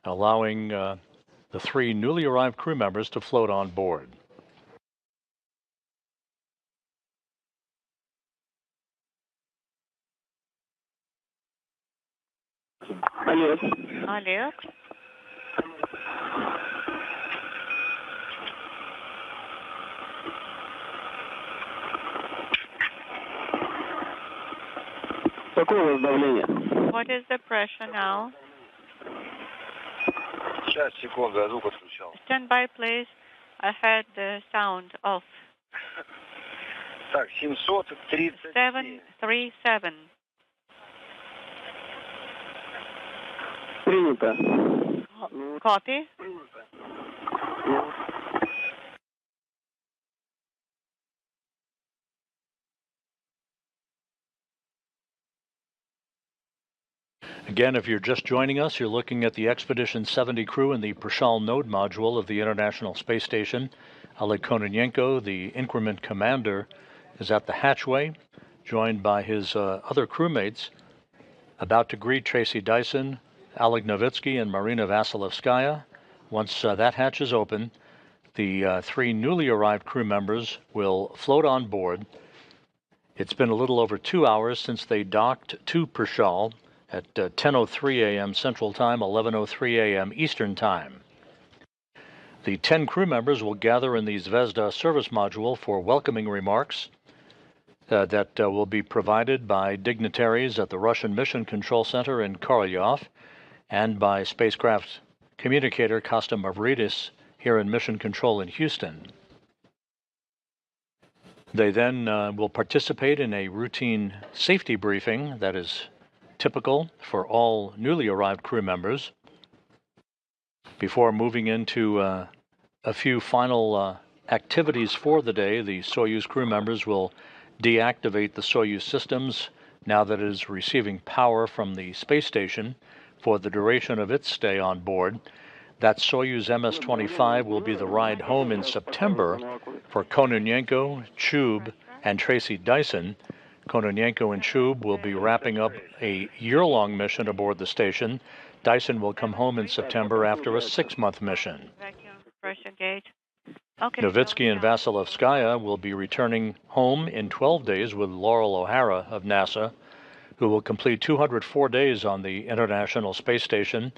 allowing the 3 newly arrived crew members to float on board. Олег. Олег. Какое у вас давление? What is the pressure now? Сейчас, секунду, я звук отключал. Stand by, please. I had the sound off. Так, 737. 737. Принято. Copy. Again, if you're just joining us, you're looking at the Expedition 70 crew in the Prishal node module of the International Space Station. Oleg Kononenko, the increment commander, is at the hatchway, joined by his other crewmates, about to greet Tracy Dyson, Oleg Novitsky, and Marina Vasilevskaya. Once that hatch is open, the 3 newly arrived crew members will float on board. It's been a little over 2 hours since they docked to Prishal at 10:03 a.m. Central Time, 11:03 a.m. Eastern Time. The 10 crew members will gather in the Zvezda service module for welcoming remarks that will be provided by dignitaries at the Russian Mission Control Center in Korolyov and by spacecraft communicator Costa Mavridis here in Mission Control in Houston. They then will participate in a routine safety briefing that is typical for all newly arrived crew members before moving into a few final activities for the day. The Soyuz crew members will deactivate the Soyuz systems now that it is receiving power from the space station for the duration of its stay on board. That Soyuz MS-25 will be the ride home in September for Kononenko, Chub, and Tracy Dyson. Kononenko and Chub will be wrapping up a year-long mission aboard the station. Dyson will come home in September after a 6-month mission. Vacuum pressure gauge. Okay. Novitsky and Vasilevskaya will be returning home in 12 days with Laurel O'Hara of NASA, who will complete 204 days on the International Space Station.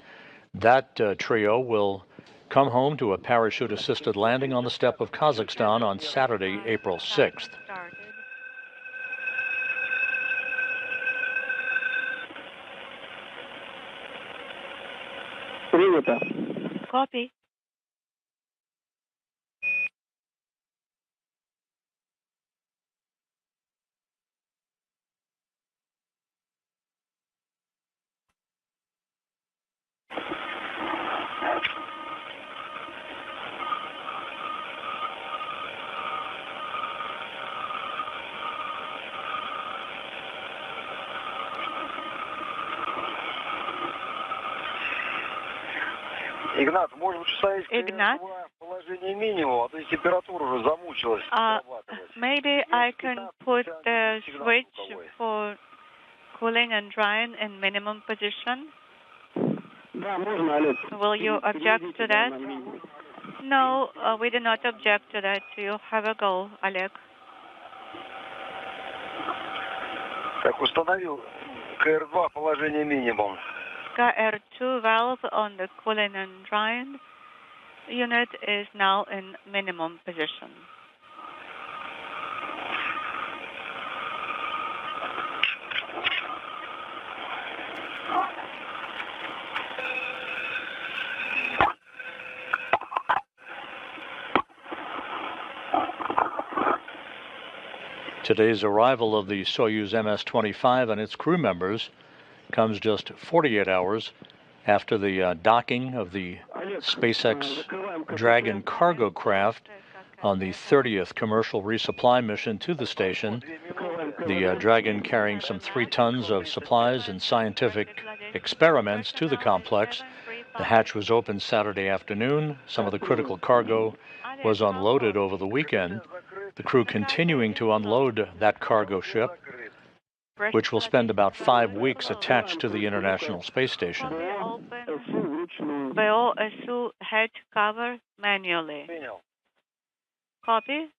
That trio will come home to a parachute-assisted landing on the steppe of Kazakhstan on Saturday, April 6th. Принято. Copy. Игнат, может лучше ставить Ignat, положение минимум, а то температура уже замучилась. maybe I can put the switch for cooling and drying in minimum position. Да, можно, Олег. Will you object to that? No, we do not object to that. You have a go, Oleg. Так, установил КР-2, положение минимум. KR2 valve on the cooling and drying unit is now in minimum position. Today's arrival of the Soyuz MS-25 and its crew members comes just 48 hours after the docking of the SpaceX Dragon cargo craft on the 30th commercial resupply mission to the station. The Dragon carrying some 3 tons of supplies and scientific experiments to the complex. The hatch was opened Saturday afternoon. Some of the critical cargo was unloaded over the weekend. The crew continuing to unload that cargo ship, which will spend about 5 weeks attached to the International Space Station. BOSU hatch cover manually. Copy.